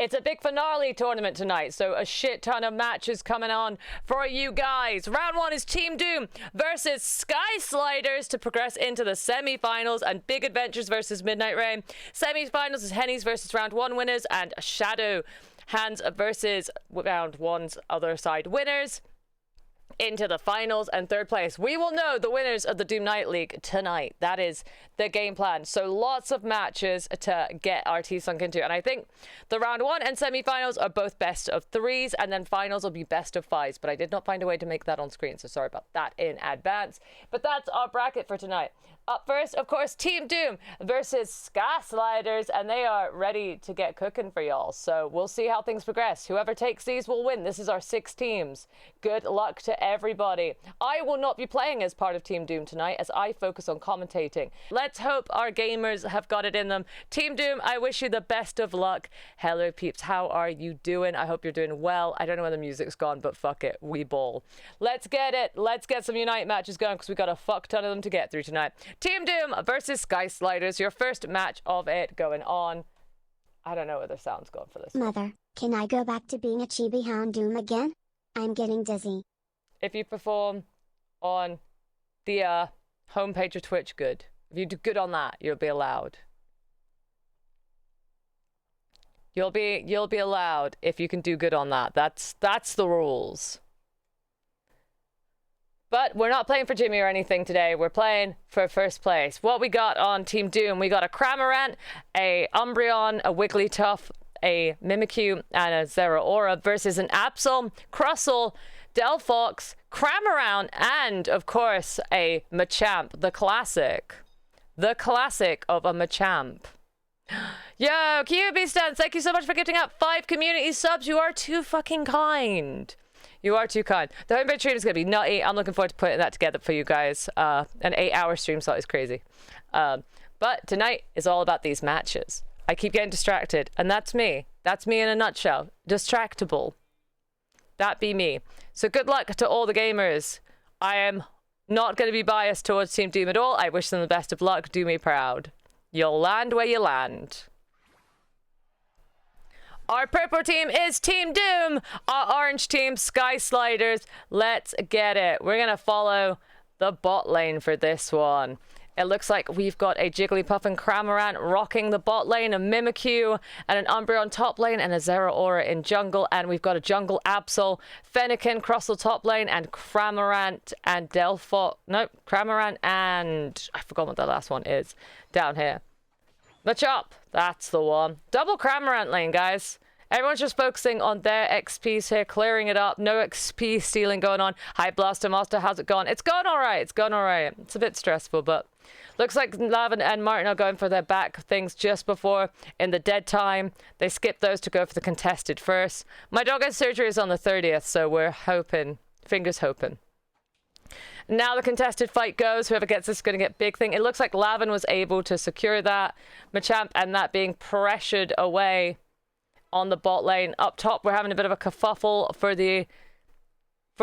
It's a big finale tournament tonight, so a shit ton of matches coming on for you guys. Round 1 is Team Doom versus Sky Sliders to progress into the semi-finals, and Big Adventures versus Midnight Rain. Semi-finals is Hennies versus Round 1 winners, and Shadow Hands versus Round 1's other side winners into the finals and third place. We will know the winners of the Doomnite League tonight. That is the game plan. So lots of matches to get our teeth sunk into. And I think the round 1 and semi-finals are both best of 3s, and then finals will be best of 5s. But I did not find a way to make that on screen, so sorry about that in advance. But that's our bracket for tonight. Up first, of course, Team Doom versus Sky Sliders, and they are ready to get cooking for y'all. So we'll see how things progress. Whoever takes these will win. This is our 6 teams. Good luck to everybody. I will not be playing as part of Team Doom tonight, as I focus on commentating. Let's hope our gamers have got it in them. Team Doom, I wish you the best of luck. Hello, peeps. How are you doing? I hope you're doing well. I don't know where the music's gone, but fuck it. We ball. Let's get it. Let's get some Unite matches going, because we got a fuck ton of them to get through tonight. Team Doom versus Sky Sliders, your first match of it going on. I don't know where the sound's gone for this. Mother, can I go back to being a chibi hound Doom again? I'm getting dizzy. If you perform on the homepage of Twitch, good. If you do good on that, you'll be allowed. You'll be allowed if you can do good on that. That's the rules. But we're not playing for Jimmy or anything today. We're playing for first place. What we got on Team Doom, we got a Cramorant, a Umbreon, a Wigglytuff, a Mimikyu, and a Zeraora versus an Absol, Crustle, Delphox, Cramorant, and of course a Machamp, the classic of a Machamp. Yo, QB Stance, thank you so much for gifting up 5 community subs. You are too fucking kind. You are too kind. The homepage stream is going to be nutty. I'm looking forward to putting that together for you guys. An 8-hour stream slot is crazy. But tonight is all about these matches. I keep getting distracted, and that's me. That's me in a nutshell. Distractible. That be me. So good luck to all the gamers. I am not going to be biased towards Team Doom at all. I wish them the best of luck. Do me proud. You'll land where you land. Our purple team is Team Doom. Our orange team, Sky Sliders. Let's get it. We're going to follow the bot lane for this one. It looks like we've got a Jigglypuff and Cramorant rocking the bot lane, a Mimikyu and an Umbreon top lane, and a Zeraora in jungle. And we've got a jungle Absol, Fennekin, Crustle top lane, and Cramorant and Delphox. Nope, Cramorant and I forgot what the last one is down here. Machamp, that's the one. Double Cramorant lane, guys. Everyone's just focusing on their XPs here, clearing it up. No XP stealing going on. Hi, Blaster Master, how's it gone? It's going all right. It's going all right. It's a bit stressful, but looks like Lavin and Martin are going for their back things just before in the dead time. They skipped those to go for the contested first. My dog has surgery is on the 30th, so we're hoping, fingers hoping. Now the contested fight goes. Whoever gets this is going to get big thing. It looks like Lavin was able to secure that. Machamp and that being pressured away on the bot lane. Up top, we're having a bit of a kerfuffle for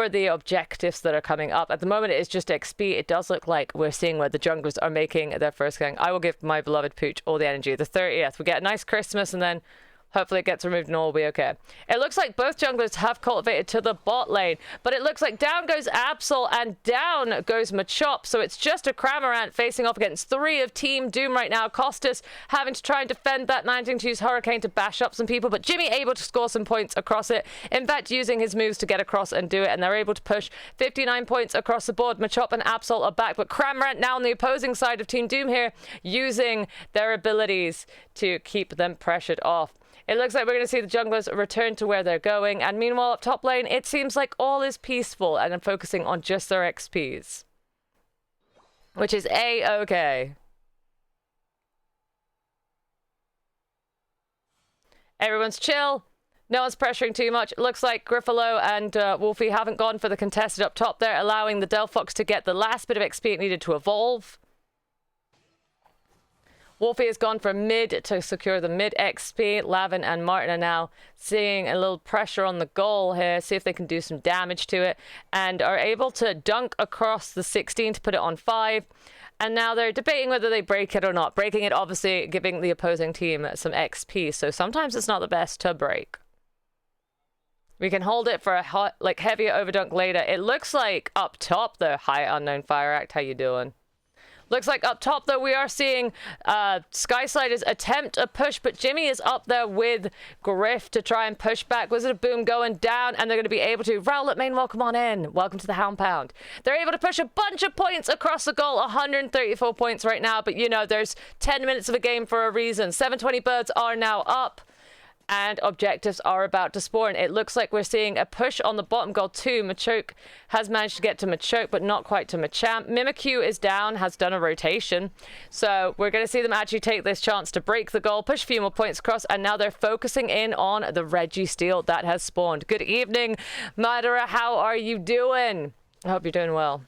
the objectives that are coming up. At the moment, it is just XP. It does look like we're seeing where the junglers are making their first gang. I will give my beloved Pooch all the energy. The 30th, we get a nice Christmas, and then hopefully it gets removed and all will be okay. It looks like both junglers have cultivated to the bot lane, but it looks like down goes Absol and down goes Machop. So it's just a Cramorant facing off against 3 of Team Doom right now. Costas having to try and defend that, managing to use Hurricane to bash up some people, but Jimmy able to score some points across it. In fact, using his moves to get across and do it, and they're able to push 59 points across the board. Machop and Absol are back, but Cramorant now on the opposing side of Team Doom here, using their abilities to keep them pressured off. It looks like we're going to see the junglers return to where they're going. And meanwhile, up top lane, it seems like all is peaceful. And I'm focusing on just their XPs. Which is A-okay. Everyone's chill. No one's pressuring too much. It looks like Griffalo and Wolfie haven't gone for the contested up top there, allowing the Delphox to get the last bit of XP it needed to evolve. Wolfie has gone for mid to secure the mid XP. Lavin and Martin are now seeing a little pressure on the goal here, see if they can do some damage to it, and are able to dunk across the 16 to put it on 5. And now they're debating whether they break it or not. Breaking it, obviously, giving the opposing team some XP. So sometimes it's not the best to break. We can hold it for a hot, like, heavier overdunk later. It looks like up top, though. Hi, Unknown Fire Act. How you doing? Looks like up top, though, we are seeing Sky Sliders attempt a push, but Jimmy is up there with Griff to try and push back. Wizard of Boom going down, and they're going to be able to. Rowlet Main, welcome on in. Welcome to the Hound Pound. They're able to push a bunch of points across the goal. 134 points right now, but, you know, there's 10 minutes of a game for a reason. 720 birds are now up. And objectives are about to spawn. It looks like we're seeing a push on the bottom goal too. Machoke has managed to get to Machoke, but not quite to Machamp. Mimikyu is down, has done a rotation. So we're going to see them actually take this chance to break the goal, push a few more points across, and now they're focusing in on the Registeel that has spawned. Good evening, Madara. How are you doing? I hope you're doing well.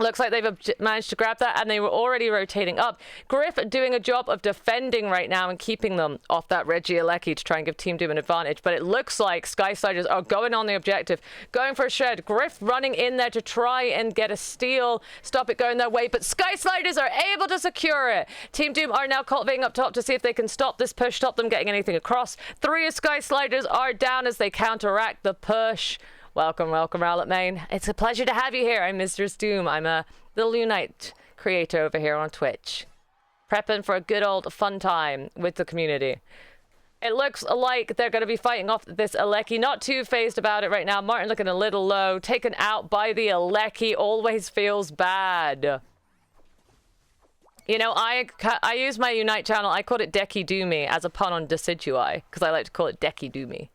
Looks like they've managed to grab that, and they were already rotating up. Griff doing a job of defending right now and keeping them off that Regieleki to try and give Team Doom an advantage. But it looks like Sky Sliders are going on the objective, going for a shred. Griff running in there to try and get a steal, stop it going their way. But Sky Sliders are able to secure it. Team Doom are now cultivating up top to see if they can stop this push, stop them getting anything across. 3 of Sky Sliders are down as they counteract the push. Welcome, welcome, Rowlet Main. It's a pleasure to have you here. I'm Mistress Doom. I'm a little Unite creator over here on Twitch. Prepping for a good old fun time with the community. It looks like they're going to be fighting off this Aleki. Not too phased about it right now. Martin looking a little low. Taken out by the Aleki. Always feels bad. You know, I use my Unite channel. I called it Deki Doomy as a pun on Decidui, because I like to call it Deki Doomy.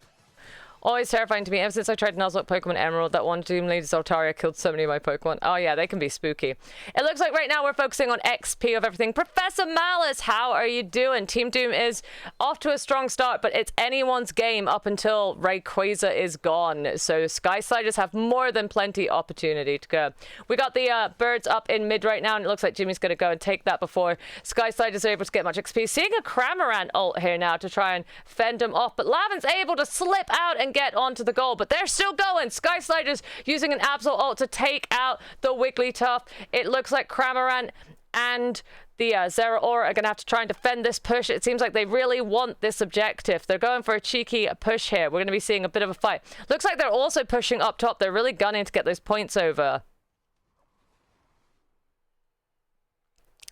Always terrifying to me. Ever since I tried Nuzlocke Pokemon Emerald, that one Doom Lady Zoltaria killed so many of my Pokemon. Oh yeah, they can be spooky. It looks like right now we're focusing on XP of everything. Professor Malice, how are you doing? Team Doom is off to a strong start, but it's anyone's game up until Rayquaza is gone. So Sky Sliders have more than plenty opportunity to go. We got the birds up in mid right now, and it looks like Jimmy's going to go and take that before Sky Sliders are able to get much XP. Seeing a Cramorant ult here now to try and fend him off, but Lavin's able to slip out and get onto the goal, but they're still going. Sky Sliders using an Absol ult to take out the Wigglytuff. It looks like Cramorant and the Zeraora are going to have to try and defend this push. It seems like they really want this objective. They're going for a cheeky push here. We're going to be seeing a bit of a fight. Looks like they're also pushing up top. They're really gunning to get those points over.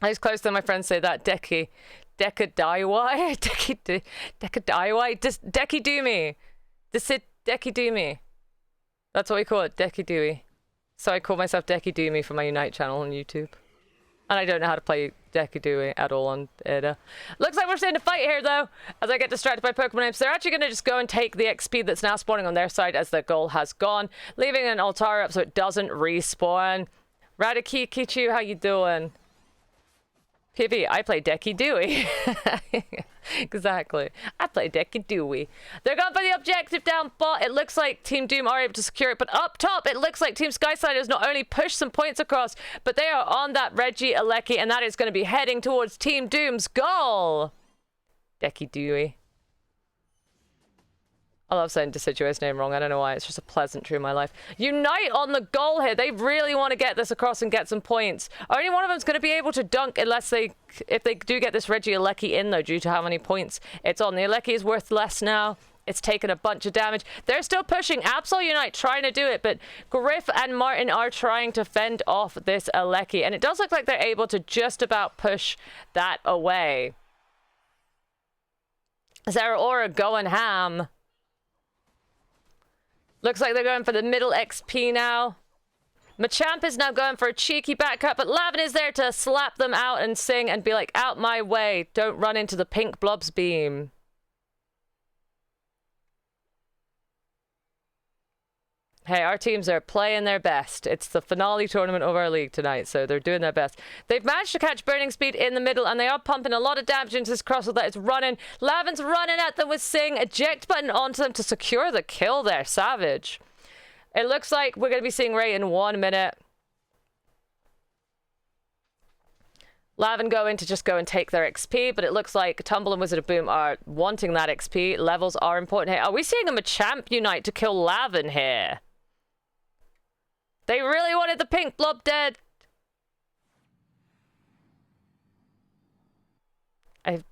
I was close to my friends say that. Deki Daiwai? Deki Daiwai? Deki Doomy. Deki Doomy. That's what we call it, Deki Doomy. So I call myself Deki Doomy for my Unite channel on YouTube. And I don't know how to play Deki Doomy at all on Ada. Looks like we're seeing a fight here, though, as I get distracted by Pokemon names. They're actually going to just go and take the XP that's now spawning on their side as their goal has gone, leaving an Altara up so it doesn't respawn. Radiki Kichu, how you doing? PV, I play Deki Dewey. Exactly. I play Deki Dewey. They're going for the objective down bot. It looks like Team Doom are able to secure it, but up top, it looks like Team Skysiders not only push some points across, but they are on that Regieleki, and that is going to be heading towards Team Doom's goal. Deki Dewey. I love saying Deciduous name wrong. I don't know why. It's just a pleasantry in my life. Unite on the goal here. They really want to get this across and get some points. Only one of them's going to be able to dunk unless if they do get this Regieleki in, though, due to how many points it's on. The Aleki is worth less now. It's taken a bunch of damage. They're still pushing. Absol Unite trying to do it, but Griff and Martin are trying to fend off this Aleki, and it does look like they're able to just about push that away. Zeraora going ham. Looks like they're going for the middle XP now. Machamp is now going for a cheeky back cut, but Lavin is there to slap them out and sing and be like, out my way, don't run into the pink blob's beam. Hey, our teams are playing their best. It's the finale tournament of our league tonight, so they're doing their best. They've managed to catch Burning Speed in the middle, and they are pumping a lot of damage into this crossel that is running. Lavin's running at them with Sing. Eject button onto them to secure the kill there. Savage. It looks like we're going to be seeing Ray in 1 minute. Lavin going to just go and take their XP, but it looks like Tumble and Wizard of Boom are wanting that XP. Levels are important here. Are we seeing a Machamp unite to kill Lavin here? They really wanted the pink blob dead.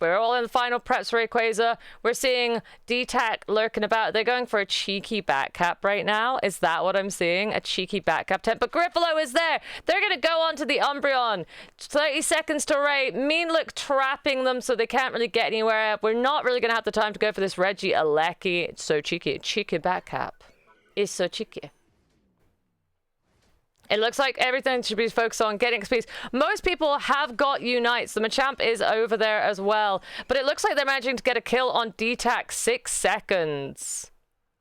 We're all in the final preps for Rayquaza. We're seeing D-Tac lurking about. They're going for a cheeky back cap right now. Is that what I'm seeing? A cheeky back cap tent. But Griffalo is there. They're going to go on to the Umbreon. 30 seconds to Ray. Mean Look trapping them so they can't really get anywhere. We're not really going to have the time to go for this Reggie Alecki. It's so cheeky. A cheeky back cap. It's so cheeky. It looks like everything should be focused on getting XP. Most people have got Unites. The Machamp is over there as well. But it looks like they're managing to get a kill on D-Tac. 6 seconds.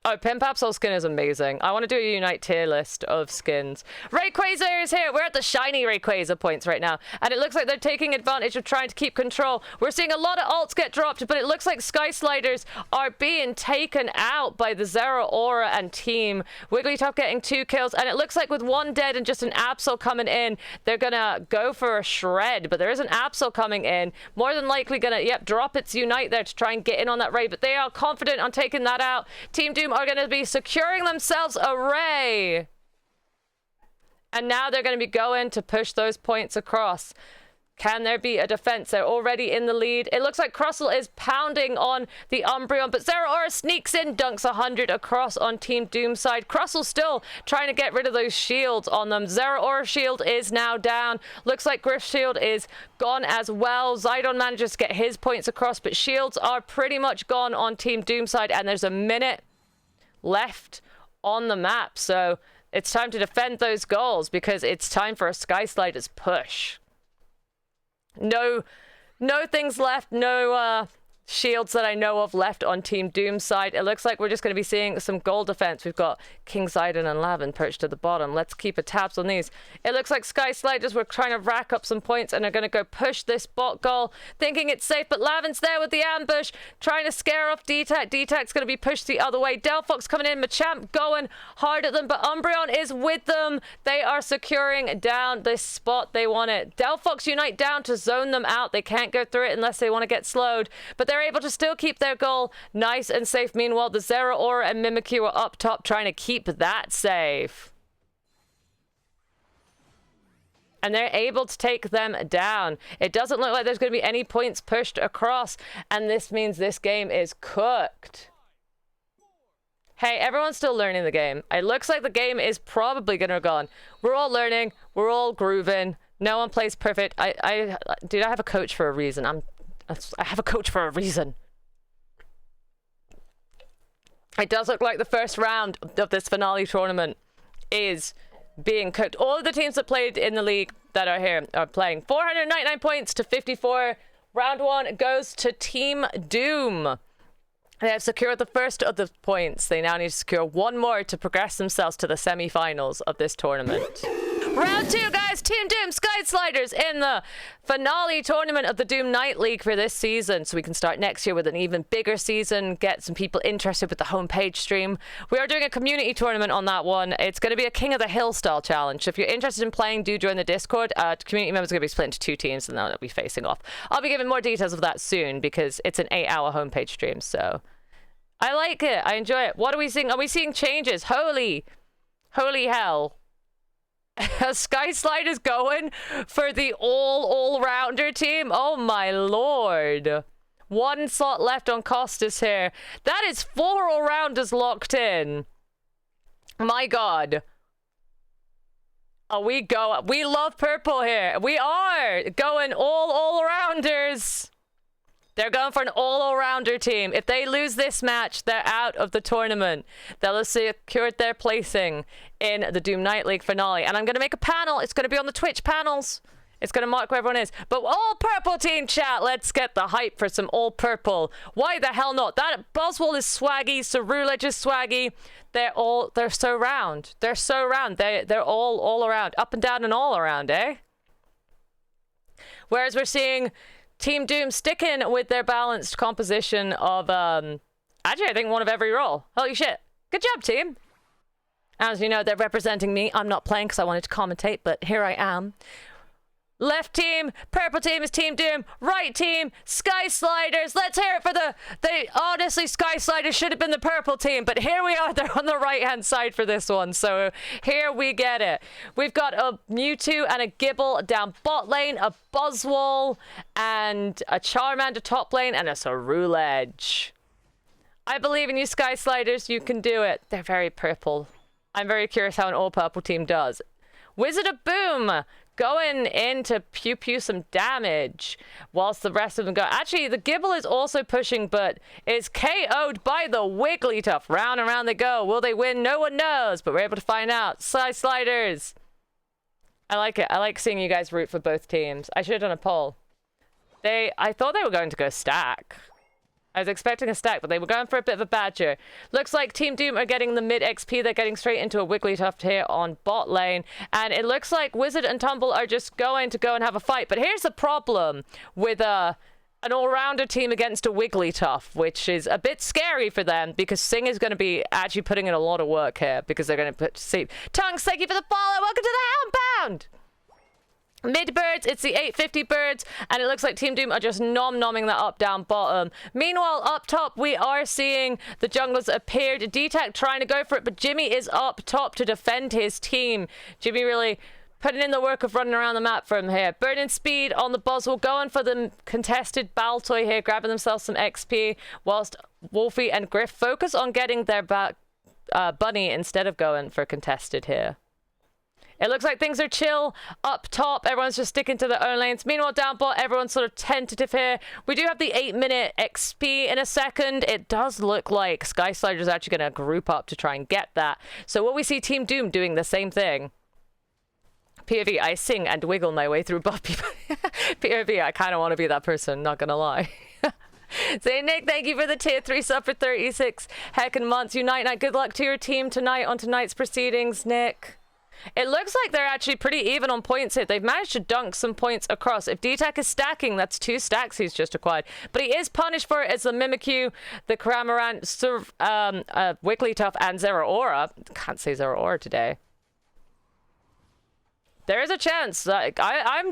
Oh, Pimp Absol skin is amazing. I want to do a Unite tier list of skins. Rayquaza is here. We're at the shiny Rayquaza points right now. And it looks like they're taking advantage of trying to keep control. We're seeing a lot of ults get dropped, but it looks like Sky Sliders are being taken out by the Zeraora and team. Wigglytuff getting 2 kills. And it looks like with 1 dead and just an Absol coming in, they're going to go for a shred. But there is an Absol coming in. More than likely going to, drop its Unite there to try and get in on that Ray. But they are confident on taking that out. Team Doom are going to be securing themselves a Ray. And now they're going to be going to push those points across. Can there be a defense? They're already in the lead. It looks like Crustle is pounding on the Umbreon, but Zeraora sneaks in, dunks 100 across on Team Doom side. Crustle still trying to get rid of those shields on them. Zeraora shield is now down. Looks like Griff shield is gone as well. Zidon manages to get his points across, but shields are pretty much gone on Team Doom side, and there's a minute left on the map. So it's time to defend those goals because it's time for a Sky Sliders push. No things left. No shields that I know of left on Team Doom's side. It looks like we're just going to be seeing some goal defense. We've got King Zidon and Lavin perched at the bottom. Let's keep a tabs on these. It looks like Sky Sliders were trying to rack up some points and are going to go push this bot goal, thinking it's safe, but Lavin's there with the ambush, trying to scare off D-Tac. D-Tac's going to be pushed the other way. Delphox coming in, Machamp going hard at them, but Umbreon is with them. They are securing down this spot. They want it. Delphox Unite down to zone them out. They can't go through it unless they want to get slowed, but they're able to still keep their goal nice and safe. Meanwhile, the Zeraora and Mimikyu are up top trying to keep that safe. And they're able to take them down. It doesn't look like there's going to be any points pushed across, and this means this game is cooked. Hey, everyone's still learning the game. It looks like the game is probably going to go on. We're all learning. We're all grooving. No one plays perfect. Dude, I have a coach for a reason. I have a coach for a reason. It does look like the first round of this finale tournament is being cooked. All of the teams that played in the league that are here are playing. 499 points to 54. Round 1 goes to Team Doom. They have secured the first of the points. They now need to secure 1 more to progress themselves to the semi-finals of this tournament. Round 2, guys. Team Doom, Sky Sliders in the finale tournament of the Doomnite League for this season. So we can start next year with an even bigger season, get some people interested with the homepage stream. We are doing a community tournament on that one. It's going to be a King of the Hill style challenge. So if you're interested in playing, do join the Discord. Community members are going to be split into 2 teams and they'll be facing off. I'll be giving more details of that soon because it's an 8-hour homepage stream. So I like it. I enjoy it. What are we seeing? Are we seeing changes? Holy hell. Sky Sliders going for the all-rounder team. Oh my lord. 1 slot left on Costas here. That is 4 all-rounders locked in. My god. We love purple here. We are going all-rounders. They're going for an all-rounder team. If they lose this match, they're out of the tournament. They'll have secured their placing in the Doomnite League finale. And I'm going to make a panel. It's going to be on the Twitch panels. It's going to mark where everyone is. But all purple team chat, let's get the hype for some all purple. Why the hell not? That Boswell is swaggy. Cerulege is swaggy. They're so round. They're so round. They're all around. Up and down and all around, eh? Whereas we're seeing Team Doom sticking with their balanced composition of, actually, I think 1 of every role. Holy shit. Good job, team. As you know, they're representing me. I'm not playing because I wanted to commentate, but here I am. Left team, purple team is Team Doom. Right team, Sky Sliders. Let's hear it for the honestly, Sky Sliders should have been the purple team, but here we are. They're on the right-hand side for this one. So here we get it. We've got a Mewtwo and a Gibble down bot lane, a Buzzwole, and a Charmander top lane, and a Ceruledge. I believe in you, Sky Sliders. You can do it. They're very purple. I'm very curious how an all-purple team does. Wizard of Boom going in to pew some damage whilst the rest of them go. Actually, the Gibble is also pushing, but is KO'd by the Wigglytuff. Round and round they go. Will they win? No one knows, but we're able to find out. Sky Sliders. I like it. I like seeing you guys root for both teams. I should have done a poll. I thought they were going to go stack. I was expecting a stack, but they were going for a bit of a badger. Looks like Team Doom are getting the mid XP. They're getting straight into a Wigglytuff here on bot lane. And it looks like Wizard and Tumble are just going to go and have a fight. But here's the problem with an all-rounder team against a Wigglytuff, which is a bit scary for them because Sing is going to be actually putting in a lot of work here because they're going to put... See, Tongues, thank you for the follow. Welcome to the Houndbound. Mid birds, it's the 850 birds, and it looks like Team Doom are just nomming that up down bottom. Meanwhile, up top, we are seeing the junglers appeared. DTAC trying to go for it, but Jimmy is up top to defend his team. Jimmy really putting in the work of running around the map from here. Burning Speed on the Buzzwole, going for the contested Baltoy here, grabbing themselves some XP, whilst Wolfie and Griff focus on getting their back bunny instead of going for contested here. It looks like things are chill up top. Everyone's just sticking to their own lanes. Meanwhile, down bot, everyone's sort of tentative here. We do have the 8-minute XP in a second. It does look like Sky Slider is actually going to group up to try and get that. So will we see Team Doom doing the same thing? POV, I sing and wiggle my way through Buffy. POV, I kind of want to be that person, not going to lie. Say, Nick, thank you for the tier 3 sub for 36 heckin' months. Unite Night, good luck to your team tonight on tonight's proceedings, Nick. It looks like they're actually pretty even on points here. They've managed to dunk some points across. If DTAC is stacking, that's 2 stacks he's just acquired. But he is punished for it as the Mimikyu, the Cramorant, Wigglytuff, and Zeraora. Can't say Zeraora today. There is a chance. I'm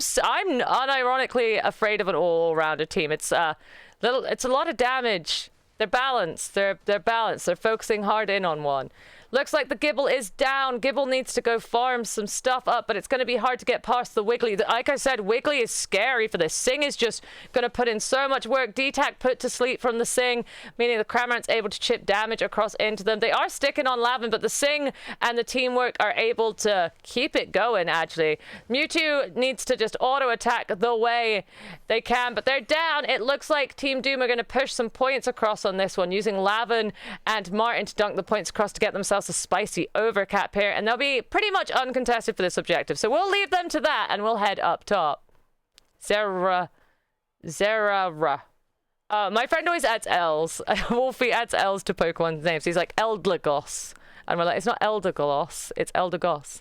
unironically afraid of an all-rounded team. It's a lot of damage. They're balanced. They're balanced. They're focusing hard in on one. Looks like the Gibble is down. Gibble needs to go farm some stuff up, but it's going to be hard to get past the Wiggly. Like I said, Wiggly is scary for this. Sing is just going to put in so much work. DTAC put to sleep from the Sing, meaning the Cramorant's able to chip damage across into them. They are sticking on Lavin, but the Sing and the teamwork are able to keep it going, actually. Mewtwo needs to just auto-attack the way they can, but they're down. It looks like Team Doom are going to push some points across on this one, using Lavin and Martin to dunk the points across to get themselves a spicy overcap here, and they'll be pretty much uncontested for this objective. So we'll leave them to that, and we'll head up top. Zera. My friend always adds L's. Wolfie adds L's to Pokemon's names. He's like Eldlagos. And we're like, it's not Eldegoss, it's Eldegoss.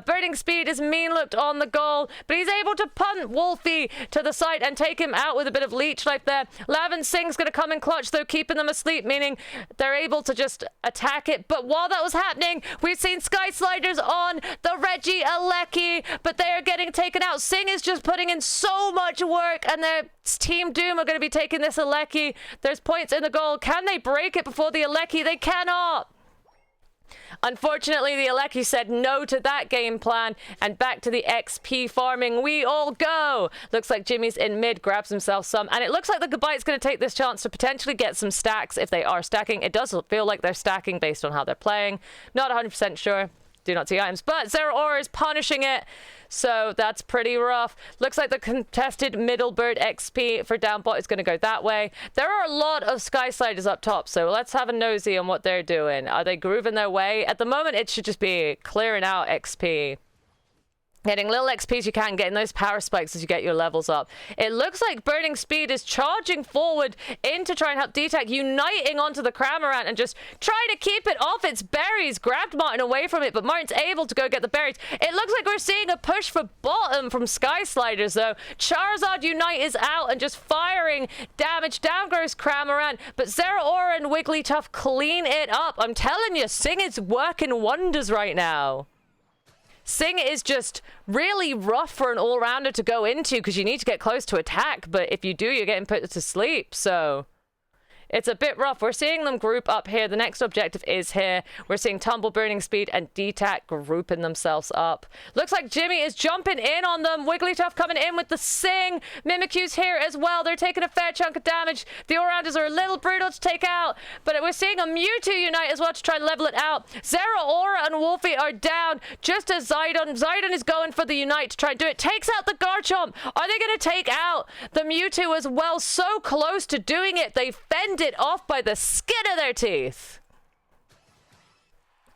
Burning Speed is mean looked on the goal, but he's able to punt Wolfie to the side and take him out with a bit of leech life there. Lavin Singh's going to come in clutch, though, keeping them asleep, meaning they're able to just attack it. But while that was happening, we've seen Sky Sliders on the Reggie Alecki, but they are getting taken out. Singh is just putting in so much work, and their Team Doom are going to be taking this Alecki. There's points in the goal. Can they break it before the Alecki? They cannot. Unfortunately, the Alecki said no to that game plan, and back to the XP farming we all go. Looks like Jimmy's in mid, grabs himself some, and it looks like the Goodbite's going to take this chance to potentially get some stacks if they are stacking. It does feel like they're stacking based on how they're playing. Not 100% sure. Do not see items, but Zeraora is punishing it, so that's pretty rough. Looks like the contested middle bird XP for downbot is going to go that way. There are a lot of Sky Sliders up top, so let's have a nosy on what they're doing. Are they grooving their way? At the moment, it should just be clearing out XP. Getting little XP as you can, getting those power spikes as you get your levels up. It looks like Burning Speed is charging forward in to try and help DTAC, uniting onto the Cramorant and just trying to keep it off its berries. Grabbed Martin away from it, but Martin's able to go get the berries. It looks like we're seeing a push for bottom from Sky Sliders, though. Charizard Unite is out and just firing damage. Down goes Cramorant, but Zeraora and Wigglytuff clean it up. I'm telling you, Sing is working wonders right now. Sing is just really rough for an all-rounder to go into because you need to get close to attack, but if you do, you're getting put to sleep, so it's a bit rough. We're seeing them group up here. The next objective is here. We're seeing Tumble, Burning Speed, and DTAC grouping themselves up. Looks like Jimmy is jumping in on them. Wigglytuff coming in with the Sing. Mimikyu's here as well. They're taking a fair chunk of damage. The all-rounders are a little brutal to take out, but we're seeing a Mewtwo unite as well to try and level it out. Zeraora and Wolfie are down just as Zidon is going for the unite to try and do it. Takes out the Garchomp. Are they going to take out the Mewtwo as well? So close to doing it. They fend it off by the skin of their teeth.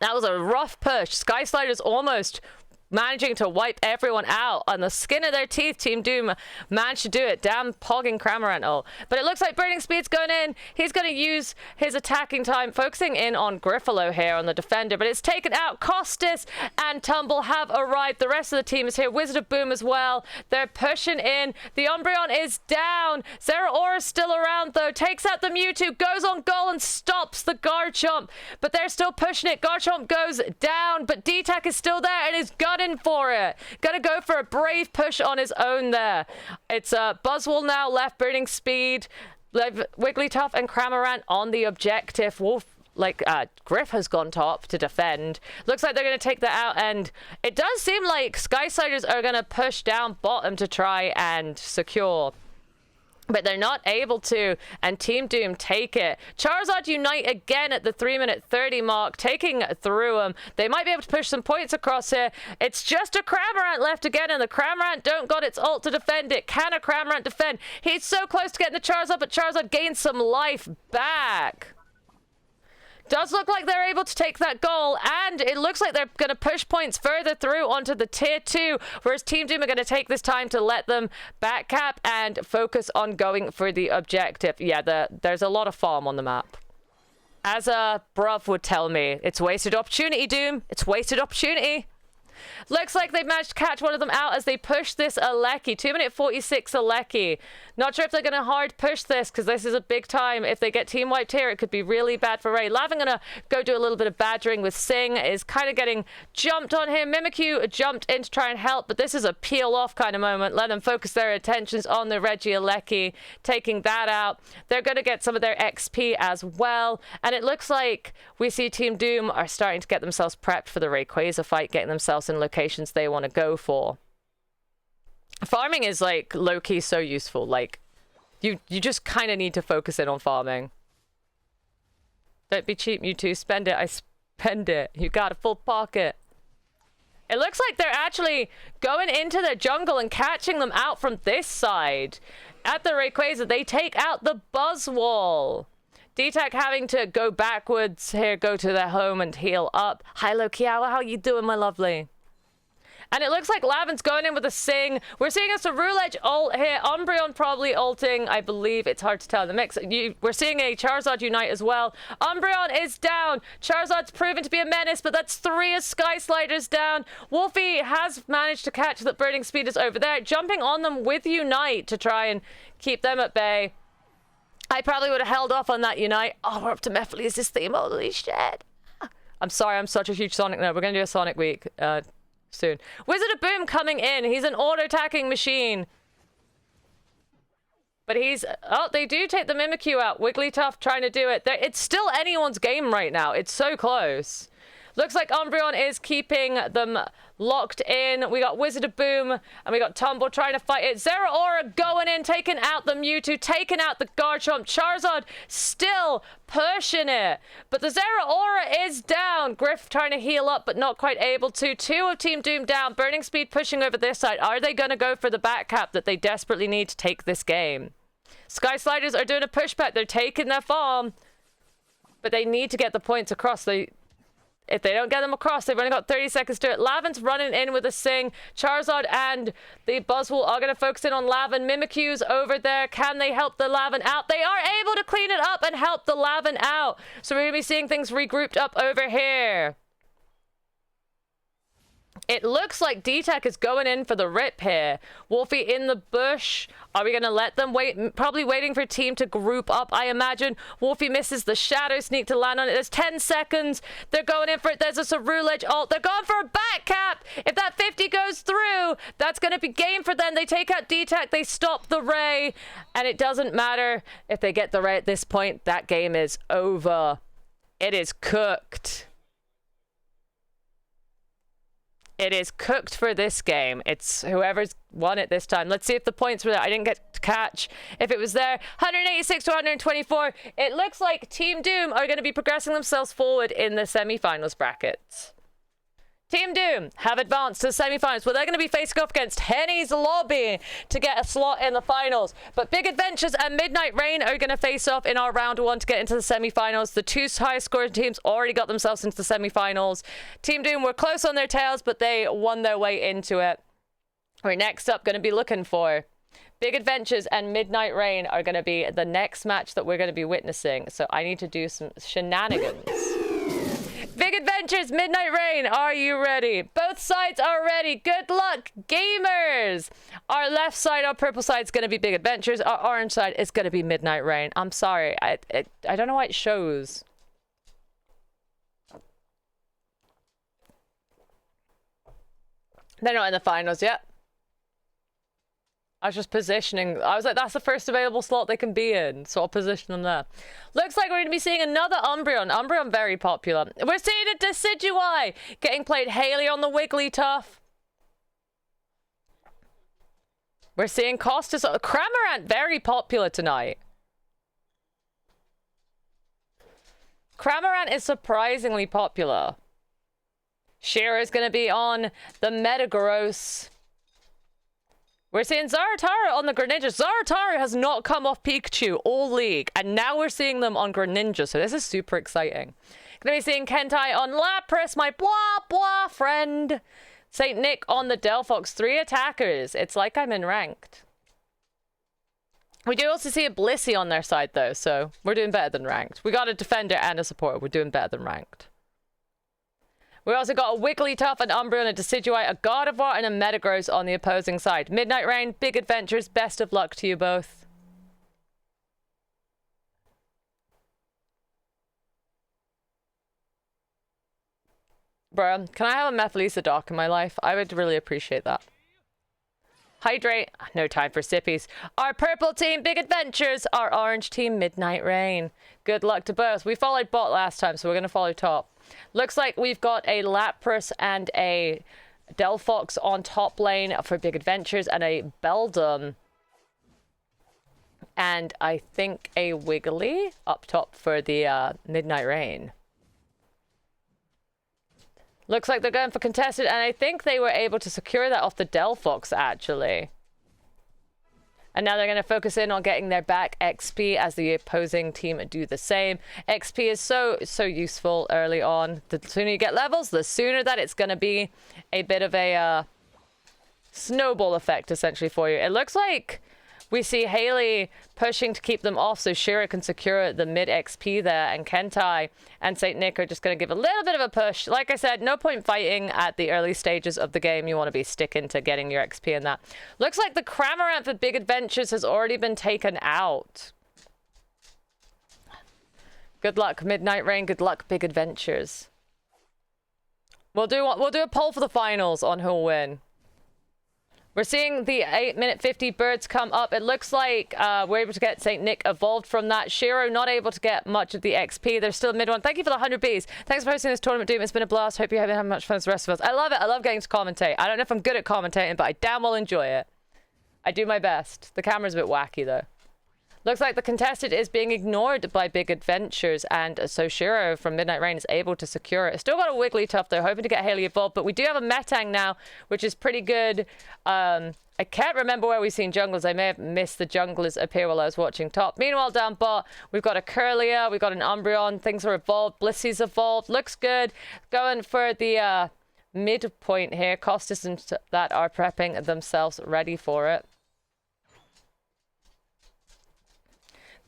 That was a rough push. Sky Sliders almost managing to wipe everyone out on the skin of their teeth. Team Doom managed to do it. Damn pogging Cramorant. But it looks like Burning Speed's going in. He's going to use his attacking time, focusing in on Griffalo here on the defender, but it's taken out. Costas and Tumble have arrived. The rest of the team is here. Wizard of Boom as well. They're pushing in. The Umbreon is down. Zeraora is still around though. Takes out the Mewtwo, goes on goal and stops the Garchomp, but they're still pushing it. Garchomp goes down, but DTAC is still there and is gunning for it. Gonna go for a brave push on his own there. It's Buzzwole now left, Burning Speed, Wigglytuff and Cramorant on the objective. Griff has gone top to defend. Looks like they're going to take that out, and it does seem like Sky Sliders are going to push down bottom to try and secure. But they're not able to, and Team Doom take it. Charizard unite again at the 3-minute 30 mark, taking through them. They might be able to push some points across here. It's just a Cramorant left again, and the Cramorant don't got its ult to defend it. Can a Cramorant defend? He's so close to getting the Charizard, but Charizard gains some life back. Does look like they're able to take that goal, and it looks like they're going to push points further through onto the tier 2, whereas Team Doom are going to take this time to let them back cap and focus on going for the objective. Yeah, there's a lot of farm on the map. As a bruv would tell me, it's wasted opportunity, Doom. It's wasted opportunity. Looks like they've managed to catch one of them out as they push this Alecki. 2-minute 46 Alecki. Not sure if they're going to hard push this because this is a big time. If they get team wiped here, it could be really bad for Ray. Lavin going to go do a little bit of badgering with Sing. Is kind of getting jumped on him. Mimikyu jumped in to try and help, but this is a peel off kind of moment. Let them focus their attentions on the Reggie Alecki, taking that out. They're going to get some of their XP as well. And it looks like we see Team Doom are starting to get themselves prepped for the Rayquaza fight, getting themselves in locations they want to go for. Farming is like low-key so useful. Like you just kind of need to focus in on farming. Don't be cheap, Mewtwo. Spend it. I spend it. You got a full pocket. It looks like they're actually going into the jungle and catching them out from this side. At the Rayquaza, they take out the Buzzwole. DTAC having to go backwards here, go to their home and heal up. Hi, Lokiawa. How you doing, my lovely? And it looks like Lavin's going in with a Sing. We're seeing a Cerulege ult here. Umbreon probably ulting, I believe. It's hard to tell in the mix. We're seeing a Charizard unite as well. Umbreon is down. Charizard's proven to be a menace, but that's 3 Sky Sliders down. Wolfie has managed to catch that Burning Speed is over there, jumping on them with unite to try and keep them at bay. I probably would have held off on that unite. Oh, we're up to Mephiles' theme. Holy shit. I'm sorry, I'm such a huge Sonic nerd. We're going to do a Sonic week soon. Wizard of Boom coming in. He's an auto-attacking machine. But he's... Oh, they do take the Mimikyu out. Wigglytuff trying to do it. It's still anyone's game right now. It's so close. Looks like Umbreon is keeping them locked in. We got Wizard of Boom, and we got Tumble trying to fight it. Zeraora going in, taking out the Mewtwo, taking out the Garchomp. Charizard still pushing it. But the Zeraora is down. Griff trying to heal up, but not quite able to. 2 of Team Doom down. Burning Speed pushing over this side. Are they going to go for the back cap that they desperately need to take this game? Sky Sliders are doing a pushback. They're taking their farm, but they need to get the points across. If they don't get them across, they've only got 30 seconds to do it. Lavin's running in with a Sing. Charizard and the Buzzwole are going to focus in on Lavin. Mimikyu's over there. Can they help the Lavin out? They are able to clean it up and help the Lavin out. So we're going to be seeing things regrouped up over here. It looks like D-Tech is going in for the rip here. Wolfie in the bush. Are we going to let them wait? Probably waiting for team to group up, I imagine. Wolfie misses the shadow sneak to land on it. There's 10 seconds. They're going in for it. There's a Cerulege ult. They're going for a back cap. If that 50 goes through, that's going to be game for them. They take out D-Tech. They stop the Ray. And it doesn't matter if they get the Ray at this point. That game is over. It is cooked. It is cooked for this game. It's whoever's won it this time. Let's see if the points were there. I didn't get to catch if it was there. 186 to 124. It looks like Team Doom are going to be progressing themselves forward in the semi-finals brackets. Team Doom have advanced to the semi-finals, where they're going to be facing off against Hennies Lobby to get a slot in the finals. But Big Adventures and Midnight Rain are going to face off in our round one to get into the semi-finals. The two highest scoring teams already got themselves into the semi-finals. Team Doom were close on their tails, but they won their way into it. We're next up going to be looking for Big Adventures and Midnight Rain are going to be the next match that we're going to be witnessing. So I need to do some shenanigans. Big Adventures, Midnight Rain, are you ready? Both sides are ready. Good luck, gamers. Our left side, our purple side is going to be Big Adventures. Our orange side is going to be Midnight Rain. I'm sorry. I don't know why it shows. They're not in the finals yet. I was just positioning. I was like, that's the first available slot they can be in, so I'll position them there. Looks like we're going to be seeing another Umbreon. Umbreon very popular. We're seeing a Decidueye getting played. Haley on the Wigglytuff. We're seeing Costas. Cramorant very popular tonight. Cramorant is surprisingly popular. Shearer is going to be on the Metagross. We're seeing Zaratara on the Greninja. Zaratara has not come off Pikachu all league, and now we're seeing them on Greninja, so this is super exciting. Gonna be seeing Kentai on Lapras, my blah blah friend. Saint Nick on the Delphox. 3 attackers. It's like I'm in ranked. We do also see a Blissey on their side, though, so we're doing better than ranked. We got a defender and a supporter. We're doing better than ranked. We also got a Wigglytuff, an Umbreon, a Decidueye, a Gardevoir, and a Metagross on the opposing side. Midnight Rain, Big Adventures, best of luck to you both. Bruh, can I have a Methalisa doc in my life? I would really appreciate that. Hydrate, no time for sippies. Our purple team, Big Adventures. Our orange team, Midnight Rain. Good luck to both. We followed bot last time, so we're going to follow top. Looks like we've got a Lapras and a Delphox on top lane for Big Adventures, and a Beldum. And I think a Wiggly up top for the Midnight Rain. Looks like they're going for contested, and I think they were able to secure that off the Delphox, actually. And now they're going to focus in on getting their back XP as the opposing team do the same. XP is so useful early on. The sooner you get levels, the sooner that it's going to be a bit of a snowball effect, essentially, for you. It looks like we see Haley pushing to keep them off so Shira can secure the mid XP there, and Kentai and Saint Nick are just going to give a little bit of a push. Like I said, no point fighting at the early stages of the game. You want to be sticking to getting your XP in that. Looks like the Cramorant for Big Adventures has already been taken out. Good luck, Midnight Rain. Good luck, Big Adventures. We'll do a poll for the finals on who'll win. We're seeing the 8-minute 50 birds come up. It looks like we're able to get St. Nick evolved from that. Shiro not able to get much of the XP. There's still mid one. Thank you for the 100 Bs. Thanks for hosting this tournament, Doom. It's been a blast. Hope you haven't had much fun as the rest of us. I love it. I love getting to commentate. I don't know if I'm good at commentating, but I damn well enjoy it. I do my best. The camera's a bit wacky, though. Looks like the contested is being ignored by Big Adventures, and so Shiro from Midnight Rain is able to secure it. Still got a Wigglytuff, though, hoping to get Haley evolved, but we do have a Metang now, which is pretty good. I can't remember where we've seen junglers. I may have missed the junglers appear while I was watching top. Meanwhile, down bot, we've got a Curlia, we've got an Umbreon. Things are evolved. Blissey's evolved. Looks good. Going for the midpoint here. Costas and that are prepping themselves ready for it.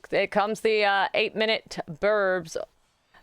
Here comes the 8-minute burbs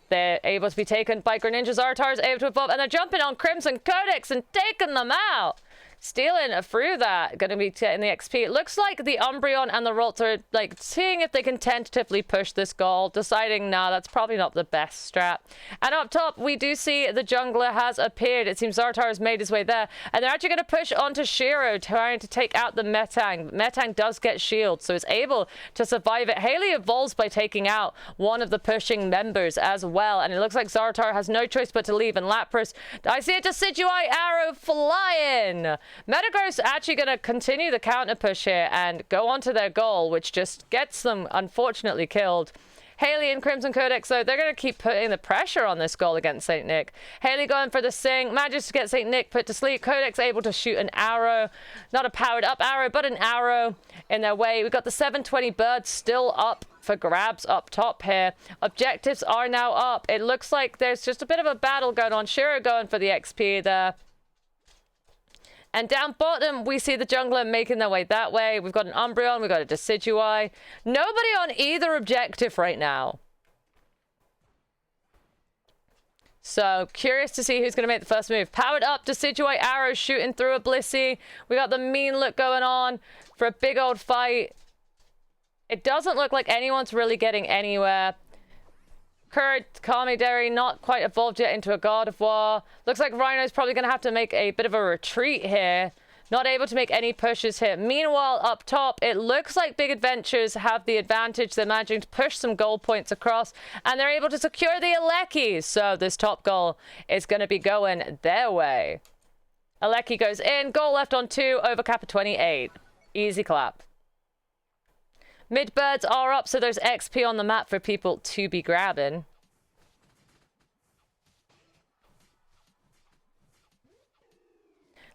They're able to be taken by Greninja. Zeratar is able to evolve, and they're jumping on Crimson Codex and taking them out. Stealing through that, going to be getting the XP. It looks like the Umbreon and the Ralts are like seeing if they can tentatively push this goal, deciding, nah, that's probably not the best strat. And up top, we do see the jungler has appeared. It seems Zeratar has made his way there, and they're actually going to push onto Shiro, trying to take out the Metang. Metang does get shield, so it's able to survive it. Haley evolves by taking out one of the pushing members as well, and it looks like Zeratar has no choice but to leave. And Lapras, I see a Decidueye arrow flying. Metagross actually going to continue the counter push here and go on to their goal, which just gets them unfortunately killed. Haley and Crimson Codex, so they're going to keep putting the pressure on this goal against St. Nick. Haley going for the Sing, manages to get St. Nick put to sleep. Codex able to shoot an arrow, not a powered up arrow, but an arrow in their way. We've got the 720 bird still up for grabs up top here. Objectives are now up. It looks like there's just a bit of a battle going on. Shiro going for the XP there. And down bottom, we see the jungler making their way that way. We've got an Umbreon, we've got a Decidueye. Nobody on either objective right now. So, curious to see who's going to make the first move. Powered up, Decidueye arrow shooting through a Blissey. We got the mean look going on for a big old fight. It doesn't look like anyone's really getting anywhere. Kurt, Commentators, not quite evolved yet into a God of War. Looks like Rhino's probably going to have to make a bit of a retreat here. Not able to make any pushes here. Meanwhile, up top, it looks like Big Adventures have the advantage. They're managing to push some goal points across, and they're able to secure the Alecki. So this top goal is going to be going their way. Alecki goes in. Goal left on 2 over Kappa 28. Easy clap. Mid-birds are up, so there's XP on the map for people to be grabbing.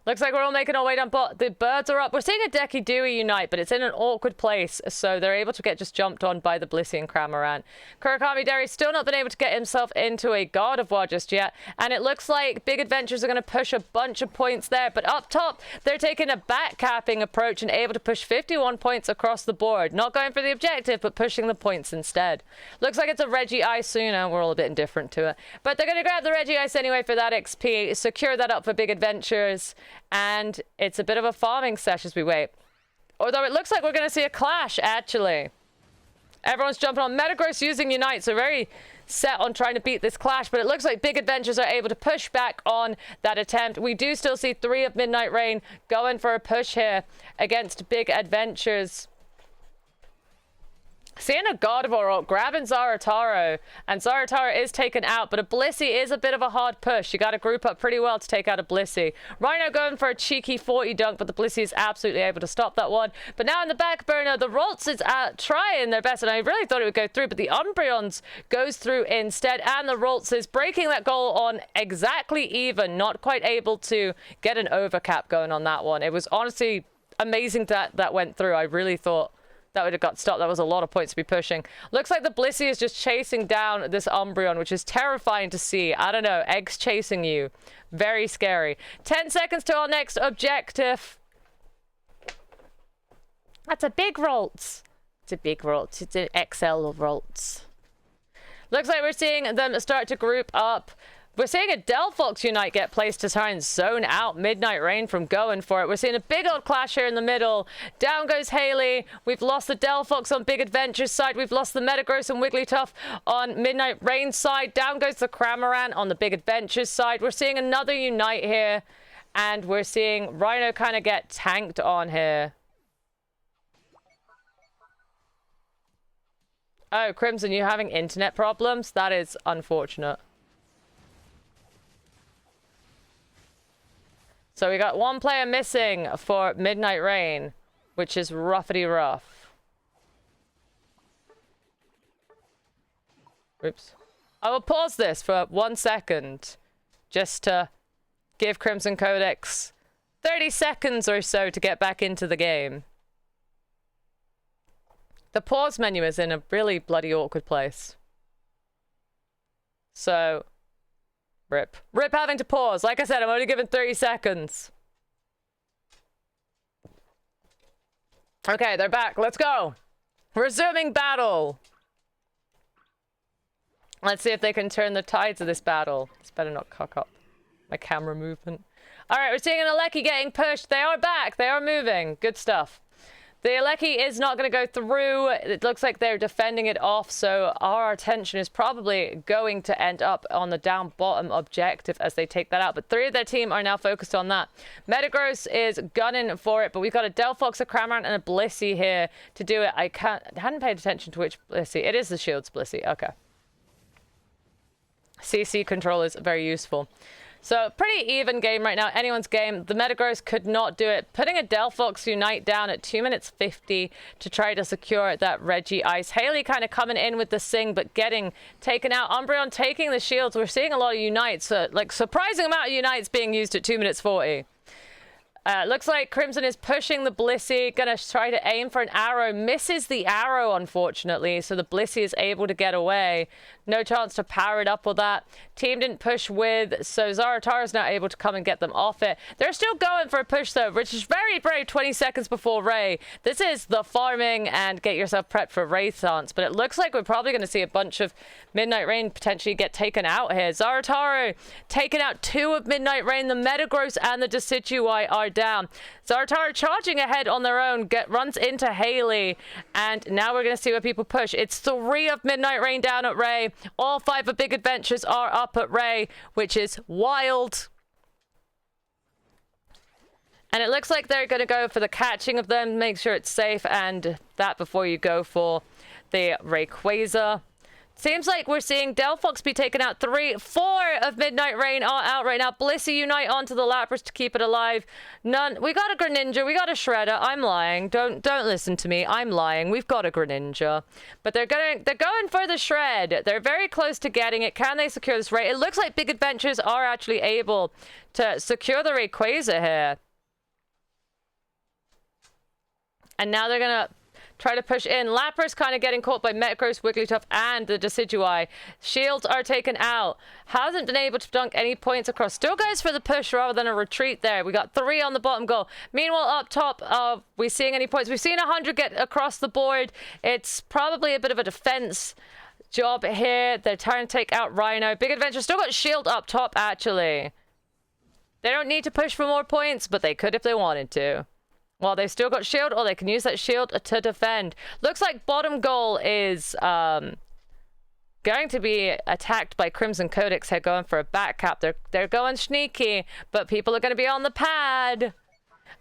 Looks like we're all making our way down bot. The birds are up. We're seeing a Deki Dewey unite, but it's in an awkward place, so they're able to get just jumped on by the Blissey and Cramorant. Kurakami Derry's still not been able to get himself into a God of War just yet, and it looks like Big Adventures are going to push a bunch of points there, but up top, they're taking a backcapping approach and able to push 51 points across the board. Not going for the objective, but pushing the points instead. Looks like it's a Reggie Ice Sooner. We're all a bit indifferent to it, but they're going to grab the Reggie Ice anyway for that XP, secure that up for Big Adventures. And it's a bit of a farming sesh as we wait. Although it looks like we're going to see a clash, actually. Everyone's jumping on. Metagross using Unite, so very set on trying to beat this clash. But it looks like Big Adventures are able to push back on that attempt. We do still see 3 of Midnight Rain going for a push here against Big Adventures. Seeing a God of War grabbing Zarataro, and Zarataro is taken out, but a Blissey is a bit of a hard push. You got to group up pretty well to take out a Blissey. Rhino going for a cheeky 40 dunk, but the Blissey is absolutely able to stop that one. But now in the back burner, the Ralts is trying their best, and I really thought it would go through, but the Umbreons goes through instead, and the Ralts is breaking that goal on exactly even, not quite able to get an overcap going on that one. It was honestly amazing that that went through. I really thought that would have got stopped. That was a lot of points to be pushing. Looks like the Blissey is just chasing down this Umbreon, which is terrifying to see. I don't know. Eggs chasing you. Very scary. 10 seconds to our next objective. That's a big Ralts. It's a big Ralts. It's an XL Ralts. Looks like we're seeing them start to group up. We're seeing a Delphox Unite get placed to try and zone out Midnight Rain from going for it. We're seeing a big old clash here in the middle. Down goes Haley. We've lost the Delphox on Big Adventure's side. We've lost the Metagross and Wigglytuff on Midnight Rain's side. Down goes the Cramorant on the Big Adventure's side. We're seeing another Unite here. And we're seeing Rhino kind of get tanked on here. Oh, Crimson, you having internet problems? That is unfortunate. So we got one player missing for Midnight Rain, which is roughity rough. Oops. I will pause this for 1 second just to give Crimson Codex 30 seconds or so to get back into the game. The pause menu is in a really bloody awkward place. So Rip. Rip having to pause. Like I said, I'm only given 30 seconds. Okay, they're back. Let's go. Resuming battle. Let's see if they can turn the tides of this battle. This better not cock up my camera movement. All right, we're seeing an Alecki getting pushed. They are back. They are moving. Good stuff. The Alecki is not going to go through. It looks like they're defending it off, so our attention is probably going to end up on the down bottom objective as they take that out. But 3 of their team are now focused on that. Metagross is gunning for it, but we've got a Delphox, a Cramorant, and a Blissey here to do it. I hadn't paid attention to which Blissey. It is the Shields Blissey. Okay. CC control is very useful. So pretty even game right now. Anyone's game. The Metagross could not do it. Putting a Delphox Unite down at 2 minutes 50 to try to secure that Reggie Ice. Haley kind of coming in with the Sing, but getting taken out. Umbreon taking the shields. We're seeing a lot of Unites. Like surprising amount of Unites being used at 2 minutes 40. Looks like Crimson is pushing the Blissey, gonna try to aim for an arrow, misses the arrow unfortunately, so the Blissey is able to get away. No chance to power it up or that. Team didn't push with, so Zaratara is now able to come and get them off it. They're still going for a push though, which is very brave, 20 seconds before Ray. This is the farming and get yourself prepped for Ray stance, but it looks like we're probably gonna see a bunch of Midnight Rain potentially get taken out here. Zaratara taking out 2 of Midnight Rain. The Metagross and the Decidueye are down. Zaratara charging ahead on their own, runs into Haley, and now we're going to see where people push. It's 3 of Midnight Rain down at Ray. All 5 of Big Adventures are up at Ray, which is wild. And it looks like they're going to go for the catching of them, make sure it's safe, and that before you go for the Rayquaza. Seems like we're seeing Delphox be taken out. 4 of Midnight Rain are out right now. Blissey Unite onto the Lapras to keep it alive. None. We got a Greninja. We got a Shredder. I'm lying. Don't listen to me. I'm lying. We've got a Greninja. But they're going for the Shred. They're very close to getting it. Can they secure this Ray? It looks like Big Adventures are actually able to secure the Rayquaza here. And now they're going to try to push in. Lapras kind of getting caught by Metagross, Wigglytuff, and the Decidueye. Shields are taken out. Hasn't been able to dunk any points across. Still goes for the push rather than a retreat there. We got 3 on the bottom goal. Meanwhile, up top, are we seeing any points? We've seen 100 get across the board. It's probably a bit of a defense job here. They're trying to take out Rhino. Big Adventure still got shield up top, actually. They don't need to push for more points, but they could if they wanted to. Well, they've still got shield, or they can use that shield to defend. Looks like bottom goal is going to be attacked by Crimson Codex here, going for a back cap. They're going sneaky, but people are going to be on the pad.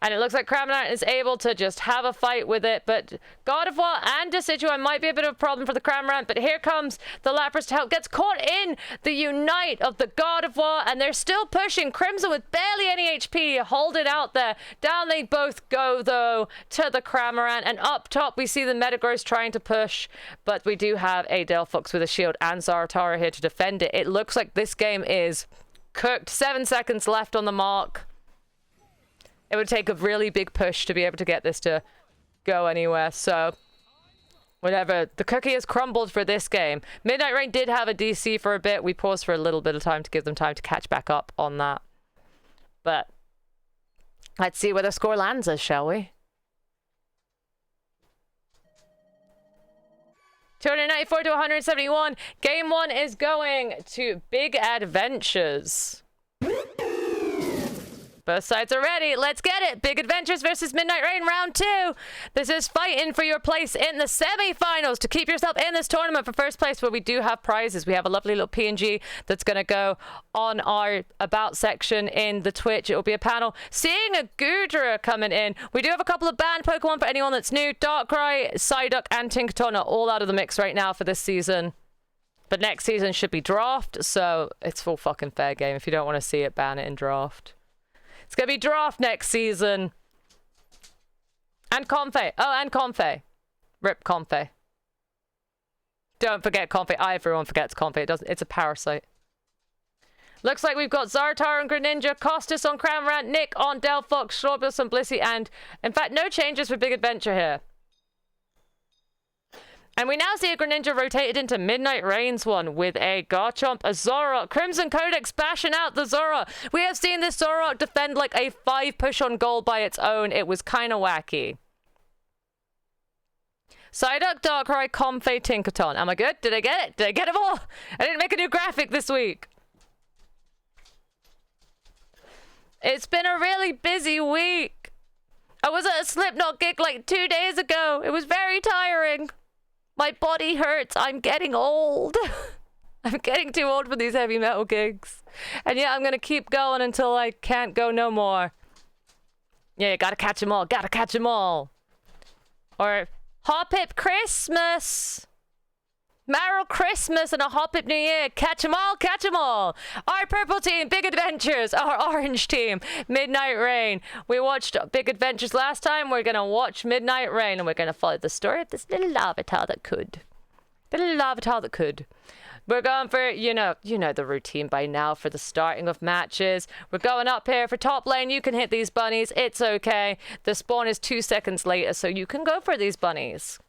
And it looks like Cramorant is able to just have a fight with it. But God of War and Decidueye might be a bit of a problem for the Cramorant. But here comes the Lapras to help. Gets caught in the Unite of the God of War. And they're still pushing. Crimson with barely any HP. Hold it out there. Down they both go, though, to the Cramorant. And up top, we see the Metagross trying to push. But we do have a Delphox with a shield and Zaratara here to defend it. It looks like this game is cooked. 7 seconds left on the mark. It would take a really big push to be able to get this to go anywhere. So, whatever. The cookie has crumbled for this game. Midnight Rain did have a DC for a bit. We paused for a little bit of time to give them time to catch back up on that. But, let's see where the score lands us, shall we? 294 to 171. Game 1 is going to Big Adventures. Both sides are ready. Let's get it. Big Adventures versus Midnight Rain round 2. This is fighting for your place in the semi-finals to keep yourself in this tournament for first place, where we do have prizes. We have a lovely little PNG that's going to go on our about section in the Twitch. It will be a panel. Seeing a Goodra coming in. We do have a couple of banned Pokemon for anyone that's new. Darkrai, Psyduck, and Tinkaton are all out of the mix right now for this season. But next season should be draft, so it's full fucking fair game. If you don't want to see it, ban it in draft. It's going to be draft next season. And Comfey. Oh, and Comfey. Rip Comfey. Don't forget Comfey. Everyone forgets Comfey. It's a parasite. Looks like we've got Zaratara on Greninja, Costas on Cramorant, Nick on Delphox, Shorbius on Blissey, and in fact, no changes for Big Adventure here. And we now see a Greninja rotated into Midnight Rain's one with a Garchomp, a Zoroark, Crimson Codex bashing out the Zoroark. We have seen this Zoroark defend like a 5 push on goal by its own. It was kind of wacky. Psyduck, Darkrai, Comfey, Tinkaton. Am I good? Did I get it? Did I get them all? I didn't make a new graphic this week. It's been a really busy week. I was at a Slipknot gig like 2 days ago. It was very tiring. My body hurts. I'm getting old. I'm getting too old for these heavy metal gigs. And yeah, I'm going to keep going until I can't go no more. Yeah, gotta catch them all. Gotta catch them all. Or Hoppip Christmas. Merry Christmas and a Hoppip New Year. Catch them all, catch them all. Our purple team, Big Adventures. Our orange team, Midnight Rain. We watched Big Adventures last time. We're going to watch Midnight Rain, and we're going to follow the story of this little Larvitar that could. Little Larvitar that could. We're going for, you know the routine by now for the starting of matches. We're going up here for top lane. You can hit these bunnies. It's okay. The spawn is 2 seconds later, so you can go for these bunnies.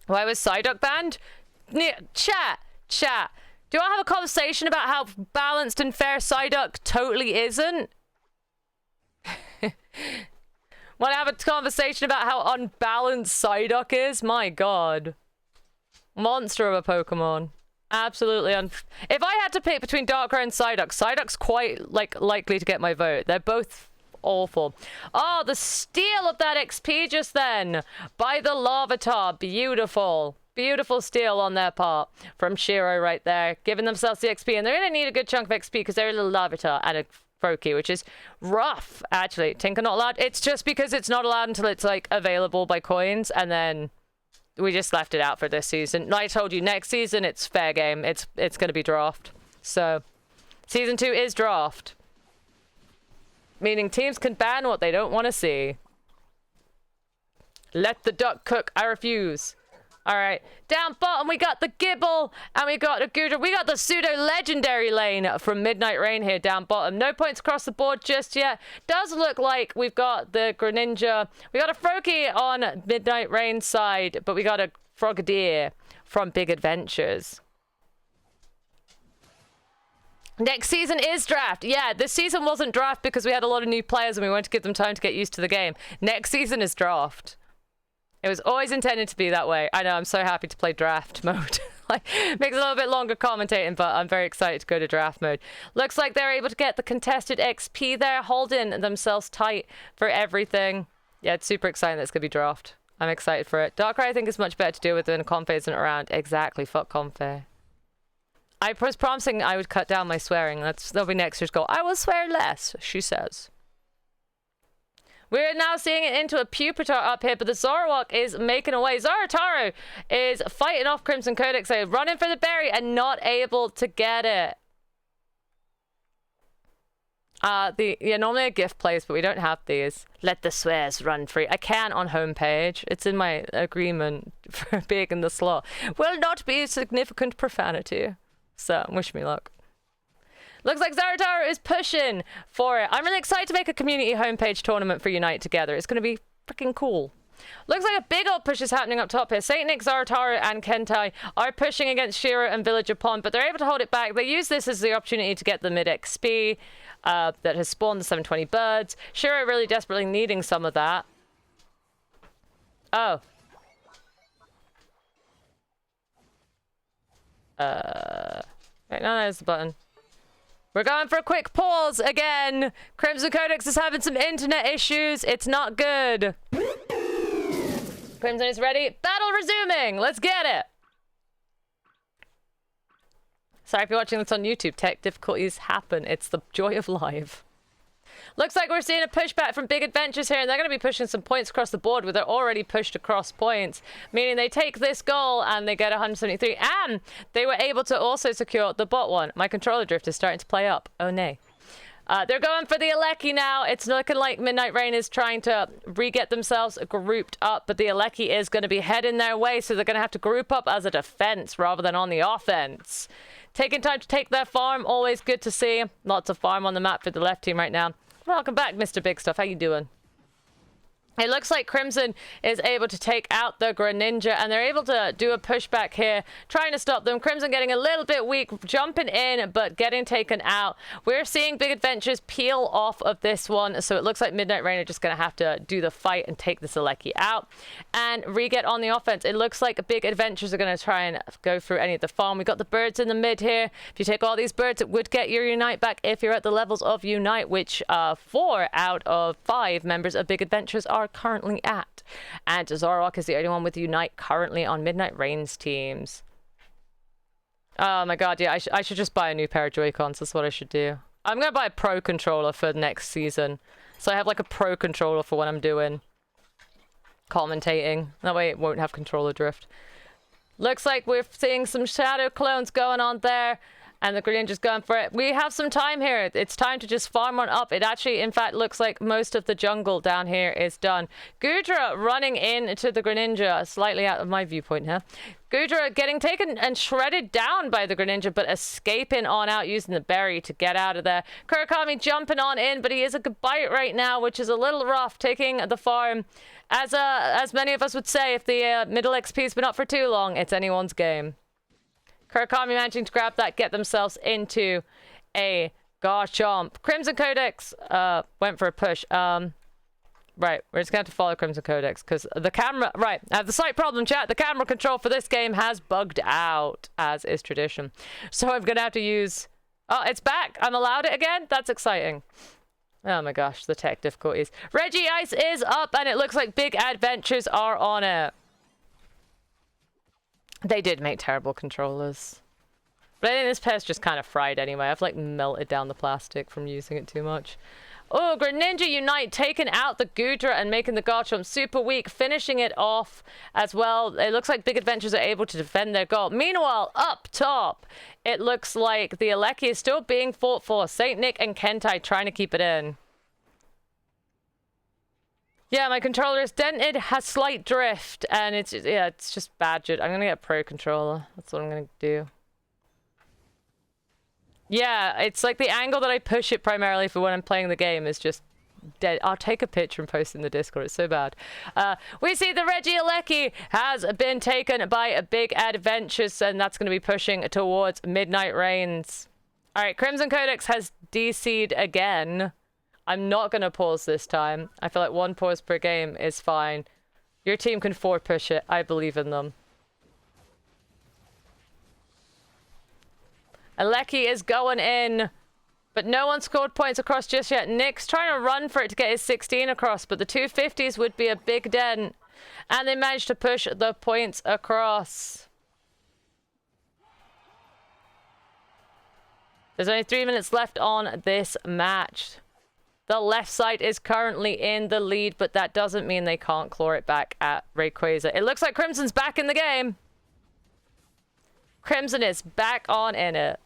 Why was Psyduck banned? Chat. Do I have a conversation about how balanced and fair Psyduck totally isn't? Want to have a conversation about how unbalanced Psyduck is? My god. Monster of a Pokemon. Absolutely if I had to pick between Darkrai and Psyduck, Psyduck's quite likely to get my vote. They're both awful. Oh, the steal of that XP just then by the Larvitar. Beautiful. Beautiful steal on their part from Shiro right there, giving themselves the XP. And they're going to need a good chunk of XP because they're a little Larvitar and a Froakie, which is rough, actually. Tinker not allowed. It's just because it's not allowed until it's like available by coins, and then we just left it out for this season. Like I told you, next season it's fair game. It's going to be draft. So season 2 is draft. Meaning teams can ban what they don't want to see. Let the duck cook. I refuse. All right. Down bottom, we got the Gibble and we got the Gooder. We got the pseudo-legendary lane from Midnight Rain here down bottom. No points across the board just yet. Does look like we've got the Greninja. We got a Froakie on Midnight Rain's side, but we got a Frogadier from Big Adventures. Next season is draft. Yeah, this season wasn't draft because we had a lot of new players and we wanted to give them time to get used to the game. Next season is draft. It was always intended to be that way. I know, I'm so happy to play draft mode. Like, makes it a little bit longer commentating, but I'm very excited to go to draft mode. Looks like they're able to get the contested XP there, holding themselves tight for everything. Yeah, it's super exciting that it's going to be draft. I'm excited for it. Darkrai, I think, is much better to deal with than Comfey isn't around. Exactly, fuck Comfey. I was promising I would cut down my swearing. That'll be next year's goal. I will swear less, she says. We're now seeing it into a Pupitar up here, but the Zoroark is making away. Zoroark is fighting off Crimson Codex, running for the berry and not able to get it. Normally a gift place, but we don't have these. Let the swears run free. I can on homepage. It's in my agreement for being in the slot. Will not be significant profanity. So, wish me luck. Looks like Zoroark is pushing for it. I'm really excited to make a community homepage tournament for Unite Together. It's going to be freaking cool. Looks like a big old push is happening up top here. Saint Nick, Zoroark, and Kentai are pushing against Shiro and Villager Pond, but they're able to hold it back. They use this as the opportunity to get the mid XP that has spawned the 720 birds. Shiro really desperately needing some of that. Oh. Right, now there's the button. We're going for a quick pause again. Crimson Codex is having some internet issues. It's not good. Crimson is ready. Battle resuming. Let's get it. Sorry if you're watching this on YouTube. Tech difficulties happen. It's the joy of live. Looks like we're seeing a pushback from Big Adventures here, and they're going to be pushing some points across the board where they're already pushed across points, meaning they take this goal and they get 173, and they were able to also secure the bot one. My controller drift is starting to play up. Oh, nay. They're going for the Alecki now. It's looking like Midnight Rain is trying to re-get themselves grouped up, but the Alecki is going to be heading their way, so they're going to have to group up as a defense rather than on the offense. Taking time to take their farm, always good to see. Lots of farm on the map for the left team right now. Welcome back, Mr. Big Stuff. How you doing? It looks like Crimson is able to take out the Greninja, and they're able to do a pushback here, trying to stop them. Crimson getting a little bit weak, jumping in, but getting taken out. We're seeing Big Adventures peel off of this one, so it looks like Midnight Rain are just going to have to do the fight and take the Selecki out and re-get on the offense. It looks like Big Adventures are going to try and go through any of the farm. We got the birds in the mid here. If you take all these birds, it would get your Unite back if you're at the levels of Unite, which 4 out of 5 members of Big Adventures are currently at. And Zoroark is the only one with Unite currently on Midnight Rain's teams. Oh my god, yeah, I should just buy a new pair of Joy-Cons. That's what I should do. I'm going to buy a Pro controller for next season. So I have like a Pro controller for when I'm doing commentating. That way it won't have controller drift. Looks like we're seeing some shadow clones going on there. And the Greninja's going for it. We have some time here. It's time to just farm on up. It actually, in fact, looks like most of the jungle down here is done. Goodra running into the Greninja, slightly out of my viewpoint here. Goodra getting taken and shredded down by the Greninja, but escaping on out using the berry to get out of there. Kurakami jumping on in, but he is a good bite right now, which is a little rough, taking the farm. As many of us would say, if the middle XP's been up for too long, it's anyone's game. Kurakami managing to grab that, get themselves into a Garchomp. Crimson Codex went for a push. Right, we're just going to have to follow Crimson Codex because the camera... Right, I have the slight problem, chat. The camera control for this game has bugged out, as is tradition. So I'm going to have to use... Oh, it's back. I'm allowed it again? That's exciting. Oh my gosh, the tech difficulties. Reggie Ice is up, and it looks like Big Adventures are on it. They did make terrible controllers. But I think this pair's just kind of fried anyway. I've like melted down the plastic from using it too much. Oh, Greninja Unite taking out the Goodra and making the Garchomp super weak, finishing it off as well. It looks like Big Adventures are able to defend their goal. Meanwhile, up top, it looks like the Aleki is still being fought for. Saint Nick and Kentai trying to keep it in. Yeah, my controller is dented, has slight drift, and it's just badgered. I'm gonna get a Pro controller. That's what I'm gonna do. Yeah, it's like the angle that I push it primarily for when I'm playing the game is just dead. I'll take a picture and post in the Discord. It's so bad. We see the Regieleki has been taken by a Big Adventures, and that's gonna be pushing towards Midnight Rains. All right, Crimson Codex has DC'd again. I'm not going to pause this time. I feel like 1 pause per game is fine. Your team can forward push it. I believe in them. Aleki is going in, but no one scored points across just yet. Nick's trying to run for it to get his 16 across, but the 250s would be a big dent. And they managed to push the points across. There's only 3 minutes left on this match. The left side is currently in the lead, but that doesn't mean they can't claw it back at Rayquaza. It looks like Crimson's back in the game. Crimson is back on in it.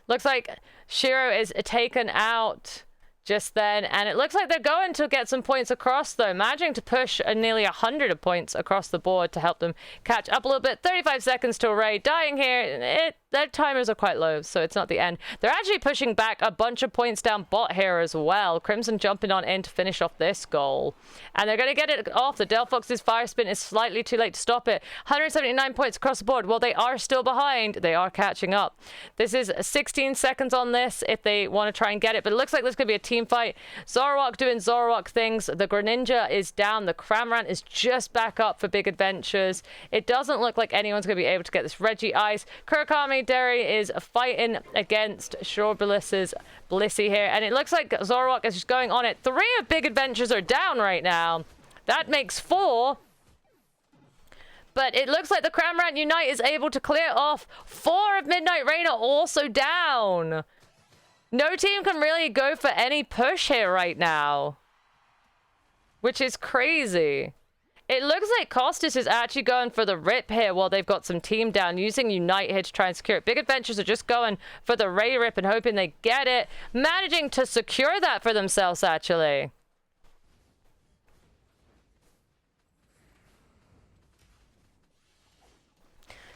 Looks like Shiro is taken out just then, and it looks like they're going to get some points across though, managing to push nearly 100 points across the board to help them catch up a little bit. 35 seconds to Ray dying here. Their timers are quite low, so it's not the end. They're actually pushing back a bunch of points down bot here as well. Crimson jumping on in to finish off this goal, and they're going to get it off. The Delphox's fire spin is slightly too late to stop it. 179 points across the board. While they are still behind, they are catching up. This is 16 seconds on this if they want to try and get it, but it looks like there's going to be a team fight. Zoroark doing Zoroark things. The Greninja is down. The Cramorant is just back up for Big Adventures. It doesn't look like anyone's going to be able to get this Reggie Ice. Kurakami Derry is fighting against Shorbalis's Blissey here, and it looks like Zoroark is just going on it. 3 of Big Adventures are down right now. That makes 4. But it looks like the Cramorant Unite is able to clear off. 4 of Midnight Rain are also down. No team can really go for any push here right now, which is crazy. It looks like Costas is actually going for the rip here while they've got some team down, using Unite here to try and secure it. Big Adventures are just going for the Ray rip and hoping they get it, managing to secure that for themselves, actually.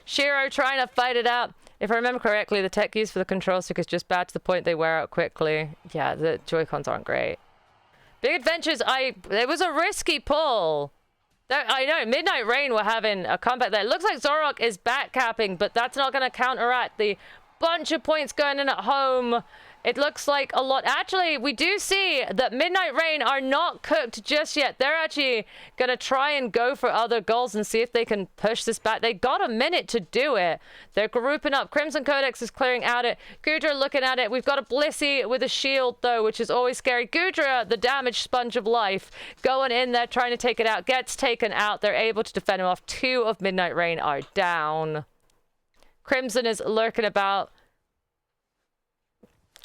Shiro trying to fight it out. If I remember correctly, the tech used for the control stick is just bad to the point they wear out quickly. Yeah, the Joy-Cons aren't great. Big Adventures, it was a risky pull. I know, Midnight Rain were having a comeback there. It looks like Zorok is backcapping, but that's not going to counteract the bunch of points going in at home. It looks like a lot. Actually, we do see that Midnight Rain are not cooked just yet. They're actually going to try and go for other goals and see if they can push this back. They got a minute to do it. They're grouping up. Crimson Codex is clearing out it. Gudra looking at it. We've got a Blissey with a shield, though, which is always scary. Gudra, the damage sponge of life, going in there, trying to take it out. Gets taken out. They're able to defend him off. 2 of Midnight Rain are down. Crimson is lurking about.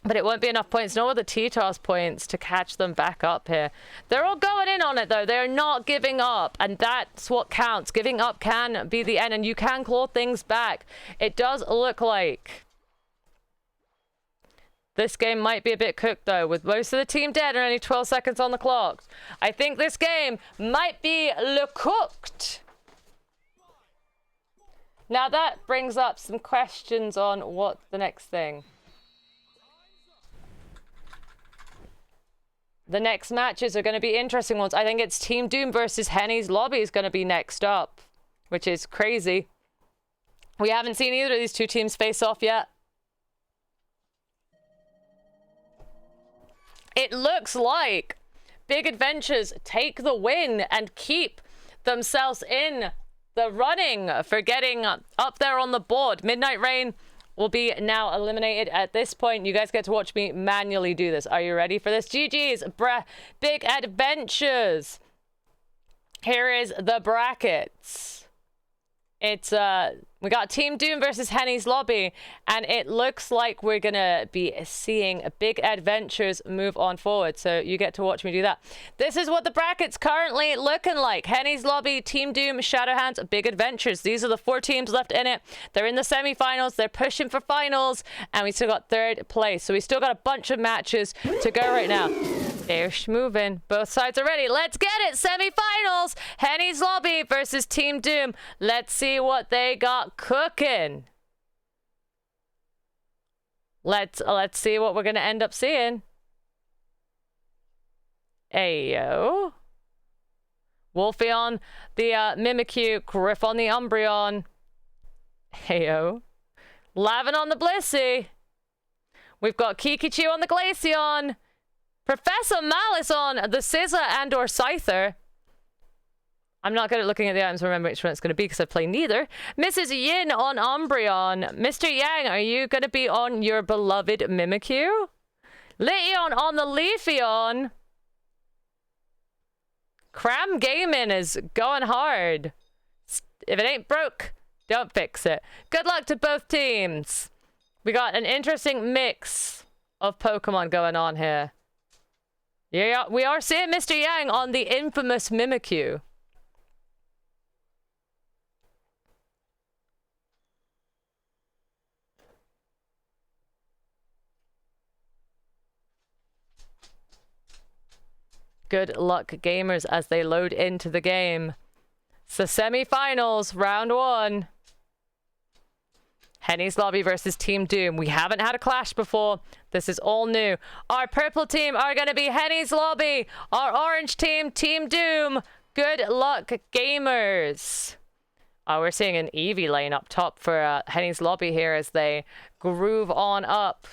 But it won't be enough points, nor the T-Toss points to catch them back up here. They're all going in on it, though. They're not giving up, and that's what counts. Giving up can be the end, and you can claw things back. It does look like this game might be a bit cooked, though, with most of the team dead and only 12 seconds on the clock. I think this game might be cooked. Now, that brings up some questions on what's the next thing. The next matches are going to be interesting ones. I think it's Team Doom versus Hennies Lobby is going to be next up, which is crazy. We haven't seen either of these two teams face off yet. It looks like Big Adventures take the win and keep themselves in the running for getting up there on the board. Midnight Rain will be now eliminated at this point. You guys get to watch me manually do this. Are you ready for this? GG's, Big Adventures. Here is the brackets. It's, we got Team Doom versus Hennies Lobby, and it looks like we're gonna be seeing Big Adventures move on forward, so you get to watch me do that. This is what the bracket's currently looking like. Hennies Lobby, Team Doom, Shadowhands, Big Adventures. These are the 4 teams left in it. They're in the semi-finals, they're pushing for finals, and we still got 3rd place, so we still got a bunch of matches to go right now. They're moving. Both sides are ready. Let's get it. Semi-finals. Hennies Lobby versus Team Doom. Let's see what they got cooking. Let's see what we're gonna end up seeing. Ayo. Wolfie on the Mimikyu. Griff on the Umbreon. Ayo. Lavin on the Blissey. We've got Kikichu on the Glaceon. Professor Malice on the Scizor and or Scyther. I'm not good at looking at the items to remember which one it's going to be because I play neither. Mrs. Yin on Umbreon. Mr. Yang, are you going to be on your beloved Mimikyu? Leon on the Leafeon. Cram Gaming is going hard. If it ain't broke, don't fix it. Good luck to both teams. We got an interesting mix of Pokemon going on here. Yeah, we are seeing Mr. Yang on the infamous Mimikyu. Good luck, gamers, as they load into the game. So semi-finals, round 1. Hennies Lobby versus Team Doom. We haven't had a clash before. This is all new. Our purple team are going to be Hennies Lobby. Our orange team, Team Doom. Good luck, gamers. We're seeing an Eevee lane up top for Hennies Lobby here as they groove on up.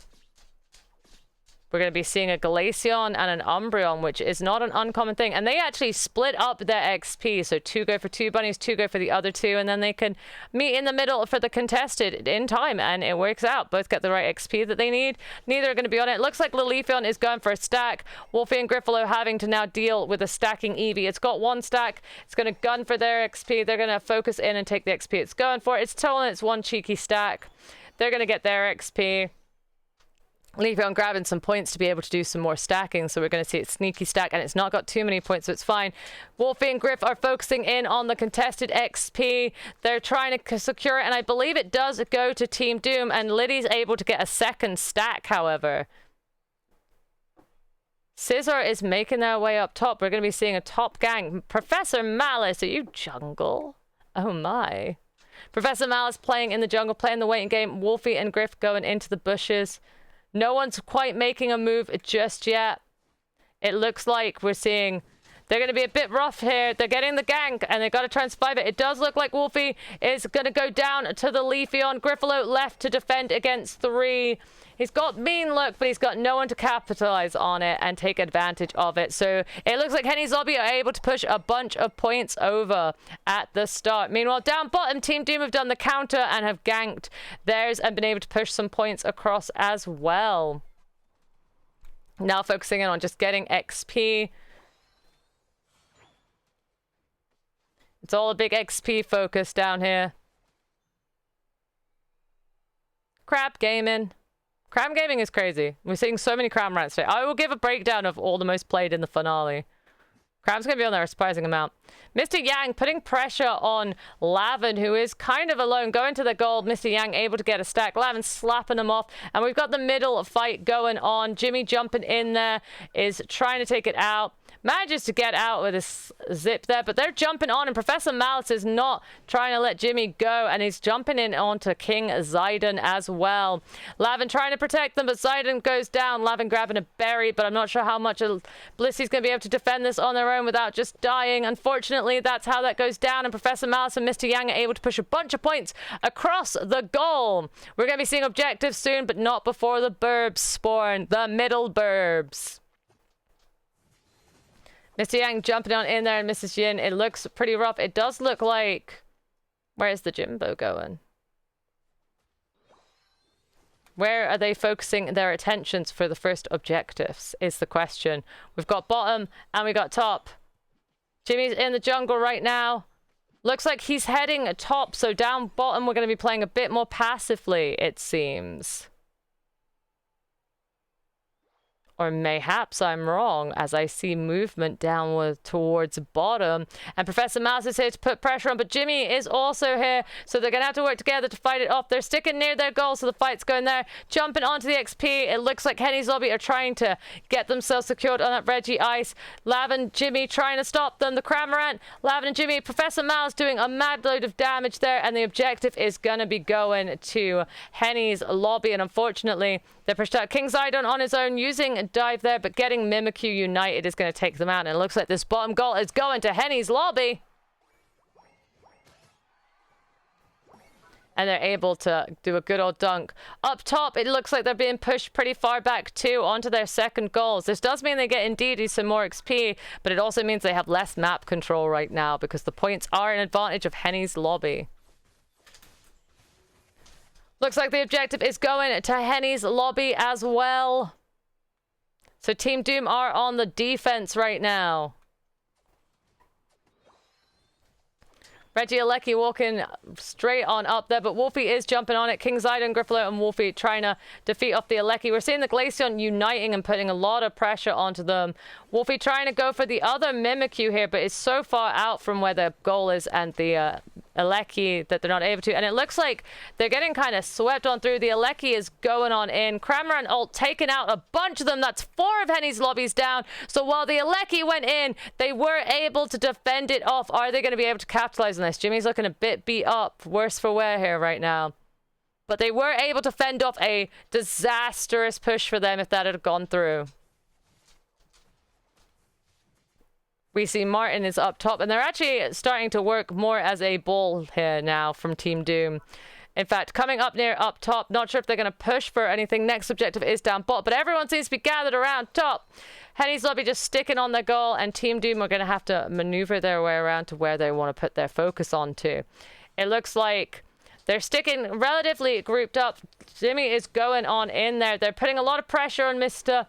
We're going to be seeing a Glaceon and an Umbreon, which is not an uncommon thing. And they actually split up their XP. So 2 go for 2 bunnies, 2 go for the other 2. And then they can meet in the middle for the contested in time. And it works out. Both get the right XP that they need. Neither are going to be on it. Looks like Lelefion is going for a stack. Wolfie and Griffalo having to now deal with a stacking Eevee. It's got 1 stack. It's going to gun for their XP. They're going to focus in and take the XP it's going for. It's telling it's 1 cheeky stack. They're going to get their XP. Leafeon grabbing some points to be able to do some more stacking, so we're going to see it sneaky stack, and it's not got too many points, so it's fine. Wolfie and Griff are focusing in on the contested XP. They're trying to secure it, and I believe it does go to Team Doom, and Liddy's able to get a 2nd stack, however. Scizor is making their way up top. We're going to be seeing a top gang. Professor Malice, are you jungle? Oh my. Professor Malice playing in the jungle, playing the waiting game. Wolfie and Griff going into the bushes. No one's quite making a move just yet. It looks like we're seeing they're going to be a bit rough here. They're getting the gank, and they've got to try and survive it. It does look like Wolfie is going to go down to the Leafeon. Griffalo left to defend against 3. He's got mean look, but he's got no one to capitalize on it and take advantage of it. So it looks like Hennies Lobby are able to push a bunch of points over at the start. Meanwhile, down bottom, Team Doom have done the counter and have ganked theirs and been able to push some points across as well. Now focusing in on just getting XP. It's all a big XP focus down here. Crab gaming. Cram gaming is crazy. We're seeing so many cram rants today. I will give a breakdown of all the most played in the finale. Cram's going to be on there a surprising amount. Mr. Yang putting pressure on Lavin, who is kind of alone. Going to the gold. Mr. Yang able to get a stack. Lavin slapping him off. And we've got the middle fight going on. Jimmy jumping in there is trying to take it out. Manages to get out with a zip there, but they're jumping on, and Professor Malice is not trying to let Jimmy go, and he's jumping in onto King Zidon as well. Lavin trying to protect them, but Zidon goes down. Lavin grabbing a berry, but I'm not sure how much Blissy's going to be able to defend this on their own without just dying. Unfortunately, that's how that goes down, and Professor Malice and Mr. Yang are able to push a bunch of points across the goal. We're going to be seeing objectives soon, but not before the burbs spawn, the middle burbs. Mr. Yang jumping on in there, and Mrs. Yin. It looks pretty rough. It does look like... Where's the Jimbo going? Where are they focusing their attentions for the first objectives is the question. We've got bottom and we got top. Jimmy's in the jungle right now. Looks like he's heading top, so down bottom we're going to be playing a bit more passively, it seems. Or mayhaps I'm wrong, as I see movement downward towards bottom. And Professor Mouse is here to put pressure on, but Jimmy is also here, so they're going to have to work together to fight it off. They're sticking near their goal, so the fight's going there. Jumping onto the XP. It looks like Hennies Lobby are trying to get themselves secured on that Reggie Ice. Lavin, Jimmy trying to stop them. The Cramorant, Lavin and Jimmy. Professor Mouse doing a mad load of damage there, and the objective is going to be going to Hennies Lobby, and unfortunately, they're pushed out. King Zidon on his own using a dive there, but getting Mimikyu United is going to take them out. And it looks like this bottom goal is going to Hennies Lobby. And they're able to do a good old dunk. Up top, it looks like they're being pushed pretty far back too onto their second goals. This does mean they get indeed some more XP, but it also means they have less map control right now because the points are an advantage of Hennies Lobby. Looks like the objective is going to Hennies Lobby as well. So Team Doom are on the defense right now. Reggie Alecki walking straight on up there, but Wolfie is jumping on it. King Zidon, Griffalo, and Wolfie trying to defeat off the Alecki. We're seeing the Glaceon uniting and putting a lot of pressure onto them. Wolfie trying to go for the other Mimikyu here, but it's so far out from where the goal is and the Alecki that they're not able to. And it looks like they're getting kind of swept on through. The Alecki is going on in. Cramorant ult taking out a bunch of them. That's 4 of Hennies Lobbies down. So while the Alecki went in, they were able to defend it off. Are they going to be able to capitalize on this? Jimmy's looking a bit beat up. Worse for wear here right now. But they were able to fend off a disastrous push for them if that had gone through. We see Martin is up top, and they're actually starting to work more as a ball here now from Team Doom. In fact, coming up near up top, not sure if they're going to push for anything. Next objective is down bot, but everyone seems to be gathered around top. Hennies Lobby just sticking on their goal, and Team Doom are going to have to maneuver their way around to where they want to put their focus on to. It looks like they're sticking relatively grouped up. Jimmy is going on in there. They're putting a lot of pressure on Mr.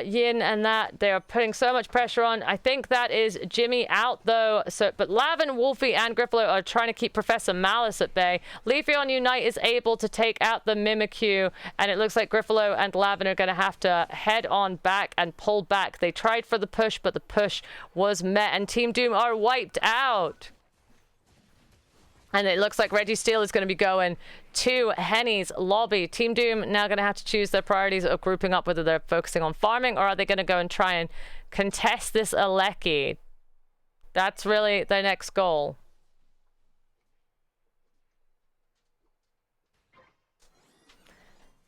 Yin and that. They are putting so much pressure on. I think that is Jimmy out though. So, but Lavin, Wolfie, and Griffalo are trying to keep Professor Malice at bay. Leafeon Unite is able to take out the Mimikyu, and it looks like Griffalo and Lavin are going to have to head on back and pull back. They tried for the push, but the push was met, and Team Doom are wiped out. And it looks like Reggie Steele is going to be going to Hennies Lobby. Team Doom now going to have to choose their priorities of grouping up, whether they're focusing on farming or are they going to go and try and contest this Alecki. That's really their next goal.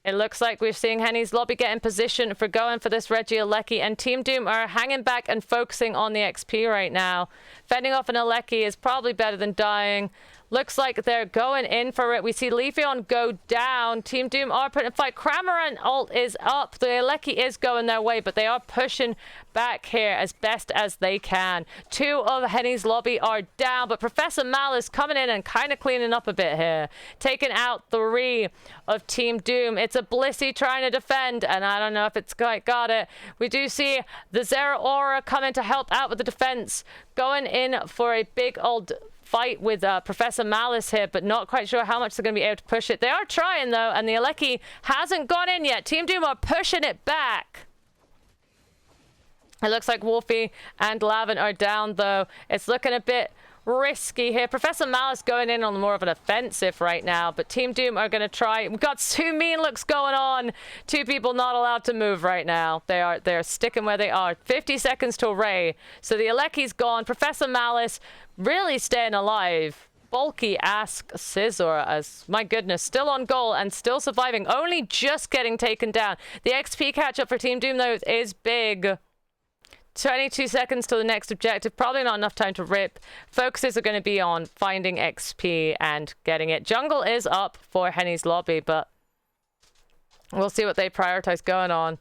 It looks like we're seeing Hennies Lobby get in position for going for this Reggie Alecki, and Team Doom are hanging back and focusing on the XP right now. Fending off an Alecki is probably better than dying. Looks like they're going in for it. We see Leafeon go down. Team Doom are putting a fight. Cramorant ult is up. The Alecki is going their way, but they are pushing back here as best as they can. 2 of Hennies Lobby are down, but Professor Malice coming in and kind of cleaning up a bit here. Taking out 3 of Team Doom. It's a Blissey trying to defend, and I don't know if it's quite got it. We do see the Zera Aura coming to help out with the defense. Going in for a big old fight with Professor Malice here, but not quite sure how much they're going to be able to push it. They are trying, though, and the Alecki hasn't gone in yet. Team Doom are pushing it back. It looks like Wolfie and Lavin are down, though. It's looking a bit risky here. Professor Malice going in on more of an offensive right now, but Team Doom are going to try. We've got 2 mean looks going on. 2 people not allowed to move right now. They're sticking where they are. 50 seconds till Ray. So the Alecki's gone. Professor Malice really staying alive. Bulky ask Scissor, as my goodness, still on goal and still surviving, only just getting taken down. The XP catch up for Team Doom, though, is big. 22 seconds to the next objective. Probably not enough time to rip. Focuses are going to be on finding XP and getting it. Jungle is up for Hennies Lobby, but we'll see what they prioritize going on.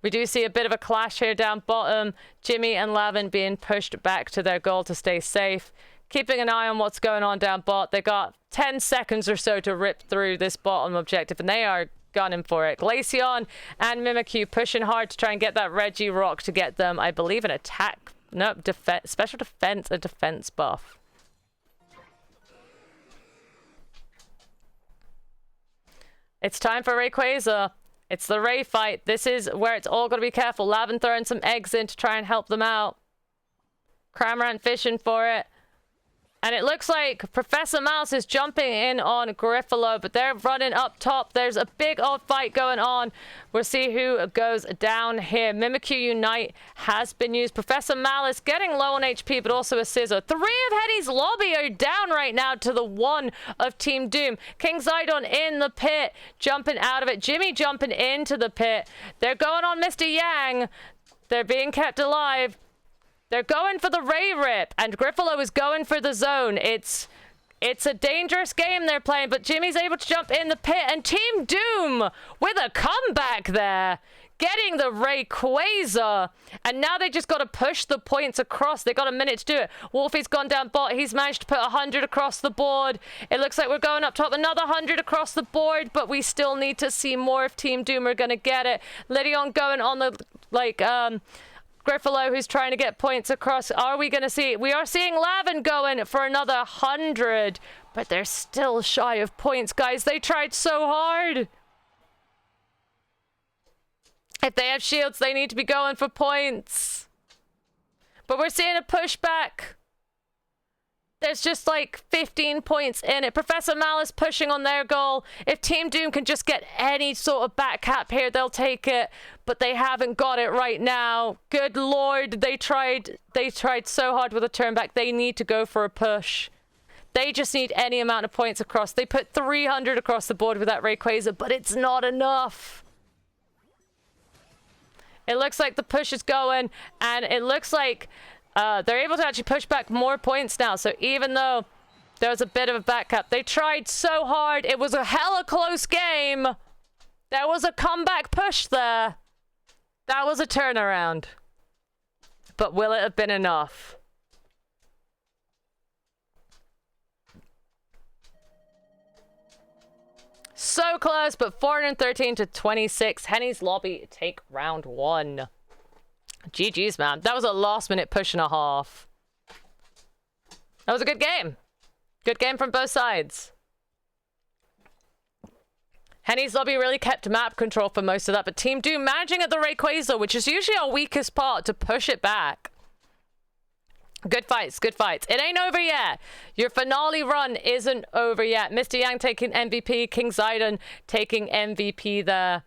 We do see a bit of a clash here down bottom. Jimmy and Lavin being pushed back to their goal to stay safe. Keeping an eye on what's going on down bot. They got 10 seconds or so to rip through this bottom objective, and they are gunning for it. Glaceon and Mimikyu pushing hard to try and get that Reggie Rock to get them, I believe, an attack. Nope, special defense, a defense buff. It's time for Rayquaza. It's the Ray fight. This is where it's all got to be careful. Lavin throwing some eggs in to try and help them out. Cramorant fishing for it. And it looks like Professor Mouse is jumping in on Griffalo, but they're running up top. There's a big old fight going on. We'll see who goes down here. Mimikyu Unite has been used. Professor Malice getting low on HP, but also a Scissor. 3 of Hennies Lobby are down right now to the 1 of Team Doom. King Zidon in the pit, jumping out of it. Jimmy jumping into the pit. They're going on Mr. Yang. They're being kept alive. They're going for the Ray Rip, and Griffalo is going for the zone. It's a dangerous game they're playing, but Jimmy's able to jump in the pit, and Team Doom with a comeback there, getting the Rayquaza, and now they just got to push the points across. They got a minute to do it. Wolfie's gone down bot. He's managed to put 100 across the board. It looks like we're going up top, another 100 across the board, but we still need to see more if Team Doom are going to get it. Lydion going on the, Griffalo, who's trying to get points across. Are we going to see? We are seeing Lavin going for another 100, but they're still shy of points, guys. They tried so hard. If they have shields, they need to be going for points. But we're seeing a pushback. There's just like 15 points in it. Professor Malice pushing on their goal. If Team Doom can just get any sort of back cap here, they'll take it. But they haven't got it right now. Good lord, they tried so hard with a turn back. They need to go for a push. They just need any amount of points across. They put 300 across the board with that Rayquaza, but it's not enough. It looks like the push is going, and it looks like they're able to actually push back more points now. So even though there was a bit of a back up, they tried so hard. It was a hella close game. There was a comeback push there. That was a turnaround. But will it have been enough? So close, but 413 to 26. Hennies Lobby take round 1. GG's, man. That was a last-minute push and a half. That was a good game. Good game from both sides. Hennies Lobby really kept map control for most of that, but Team Doom managing at the Rayquaza, which is usually our weakest part, to push it back. Good fights, good fights. It ain't over yet. Your finale run isn't over yet. Mr. Yang taking MVP, King Zidon taking MVP there.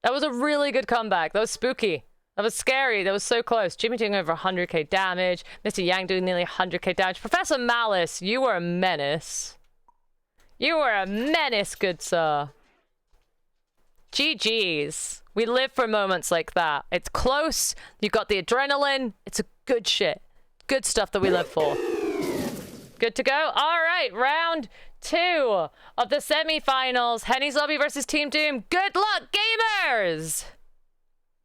That was a really good comeback. That was spooky. That was scary. That was so close. Jimmy doing over 100k damage. Mr. Yang doing nearly 100k damage. Professor Malice, you were a menace. You were a menace, good sir. GG's. We live for moments like that. It's close. You got the adrenaline. It's a good shit. Good stuff that we live for. Good to go? All right, round 2 of the semifinals. Hennies Lobby versus Team Doom. Good luck, gamers!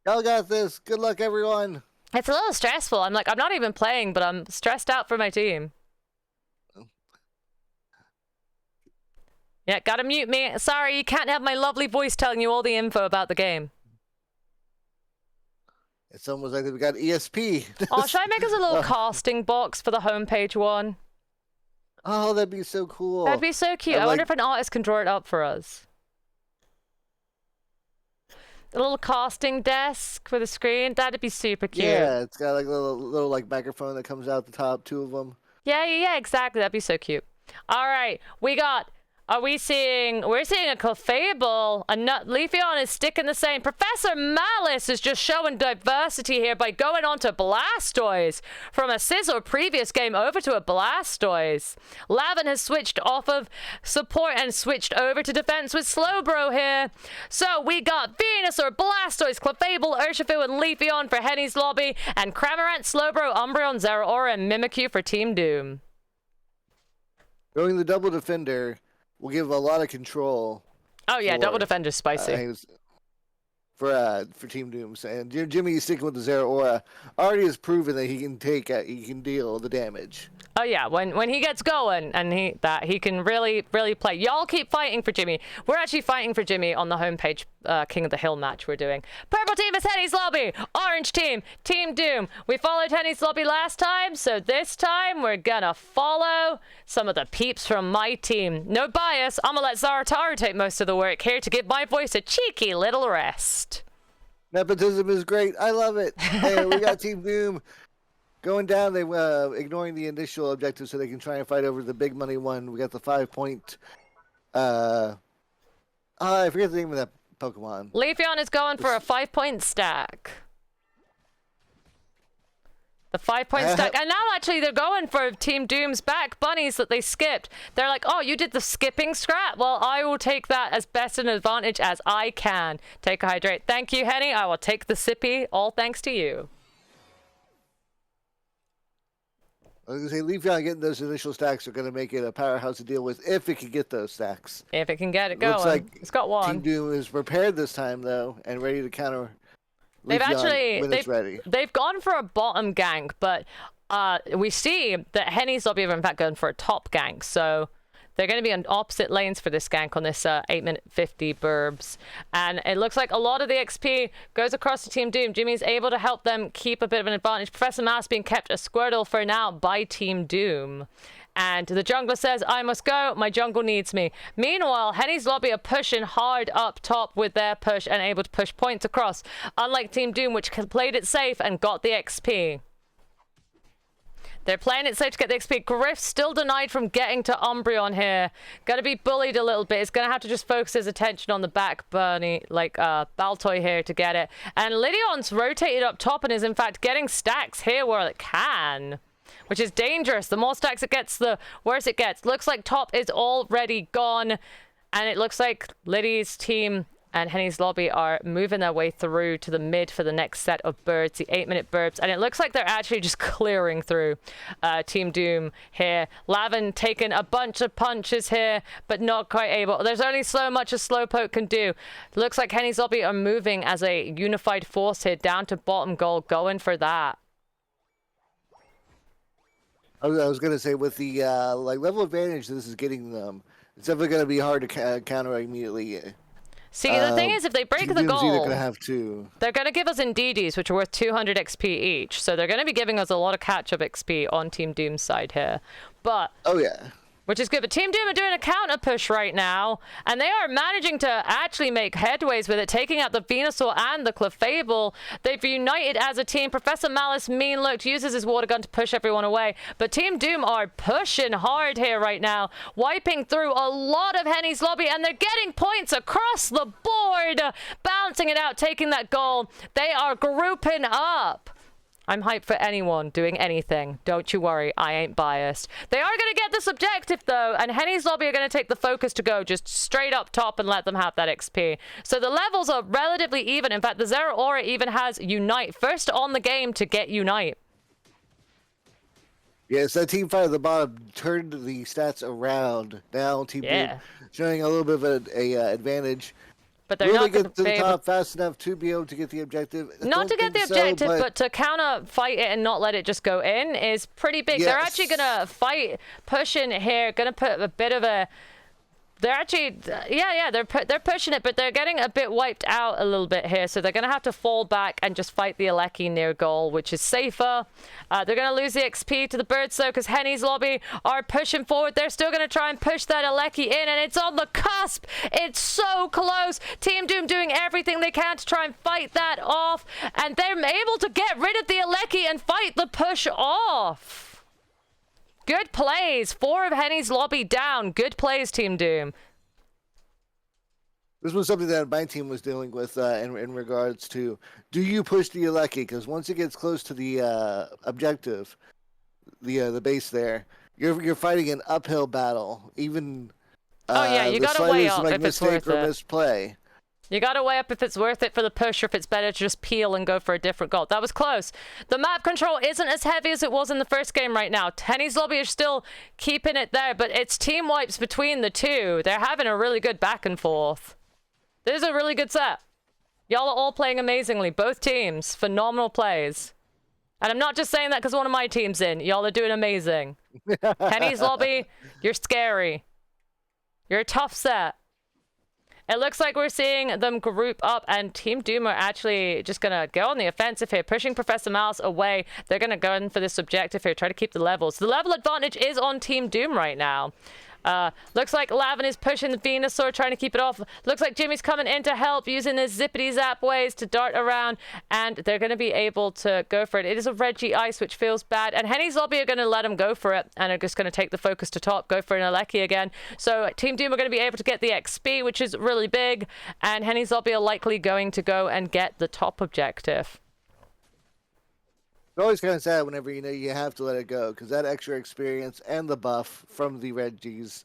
Y'all got this. Good luck, everyone. It's a little stressful. I'm not even playing, but I'm stressed out for my team. Yeah, gotta mute me. Sorry, you can't have my lovely voice telling you all the info about the game. It's almost like we got ESP. Oh, should I make us a little casting box for the homepage one? Oh, that'd be so cool. That'd be so cute. I wonder if an artist can draw it up for us. A little casting desk with a screen. That'd be super cute. Yeah, it's got like a little like microphone that comes out the top, 2 of them. Yeah, exactly. That'd be so cute. All right, we're seeing a Clefable. Leafeon is sticking the same. Professor Malice is just showing diversity here by going on to Blastoise. From a Sizzle previous game over to a Blastoise. Lavin has switched off of support and switched over to defense with Slowbro here. So we got Venusaur, Blastoise, Clefable, Urshifu, and Leafeon for Hennies Lobby, and Cramorant, Slowbro, Umbreon, Zeraora, and Mimikyu for Team Doom. Going the double defender will give a lot of control. Oh yeah, double defender's spicy. For Team Doom, and Jimmy sticking with the Zeraora already has proven that he can deal the damage. Oh yeah, when he gets going and he can really play. Y'all keep fighting for Jimmy. We're actually fighting for Jimmy on the homepage King of the Hill match we're doing. Purple team is Hennies Lobby. Orange team, Team Doom. We followed Hennies Lobby last time, so this time we're gonna follow some of the peeps from my team. No bias. I'm gonna let Zarataru take most of the work here to give my voice a cheeky little rest. Nepotism is great. I love it. Hey, we got Team Doom going down. They ignoring the initial objective so they can try and fight over the big money one. We got the 5-point. I forget the name of that Pokemon. Leafeon is going for a 5-point stack. The 5-point stack. And now actually they're going for Team Doom's back bunnies that they skipped. They're like, oh, you did the skipping scrap? Well, I will take that as best an advantage as I can. Take a hydrate. Thank you, Henny. I will take the sippy. All thanks to you. I was going to say, Leafeon getting those initial stacks are going to make it a powerhouse to deal with if it can get those stacks. If it can get it going. Looks like it's got one. Team Doom is prepared this time, though, and ready to counter Leafeon when it's ready. They've gone for a bottom gank, but we see that Hennies Lobby have in fact gone for a top gank, so they're going to be on opposite lanes for this gank on this 8-minute 50 burbs. And it looks like a lot of the XP goes across to Team Doom. Jimmy's able to help them keep a bit of an advantage. Professor Mouse being kept a Squirtle for now by Team Doom. And the jungler says, I must go. My jungle needs me. Meanwhile, Hennies Lobby are pushing hard up top with their push and able to push points across. Unlike Team Doom, which played it safe and got the XP. They're playing it safe to get the XP. Griff still denied from getting to Umbreon here. Gonna be bullied a little bit. He's gonna have to just focus his attention on the back bunny, like Baltoy here to get it. And Lidion's rotated up top and is in fact getting stacks here where it can. Which is dangerous. The more stacks it gets, the worse it gets. Looks like top is already gone. And it looks like Liddy's team and Hennies Lobby are moving their way through to the mid for the next set of birds, the 8-minute burbs. And it looks like they're actually just clearing through Team Doom here. Lavin taking a bunch of punches here, but not quite able. There's only so much a Slowpoke can do. Looks like Hennies Lobby are moving as a unified force here down to bottom goal, going for that. I was going to say, with the level advantage this is getting them, it's definitely going to be hard to counter immediately. See, the thing is, if they break the goal, they're going to give us Indeedis, which are worth 200 XP each. So they're going to be giving us a lot of catch-up XP on Team Doom's side here. But oh yeah. Which is good, but Team Doom are doing a counter push right now, and they are managing to actually make headways with it, taking out the Venusaur and the Clefable. They've united as a team. Professor Malice, mean looked, uses his water gun to push everyone away, but Team Doom are pushing hard here right now, wiping through a lot of Hennies Lobby, and they're getting points across the board, balancing it out, taking that goal. They are grouping up. I'm hyped for anyone doing anything. Don't you worry, I ain't biased. They are going to get this objective, though, and Hennies Lobby are going to take the focus to go just straight up top and let them have that XP. So the levels are relatively even. In fact, the Zero Aura even has Unite. First on the game to get Unite. Yes, that team fight at the bottom turned the stats around. Now Team Doom showing a little bit of an advantage. But they're Will not they get to the able top fast enough to be able to get the objective? not to get the objective, but to counter fight it and not let it just go in is pretty big. They're actually gonna fight, push in here, gonna put a bit of a. They're actually, they're pushing it, but they're getting a bit wiped out a little bit here. So they're going to have to fall back and just fight the Aleki near goal, which is safer. They're going to lose the XP to the Birds, though, because Hennies Lobby are pushing forward. They're still going to try and push that Aleki in, and it's on the cusp. It's so close. Team Doom doing everything they can to try and fight that off, and they're able to get rid of the Aleki and fight the push off. Good plays. 4 of Hennies Lobby down. Good plays, Team Doom. This was something that my team was dealing with in regards to, do you push the Aleki? Because once it gets close to the objective, the base there, you're fighting an uphill battle. Even you gotta weigh up if it's mistake worth or it. misplay. You gotta weigh up if it's worth it for the push or if it's better to just peel and go for a different goal. That was close. The map control isn't as heavy as it was in the first game right now. Hennies Lobby are still keeping it there, but it's team wipes between the two. They're having a really good back and forth. This is a really good set. Y'all are all playing amazingly. Both teams. Phenomenal plays. And I'm not just saying that because one of my team's in. Y'all are doing amazing. Hennies Lobby, you're scary. You're a tough set. It looks like we're seeing them group up, and Team Doom are actually just going to go on the offensive here, pushing Professor Mouse away. They're going to go in for this objective here, try to keep the levels. The level advantage is on Team Doom right now. Looks like Lavin is pushing the Venusaur, trying to keep it off. Looks like Jimmy's coming in to help, using his zippity zap ways to dart around, and they're going to be able to go for it. It is a Reggie Ice, which feels bad, and Hennies Lobby are going to let him go for it, and are just going to take the focus to top, go for an Aleki again. So Team Doom are going to be able to get the XP, which is really big, and Hennies Lobby are likely going to go and get the top objective. It's always kind of sad whenever you have to let it go, because that extra experience and the buff from the Reggies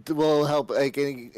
will help like any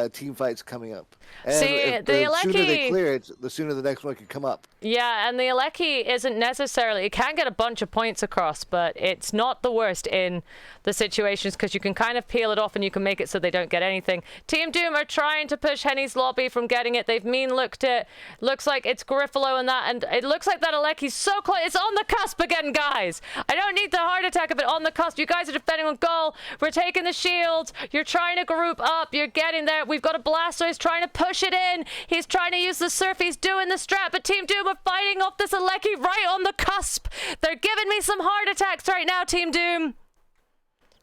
team fights coming up. And see, the sooner they Aleki clear it, the sooner the next one can come up. Yeah, and the Aleki isn't necessarily... It can get a bunch of points across, but it's not the worst in the situations because you can kind of peel it off and you can make it so they don't get anything. Team Doom are trying to push Hennies Lobby from getting it. They've looked it. Looks like it's Griffalo and that, and it looks like that Aleki's so close. It's on the cusp again, guys. I don't need the heart attack of it on the cusp. You guys are defending on goal. We're taking the shields. You're trying to group up. You're getting there. We've got a Blaster. He's trying to push it in. He's trying to use the surf. He's doing the strat, but Team Doom are fighting off this Aleki right on the cusp. They're giving me some heart attacks right now, Team Doom.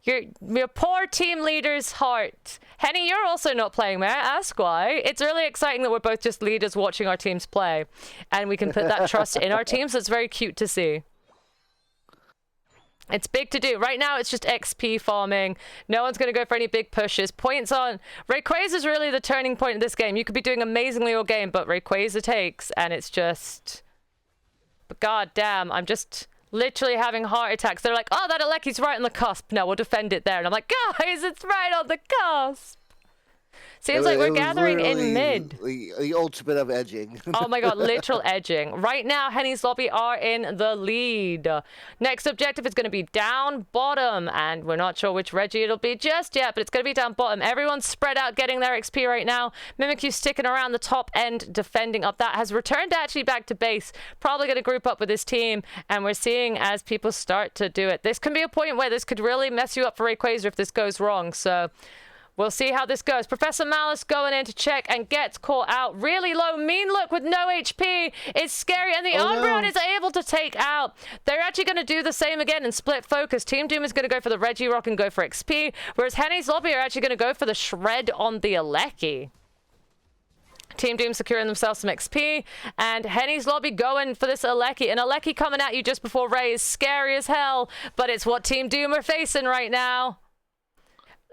Your poor team leader's heart. Henny, you're also not playing, may I ask why? It's really exciting that we're both just leaders watching our teams play, and we can put that trust in our teams. It's very cute to see. It's big to do. Right now, it's just XP farming. No one's going to go for any big pushes. Points on... Rayquaza is really the turning point in this game. You could be doing amazingly all game, but Rayquaza takes, and it's just... But god damn, I'm just literally having heart attacks. They're like, oh, that Aleki's right on the cusp. No, we'll defend it there. And I'm like, guys, it's right on the cusp. Seems like we're gathering in mid. The ultimate of edging. Oh my god, literal edging. Right now, Hennies Lobby are in the lead. Next objective is going to be down bottom, and we're not sure which Reggie it'll be just yet, but it's going to be down bottom. Everyone's spread out getting their XP right now. Mimikyu sticking around the top end, defending up. That has returned actually back to base. Probably going to group up with his team, and we're seeing as people start to do it. This can be a point where this could really mess you up for Rayquaza if this goes wrong, so... We'll see how this goes. Professor Malice going in to check and gets caught out. Really low. Mean Look with no HP. It's scary. And the Umbreon is able to take out. They're actually going to do the same again and split focus. Team Doom is going to go for the Regirock and go for XP. Whereas Hennies Lobby are actually going to go for the Shred on the Aleki. Team Doom securing themselves some XP. And Hennies Lobby going for this Aleki. And Aleki coming at you just before Ray is scary as hell. But it's what Team Doom are facing right now.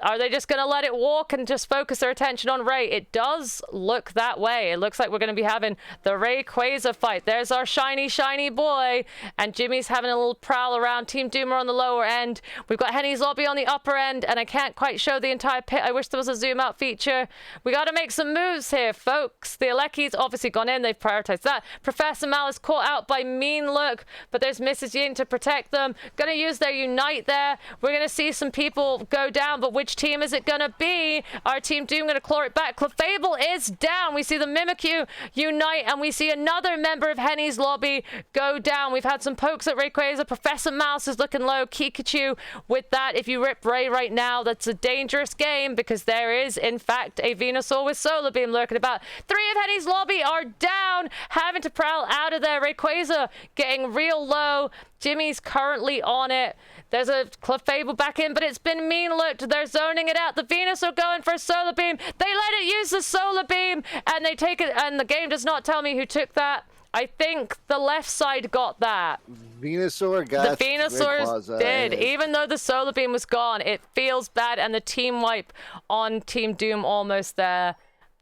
Are they just going to let it walk and just focus their attention on Ray? It does look that way. It looks like we're going to be having the Rayquaza fight. There's our shiny, shiny boy. And Jimmy's having a little prowl around. Team Doom are on the lower end. We've got Hennies Lobby on the upper end. And I can't quite show the entire pit. I wish there was a zoom out feature. We got to make some moves here, folks. The Aleki's obviously gone in. They've prioritized that. Professor Mal is caught out by Mean Look. But there's Mrs. Ying to protect them. Going to use their Unite there. We're going to see some people go down. But which team is it gonna be? Our Team Doom gonna claw it back. Clefable is down. We see the Mimikyu unite, and we see another member of Hennies Lobby go down. We've had some pokes at Rayquaza. Professor Mouse is looking low. Pikachu with that. If you rip Ray right now, that's a dangerous game because there is, in fact, a Venusaur with Solar Beam lurking about. 3 of Hennies Lobby are down, having to prowl out of there. Rayquaza getting real low. Jimmy's currently on it. There's a Clefable back in, but it's been Mean Looked. They're zoning it out. The Venus are going for a Solar Beam. They let it use the Solar Beam, and they take it, and the game does not tell me who took that. I think the left side got that. Venusaur got the Venusaurs did. Even though the Solar Beam was gone, it feels bad, and the team wipe on Team Doom almost there.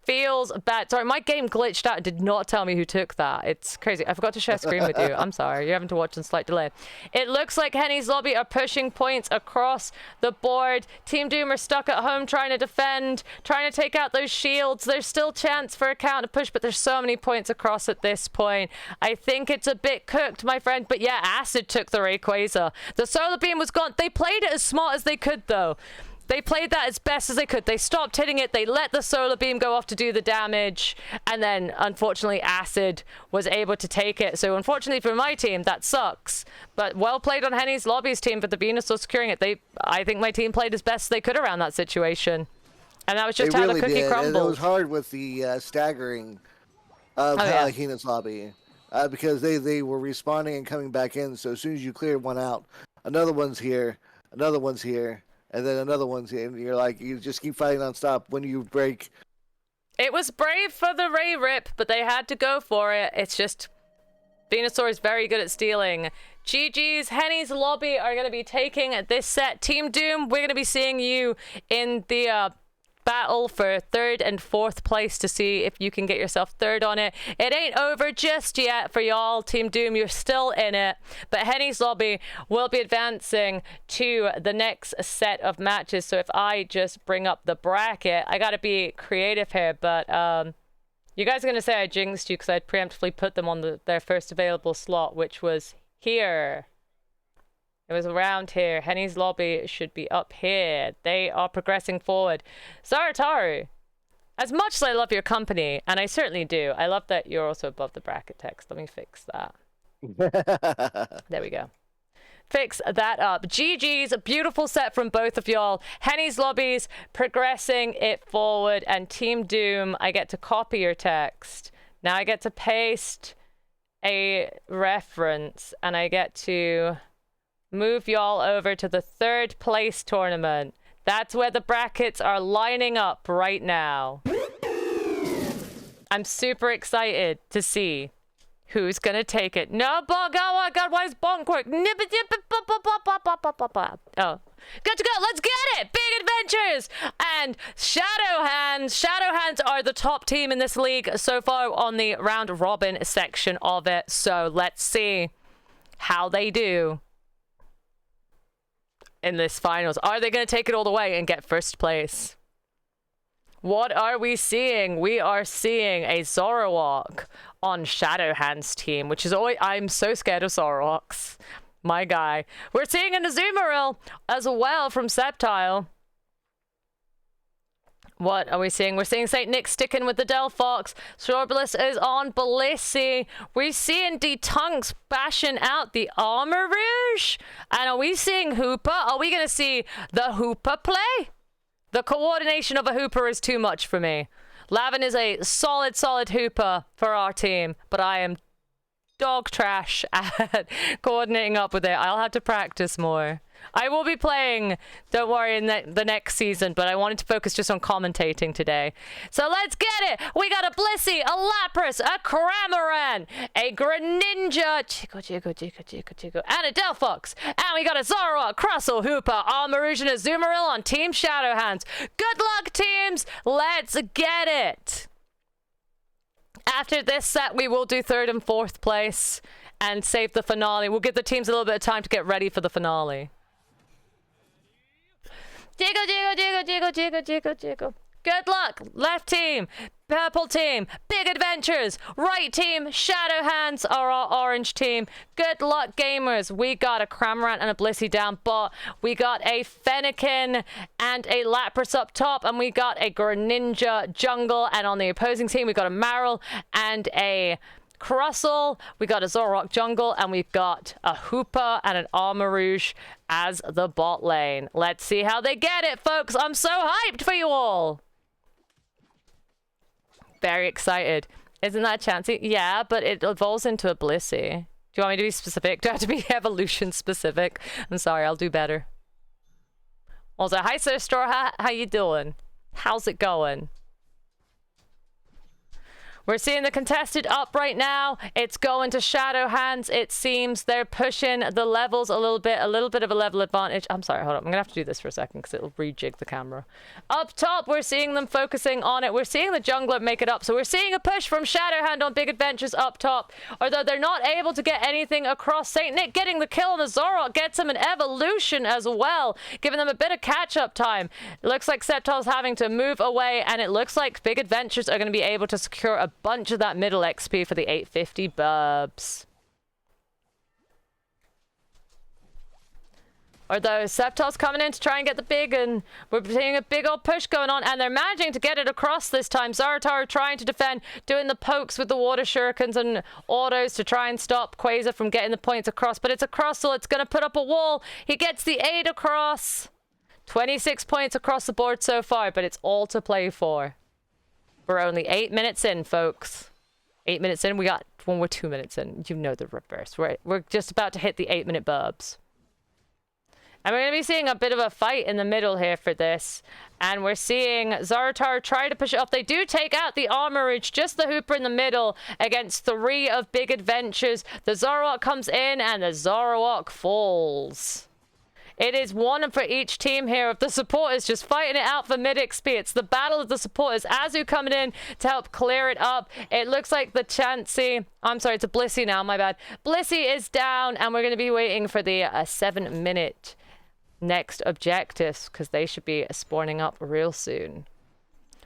Feels bad. Sorry, my game glitched out and did not tell me who took that. It's crazy. I forgot to share screen with you. I'm sorry. You're having to watch in slight delay. It looks like Hennies Lobby are pushing points across the board. Team Doom are stuck at home trying to defend, trying to take out those shields. There's still chance for a counter push, but there's so many points across at this point. I think it's a bit cooked, my friend. But yeah, Acid took the Rayquaza. The Solar Beam was gone. They played it as smart as they could, though. They played that as best as they could. They stopped hitting it. They let the Solar Beam go off to do the damage. And then, unfortunately, Acid was able to take it. So, unfortunately for my team, that sucks. But well played on Hennies Lobby's team for the Venusaur securing it. I think my team played as best as they could around that situation. And that was just how the cookie crumbled. And it was hard with the staggering of Hennies Lobby. Because they were respawning and coming back in. So, as soon as you clear one out, another one's here, another one's here. And then another one's in. You're like, you just keep fighting nonstop. When you break, it was brave for the Ray rip, but they had to go for it. It's just Venusaur is very good at stealing. GG's Hennies Lobby are going to be taking this set. Team Doom, we're going to be seeing you in the battle for 3rd and 4th place to see if you can get yourself 3rd on it. It ain't over just yet for y'all. Team Doom, you're still in it. But Hennies Lobby will be advancing to the next set of matches. So if I just bring up the bracket, I got to be creative here. But you guys are going to say I jinxed you because I'd preemptively put them on their first available slot, which was here. It was around here. Hennies Lobby should be up here. They are progressing forward. Zarataru, as much as I love your company, and I certainly do, I love that you're also above the bracket text. Let me fix that. There we go. Fix that up. GG's, a beautiful set from both of y'all. Hennies Lobby's progressing it forward, and Team Doom, I get to copy your text. Now I get to paste a reference, and I get to move y'all over to the 3rd place tournament. That's where the brackets are lining up right now. I'm super excited to see who's gonna take it. No, Bonk. Oh my God, why is Bonk work? Oh, good to go. Let's get it. Big adventures and Shadow Hands. Shadow Hands are the top team in this league so far on the round robin section of it. So let's see how they do in this finals. Are they going to take it all the way and get 1st place? What are we seeing? We are seeing a Zoroark on Shadow Hands team, which is always, I'm so scared of Zoroarks. My guy. We're seeing an Azumarill as well from Sceptile. What are we seeing? We're seeing St. Nick sticking with the Delphox. Sorbelis is on Blissey. We're seeing D-Tunks bashing out the Armor Rouge. And are we seeing Hooper? Are we going to see the Hooper play? The coordination of a Hooper is too much for me. Lavin is a solid Hooper for our team. But I am dog trash at coordinating up with it. I'll have to practice more. I will be playing, don't worry, in the next season, but I wanted to focus just on commentating today. So let's get it! We got a Blissey, a Lapras, a Cramorant, a Greninja, Chico, and a Delphox. And we got a Zoroark, Crustle, Hoopa, Armarouge, and a Azumarill on Team Shadowhands. Good luck, teams! Let's get it! After this set, we will do 3rd and 4th place and save the finale. We'll give the teams a little bit of time to get ready for the finale. Jiggle. Good luck, left team, purple team, Big Adventures, right team, Shadowhands are our orange team. Good luck, gamers. We got a Cramorant and a Blissey down bot. We got a Fennekin and a Lapras up top, and we got a Greninja jungle. And on the opposing team, we got a Marill and a Crustle, we got a Zoroark jungle, and we've got a Hoopa and an Armarouge as the bot lane. Let's see how they get it, folks. I'm so hyped for you all. Very excited. Isn't that Chansey? Yeah, but it evolves into a Blissey. Do you want me to be specific? Do I have to be evolution specific? I'm sorry, I'll do better. Also, hi, Sir Straw Hat. How you doing? How's it going? We're seeing the contested up right now. It's going to Shadowhands. It seems they're pushing the levels a little bit of a level advantage. I'm sorry, hold on. I'm gonna have to do this for a second because it'll rejig the camera. Up top, we're seeing them focusing on it. We're seeing the jungler make it up. So we're seeing a push from Shadowhand on Big Adventures up top. Although they're not able to get anything across. Saint Nick getting the kill on the Zoroark gets him an evolution as well, giving them a bit of catch-up time. It looks like Sceptile's having to move away, and it looks like Big Adventures are going to be able to secure a bunch of that middle XP for the 850 burbs. Although Sceptile's coming in to try and get the big, and we're seeing a big old push going on, and they're managing to get it across this time. Zeratar trying to defend, doing the pokes with the water shurikens and autos to try and stop Quasar from getting the points across, but it's a Crustle. It's going to put up a wall. He gets the 8 across. 26 points across the board so far, but it's all to play for. We're only 8 minutes in, folks. 8 minutes in. We're 2 minutes in. You know the reverse. We're just about to hit the 8-minute burbs. And we're going to be seeing a bit of a fight in the middle here for this. And we're seeing Zeratar try to push it off. They do take out the Armarouge, just the Hooper in the middle against 3 of Big Adventures. The Zoroark comes in and the Zoroark falls. It is 1 for each team here of the supporters just fighting it out for mid XP. It's the battle of the supporters. Azu coming in to help clear it up. It looks like the Chansey... I'm sorry, it's a Blissey now, my bad. Blissey is down, and we're going to be waiting for the 7-minute next objectives, because they should be spawning up real soon.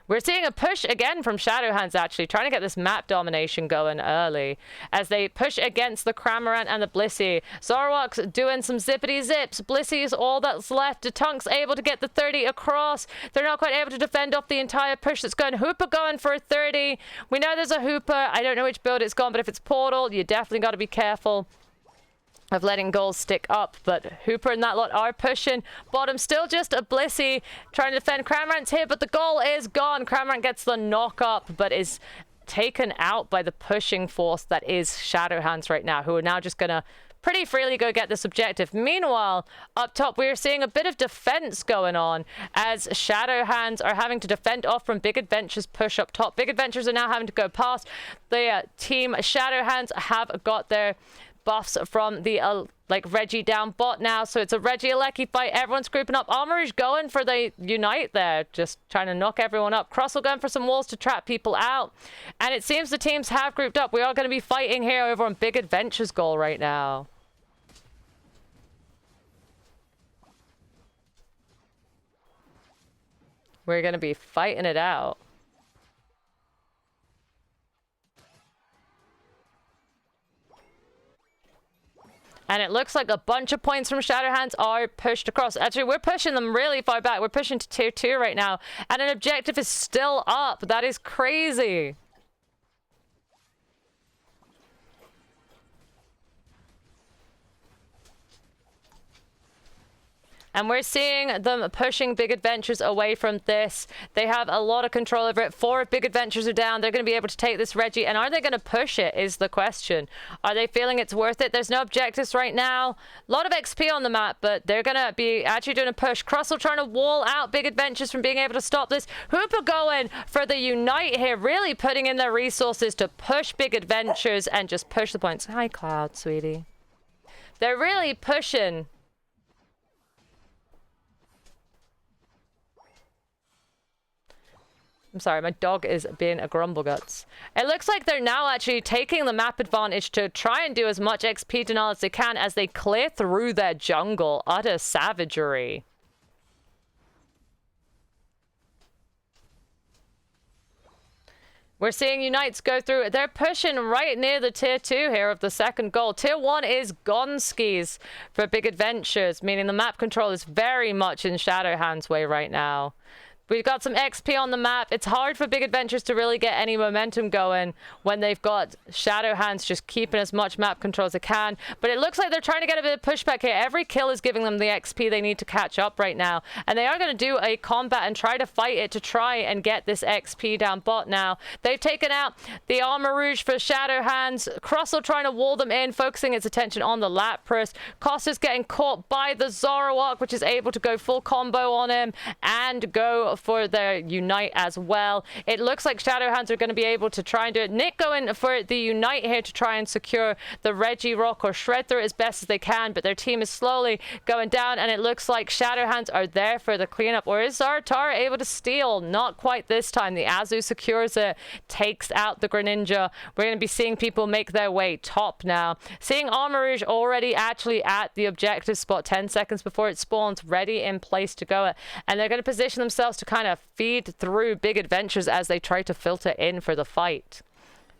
We're seeing a push again from Shadowhands, actually, trying to get this map domination going early as they push against the Cramorant and the Blissey. Zoroark's doing some zippity zips. Blissey's all that's left. Detunk's able to get the 30 across. They're not quite able to defend off the entire push that's going. Hooper going for a 30. We know there's a Hooper. I don't know which build it's gone, but if it's Portal, you definitely got to be careful of letting goals stick up, but Hooper and that lot are pushing. Bottom still just a Blissey trying to defend. Cramorant's here, but the goal is gone. Cramorant gets the knock up, but is taken out by the pushing force that is Shadowhands right now, who are now just gonna pretty freely go get this objective. Meanwhile, up top, we're seeing a bit of defense going on as Shadowhands are having to defend off from Big Adventures push up top. Big Adventures are now having to go past. The team Shadowhands have got their buffs from the Reggie down bot now, so it's a Reggie Alecki fight. Everyone's grouping up. Armarouge going for the unite there, just trying to knock everyone up. Crustle going for some walls to trap people out, and it seems the teams have grouped up. We are going to be fighting here over on Big Adventures goal right now. We're going to be fighting it out. And it looks like a bunch of points from Shadowhands are pushed across. Actually, we're pushing them really far back. We're pushing to tier 2 right now. And an objective is still up. That is crazy. And we're seeing them pushing Big Adventures away from this. They have a lot of control over it. 4 Big Adventures are down. They're going to be able to take this Reggie. And are they going to push it is the question. Are they feeling it's worth it? There's no objectives right now. A lot of XP on the map, but they're going to be actually doing a push. Crossel trying to wall out Big Adventures from being able to stop this. Hooper going for the Unite here, really putting in their resources to push Big Adventures and just push the points. Hi, Cloud, sweetie. They're really pushing. I'm sorry, my dog is being a grumbleguts. It looks like they're now actually taking the map advantage to try and do as much XP denial as they can as they clear through their jungle. Utter savagery. We're seeing Unites go through. They're pushing right near the tier 2 here of the second goal. Tier 1 is gone skis for Big Adventures, meaning the map control is very much in Shadowhand's way right now. We've got some XP on the map. It's hard for Big Adventures to really get any momentum going when they've got Shadowhands just keeping as much map control as they can. But it looks like they're trying to get a bit of pushback here. Every kill is giving them the XP they need to catch up right now. And they are going to do a combat and try to fight it to try and get this XP down bot now. They've taken out the Armor Rouge for Shadowhands. Crossel trying to wall them in, focusing its attention on the Lapras. Costa's getting caught by the Zoroark, which is able to go full combo on him and go for their Unite as well. It looks like Shadowhands are going to be able to try and do it. Nick going for the Unite here to try and secure the Regirock or Shred through as best as they can, but their team is slowly going down, and it looks like Shadowhands are there for the cleanup. Or is Zaratar able to steal? Not quite this time. The Azu secures it, takes out the Greninja. We're going to be seeing people make their way top now. Seeing Armor Rouge already actually at the objective spot 10 seconds before it spawns, ready in place to go. And they're going to position themselves to kind of feed through Big Adventures as they try to filter in for the fight.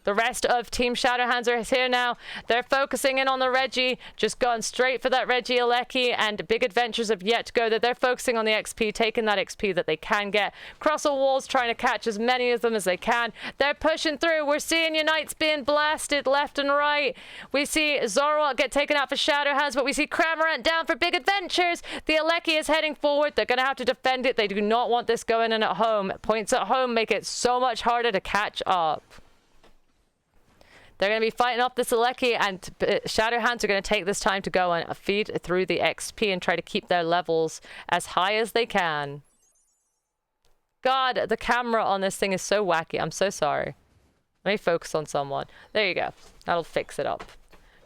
The rest of Team Shadowhands are here now. They're focusing in on the Reggie, just going straight for that Reggie Alecki, and Big Adventures have yet to go there. They're focusing on the XP, taking that XP that they can get. Crossel walls, trying to catch as many of them as they can. They're pushing through. We're seeing Unites being blasted left and right. We see Zoroark get taken out for Shadowhands, but we see Cramorant down for Big Adventures. The Alecki is heading forward. They're going to have to defend it. They do not want this going in at home. Points at home make it so much harder to catch up. They're going to be fighting off this Alecki, and Shadowhands are going to take this time to go and feed through the XP and try to keep their levels as high as they can. God, the camera on this thing is so wacky. I'm so sorry. Let me focus on someone. There you go. That'll fix it up.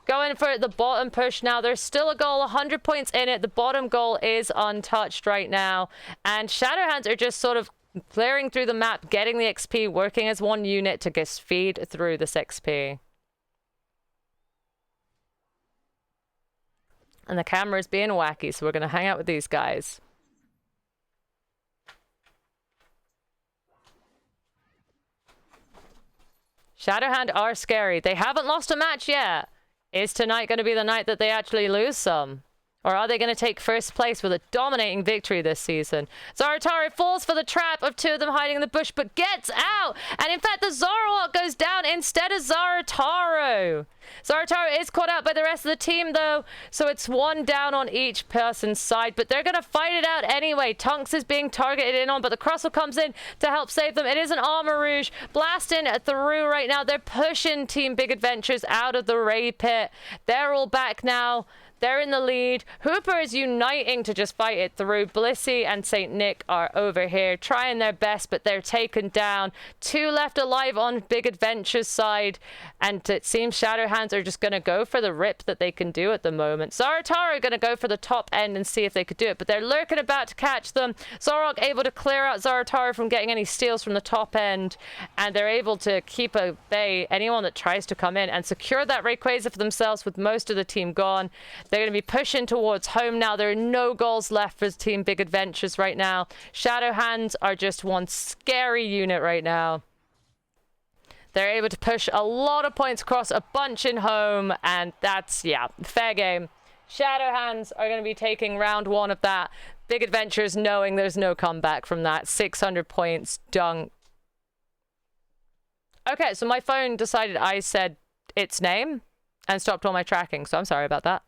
Going for the bottom push now. There's still a goal, 100 points in it. The bottom goal is untouched right now. And Shadowhands are just sort of clearing through the map, getting the XP, working as one unit to just feed through this XP. And the camera is being wacky, so we're going to hang out with these guys. Shadowhand are scary. They haven't lost a match yet. Is tonight going to be the night that they actually lose some? Or are they going to take first place with a dominating victory this season? Zoroark falls for the trap of 2 of them hiding in the bush, but gets out. And in fact, the Zoroark goes down instead of Zoroark. Zoroark is caught out by the rest of the team, though. So it's 1 down on each person's side. But they're going to fight it out anyway. Tunks is being targeted in on, but the Crossel comes in to help save them. It is an Armor Rouge blasting through right now. They're pushing Team Big Adventures out of the raid pit. They're all back now. They're in the lead. Hooper is uniting to just fight it through. Blissey and St. Nick are over here trying their best, but they're taken down. 2 left alive on Big Adventure's side, and it seems Shadowhands are just going to go for the rip that they can do at the moment. Zoroark are going to go for the top end and see if they could do it, but they're lurking about to catch them. Zoroark able to clear out Zoroark from getting any steals from the top end, and they're able to keep at bay anyone that tries to come in and secure that Rayquaza for themselves with most of the team gone. They're going to be pushing towards home now. There are no goals left for Team Big Adventures right now. Shadowhands are just one scary unit right now. They're able to push a lot of points across a bunch in home, and that's, yeah, fair game. Shadowhands are going to be taking round 1 of that. Big Adventures knowing there's no comeback from that. 600 points, dunk. Okay, so my phone decided I said its name and stopped all my tracking, so I'm sorry about that.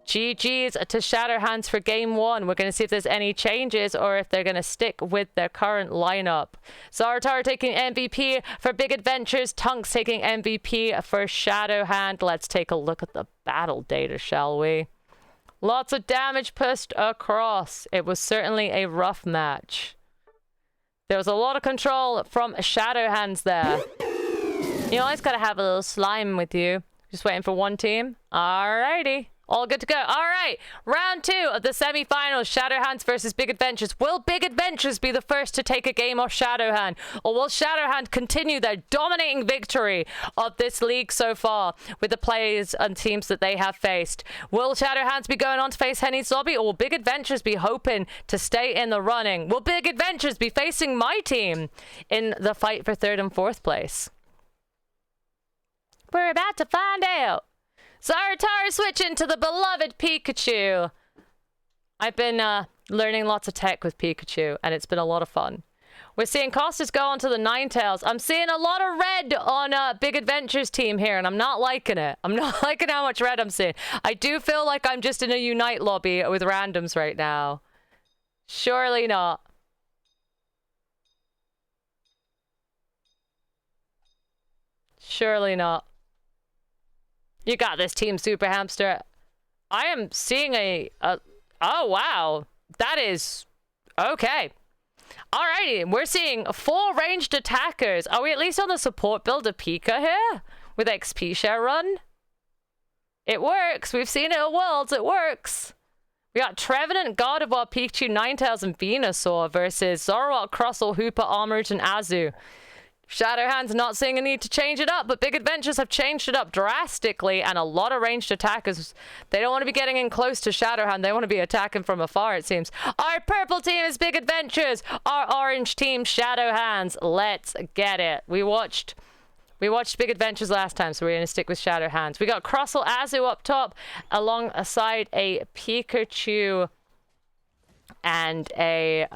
GG's to Shadowhands for game 1. We're going to see if there's any changes or if they're going to stick with their current lineup. Zaratar taking MVP for Big Adventures. Tunks taking MVP for Shadowhand. Let's take a look at the battle data, shall we? Lots of damage pushed across. It was certainly a rough match. There was a lot of control from Shadowhands there. You always got to have a little slime with you. Just waiting for one team. Alrighty. All good to go. All right. Round 2 of the semi-finals. Shadowhands versus Big Adventures. Will Big Adventures be the first to take a game off Shadowhand? Or will Shadowhand continue their dominating victory of this league so far with the players and teams that they have faced? Will Shadowhands be going on to face Hennies Lobby? Or will Big Adventures be hoping to stay in the running? Will Big Adventures be facing my team in the fight for 3rd and 4th place? We're about to find out. Zaratar switching to the beloved Pikachu. I've been learning lots of tech with Pikachu, and it's been a lot of fun. We're seeing Costas go onto the Ninetales. I'm seeing a lot of red on Big Adventures team here, and I'm not liking it. I'm not liking how much red I'm seeing. I do feel like I'm just in a Unite lobby with randoms right now. Surely not. Surely not. You got this, Team Super Hamster. I am seeing oh, wow. That is... okay. Alrighty, we're seeing 4 ranged attackers. Are we at least on the support build of Pika here? With XP share run? It works. We've seen it at Worlds. It works. We got Trevenant, Gardevoir, Pikachu, Ninetales, and Venusaur versus Zoroark, Crustle, Hooper, Armourouge, and Azu. Shadowhand's not seeing a need to change it up, but Big Adventures have changed it up drastically, and a lot of ranged attackers. They don't want to be getting in close to Shadowhand. They want to be attacking from afar, it seems. Our purple team is Big Adventures. Our orange team, Shadowhands. Let's get it. We watched Big Adventures last time, so we're going to stick with Shadowhands. We got Crustle, Azu up top, alongside a Pikachu and a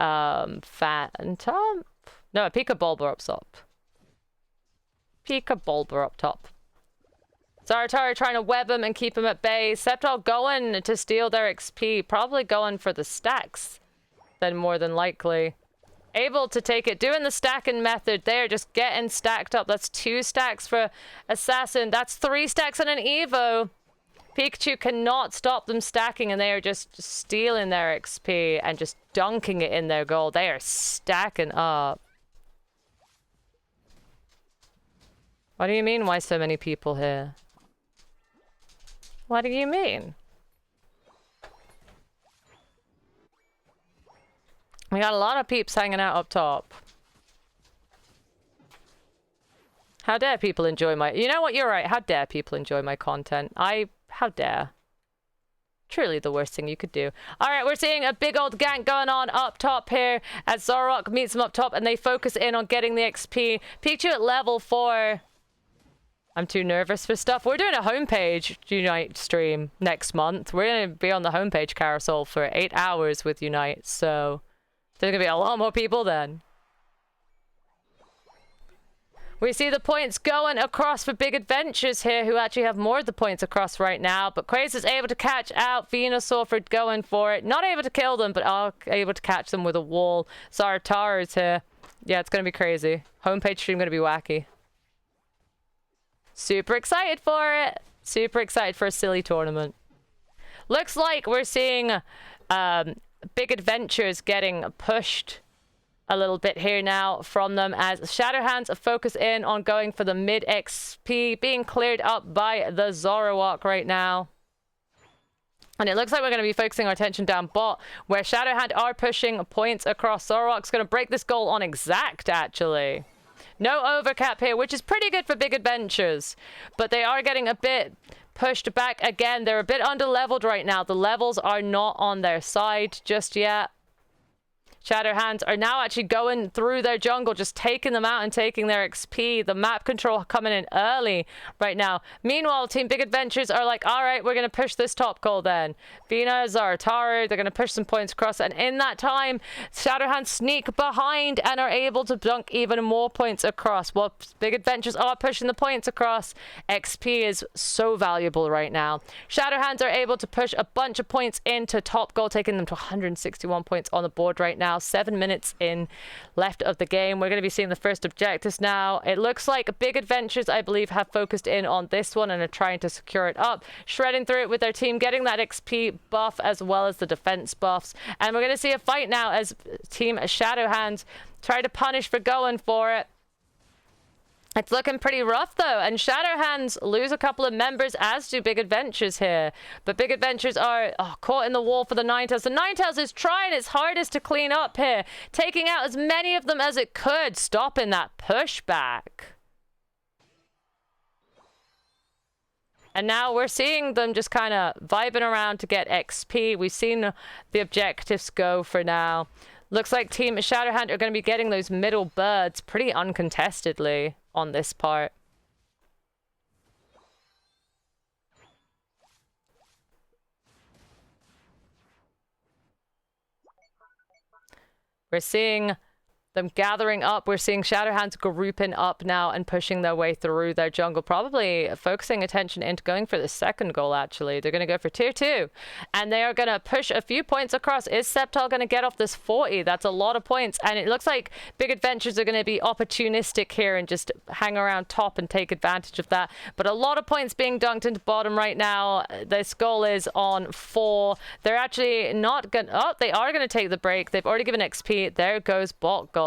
Phantom? No, a Pika Bulba up top. Pika Bulba up top. Zaratar trying to web him and keep him at bay. Sceptile going to steal their XP. Probably going for the stacks. Then more than likely. Able to take it. Doing the stacking method there. Just getting stacked up. That's 2 stacks for Assassin. That's 3 stacks on an Evo. Pikachu cannot stop them stacking, and they are just stealing their XP and just dunking it in their goal. They are stacking up. What do you mean, why so many people here? What do you mean? We got a lot of peeps hanging out up top. How dare people enjoy my... You know what? You're right. How dare people enjoy my content? How dare. Truly the worst thing you could do. Alright, we're seeing a big old gank going on up top here as Zoroark meets them up top and they focus in on getting the XP. Pikachu at level 4. I'm too nervous for stuff. We're doing a homepage Unite stream next month. We're going to be on the homepage carousel for 8 hours with Unite, so there's going to be a lot more people then. We see the points going across for Big Adventures here, who actually have more of the points across right now. But Quaze is able to catch out Venusaur for going for it. Not able to kill them, but able to catch them with a wall. Zaratar is here. Yeah, it's going to be crazy. Homepage stream going to be wacky. Super excited for it. Super excited for a silly tournament. Looks like we're seeing Big Adventures getting pushed a little bit here now from them as Shadowhands focus in on going for the mid XP, being cleared up by the Zoroark right now. And it looks like we're going to be focusing our attention down bot, where Shadowhand are pushing points across. Zoroark's going to break this goal on exact, actually. No overcap here, which is pretty good for Big Adventures. But they are getting a bit pushed back again. They're a bit under-leveled right now. The levels are not on their side just yet. Shadowhands are now actually going through their jungle, just taking them out and taking their XP. The map control coming in early right now. Meanwhile, Team Big Adventures are like, all right, we're going to push this top goal then. Vina, Zarataru, they're going to push some points across. And in that time, Shadowhands sneak behind and are able to dunk even more points across. While Big Adventures are pushing the points across, XP is so valuable right now. Shadowhands are able to push a bunch of points into top goal, taking them to 161 points on the board right now. 7 minutes in left of the game. We're going to be seeing the first objectives now. It looks like Big Adventures, I believe, have focused in on this one and are trying to secure it up, shredding through it with their team, getting that XP buff as well as the defense buffs. And we're going to see a fight now as Team Shadowhands try to punish for going for it. It's looking pretty rough, though, and Shadowhands lose a couple of members, as do Big Adventures here. But Big Adventures are caught in the wall for the Ninetales. The Ninetales is trying its hardest to clean up here, taking out as many of them as it could, stopping that pushback. And now we're seeing them just kind of vibing around to get XP. We've seen the objectives go for now. Looks like Team Shadowhand are going to be getting those middle birds pretty uncontestedly on this part. We're seeing them gathering up. We're seeing Shadowhands grouping up now and pushing their way through their jungle, probably focusing attention into going for the second goal, actually. They're going to go for tier 2, and they are going to push a few points across. Is Septal going to get off this 40? That's a lot of points, and it looks like Big Adventures are going to be opportunistic here and just hang around top and take advantage of that. But a lot of points being dunked into bottom right now. This goal is on 4. They're actually not going to... Oh, they are going to take the break. They've already given XP. There goes bot goal.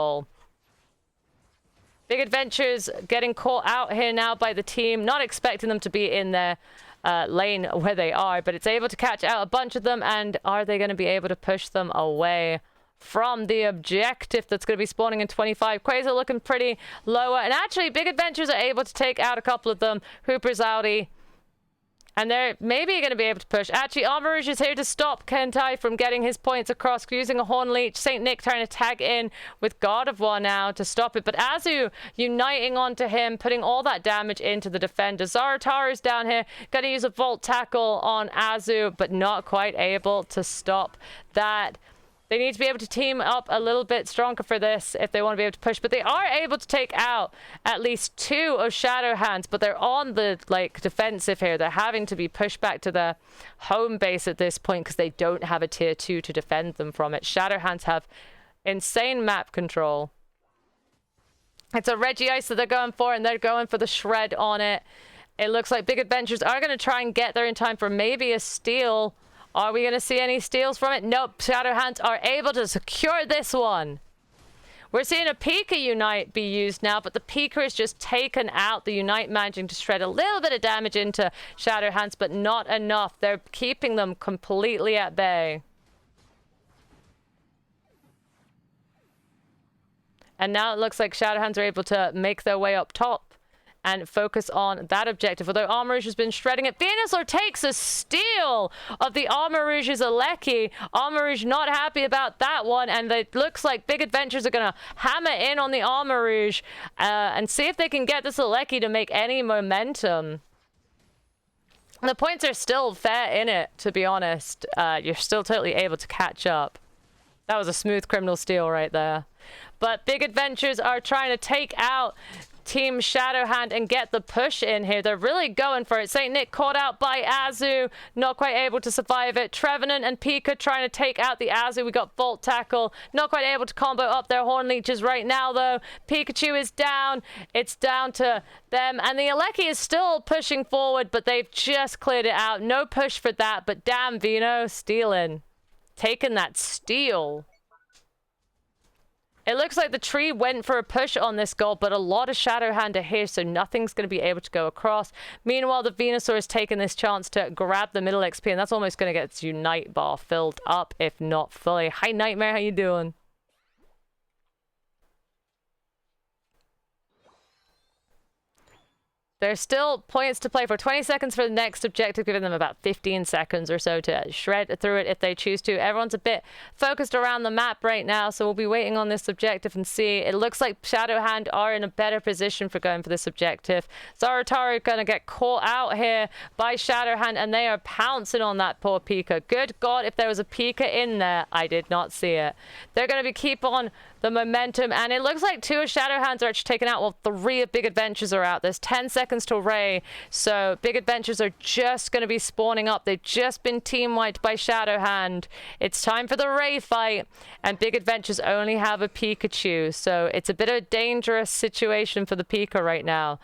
Big Adventures getting caught out here now by the team, not expecting them to be in their lane where they are, but it's able to catch out a bunch of them. And are they going to be able to push them away from the objective that's going to be spawning in 25? Quasar looking pretty lower, and actually Big Adventures are able to take out a couple of them. Hooper's outie. And they're maybe going to be able to push. Actually, Armor Rouge is here to stop Kentai from getting his points across using a Horn Leech. St. Nick trying to tag in with God of War now to stop it. But Azu uniting onto him, putting all that damage into the defender. Zarataru's down here. Going to use a Volt Tackle on Azu, but not quite able to stop that. They need to be able to team up a little bit stronger for this if they want to be able to push. But they are able to take out at least 2 of Shadowhands. But they're on the defensive here. They're having to be pushed back to the home base at this point because they don't have a tier 2 to defend them from it. Shadowhands have insane map control. It's a Regice that they're going for, and they're going for the shred on it. It looks like Big Adventures are going to try and get there in time for maybe a steal. Are we going to see any steals from it? Nope. Shadowhands are able to secure this one. We're seeing a Pika Unite be used now, but the Pika is just taken out. The Unite managing to shred a little bit of damage into Shadowhands, but not enough. They're keeping them completely at bay. And now it looks like Shadowhands are able to make their way up top and focus on that objective. Although Armor Rouge has been shredding it. Venusaur takes a steal of the Armor Rouge's Aleki. Armor Rouge not happy about that one, and it looks like Big Adventures are going to hammer in on the Armor Rouge and see if they can get this Aleki to make any momentum. The points are still fair in it, to be honest. You're still totally able to catch up. That was a smooth criminal steal right there. But Big Adventures are trying to take out Team Shadowhand and get the push in here. They're really going for it. St. Nick caught out by Azu, not quite able to survive it. Trevenant and Pika trying to take out the Azu. We got Volt Tackle, not quite able to combo up their Horn Leeches right now, though. Pikachu is down. It's down to them. And the Aleki is still pushing forward, but they've just cleared it out. No push for that, but damn, Vino, stealing. Taking that steal. It looks like the tree went for a push on this goal, but a lot of Shadowhand are here, so nothing's going to be able to go across. Meanwhile, the Venusaur has taken this chance to grab the middle XP, and that's almost going to get its Unite bar filled up, if not fully. Hi, Nightmare, how you doing? There's still points to play for. 20 seconds for the next objective, giving them about 15 seconds or so to shred through it if they choose to. Everyone's a bit focused around the map right now, so we'll be waiting on this objective and see. It looks like Shadowhand are in a better position for going for this objective. Zarataru going to get caught out here by Shadowhand, and they are pouncing on that poor Pika. Good God, if there was a Pika in there, I did not see it. They're going to keep on the momentum, and it looks like 2 of Shadowhands are actually taken out. Well, 3 of Big Adventures are out. There's 10 seconds till Ray, so Big Adventures are just going to be spawning up. They've just been team wiped by Shadowhand. It's time for the Ray fight, and Big Adventures only have a Pikachu, so it's a bit of a dangerous situation for the Pika right now.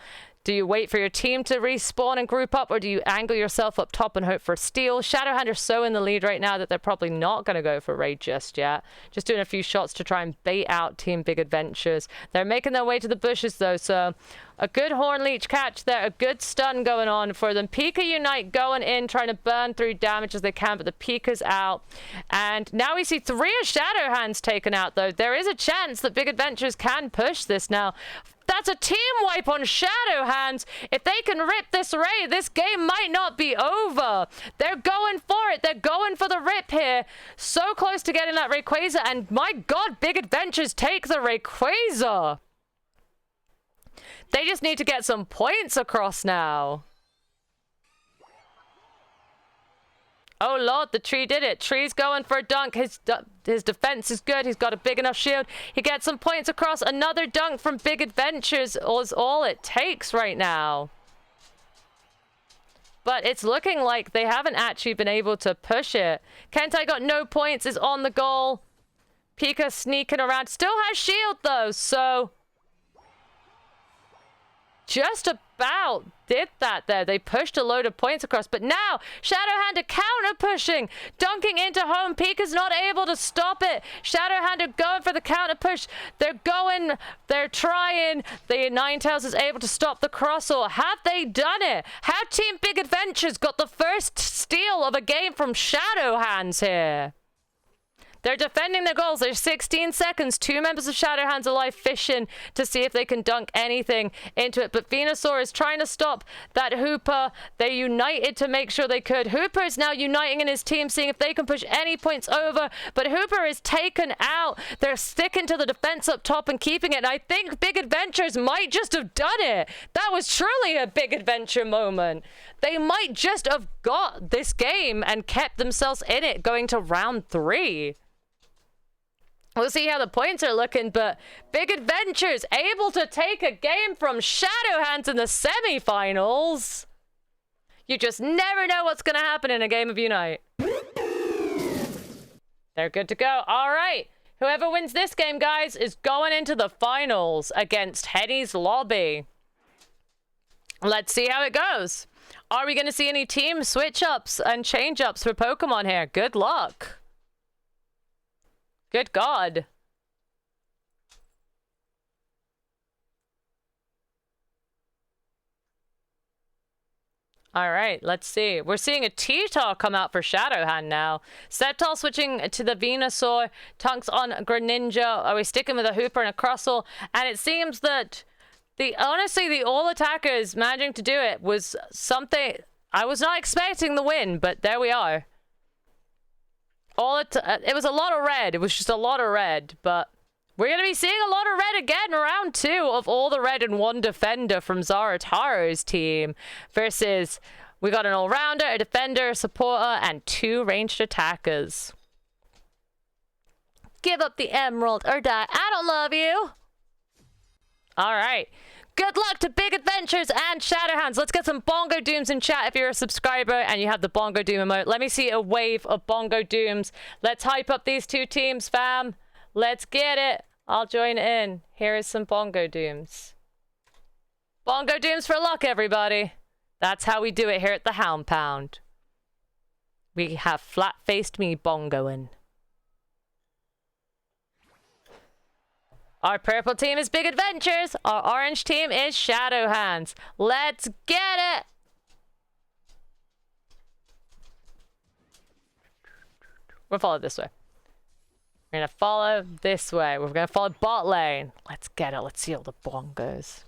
Do you wait for your team to respawn and group up, or do you angle yourself up top and hope for steal? Shadowhand are so in the lead right now that they're probably not going to go for raid just yet. Just doing a few shots to try and bait out Team Big Adventures. They're making their way to the bushes, though, so a good Horn Leech catch there, a good stun going on for them. Pika Unite going in, trying to burn through damage as they can, but the Pika's out. And now we see 3 of Shadowhands taken out, though. There is a chance that Big Adventures can push this now. That's a team wipe on Shadowhands. If they can rip this raid, this game might not be over. They're going for it. They're going for the rip here. So close to getting that Rayquaza, and my God, Big Adventures take the Rayquaza. They just need to get some points across now. Oh Lord, the tree did it. Tree's going for a dunk. His defense is good. He's got a big enough shield. He gets some points across. Another dunk from Big Adventures is all it takes right now. But it's looking like they haven't actually been able to push it. Kentai got no points, is on the goal. Pika sneaking around. Still has shield though, so just about did that there. They pushed a load of points across, but now Shadowhand are counter pushing, dunking into home. Pika's not able to stop it. Shadowhand are going for the counter push. They're going, they're trying. The Ninetales is able to stop the crosshair. Have they done it? Have Team Big Adventures got the first steal of a game from Shadowhands here? They're defending their goals. There's 16 seconds. 2 members of Shadowhands alive fishing to see if they can dunk anything into it. But Venusaur is trying to stop that Hooper. They united to make sure they could. Hooper is now uniting in his team, seeing if they can push any points over. But Hooper is taken out. They're sticking to the defense up top and keeping it. And I think Big Adventures might just have done it. That was truly a Big Adventure moment. They might just have got this game and kept themselves in it going to round 3. We'll see how the points are looking, but Big Adventures able to take a game from Shadowhands in the semifinals. You just never know what's going to happen in a game of Unite. They're good to go. All right. Whoever wins this game, guys, is going into the finals against Hennies Lobby. Let's see how it goes. Are we going to see any team switch-ups and change-ups for Pokemon here? Good luck. Good God. All right, let's see. We're seeing a T-Tar come out for Shadowhand now. Sceptile switching to the Venusaur. Tunks on Greninja. Are we sticking with a Hooper and a Crustle? And it seems that honestly, the all attackers managing to do it was something I was not expecting the win, but there we are. It was a lot of red. It was just a lot of red, but we're going to be seeing a lot of red again in round 2 of all the red and 1 defender from Zarataru's team versus we got an all-rounder, a defender, a supporter, and 2 ranged attackers. Give up the emerald or die. I don't love you. All right. Good luck to Big Adventures and Shadowhands. Let's get some Bongo Dooms in chat if you're a subscriber and you have the Bongo Doom emote. Let me see a wave of Bongo Dooms. Let's hype up these 2 teams, fam. Let's get it. I'll join in. Here is some Bongo Dooms. Bongo Dooms for luck, everybody. That's how we do it here at the Hound Pound. We have flat-faced me bongoing. Our purple team is Big Adventures. Our orange team is Shadowhands. Let's get it! We'll follow this way. We're going to follow this way. We're going to follow bot lane. Let's get it. Let's see all the bongos.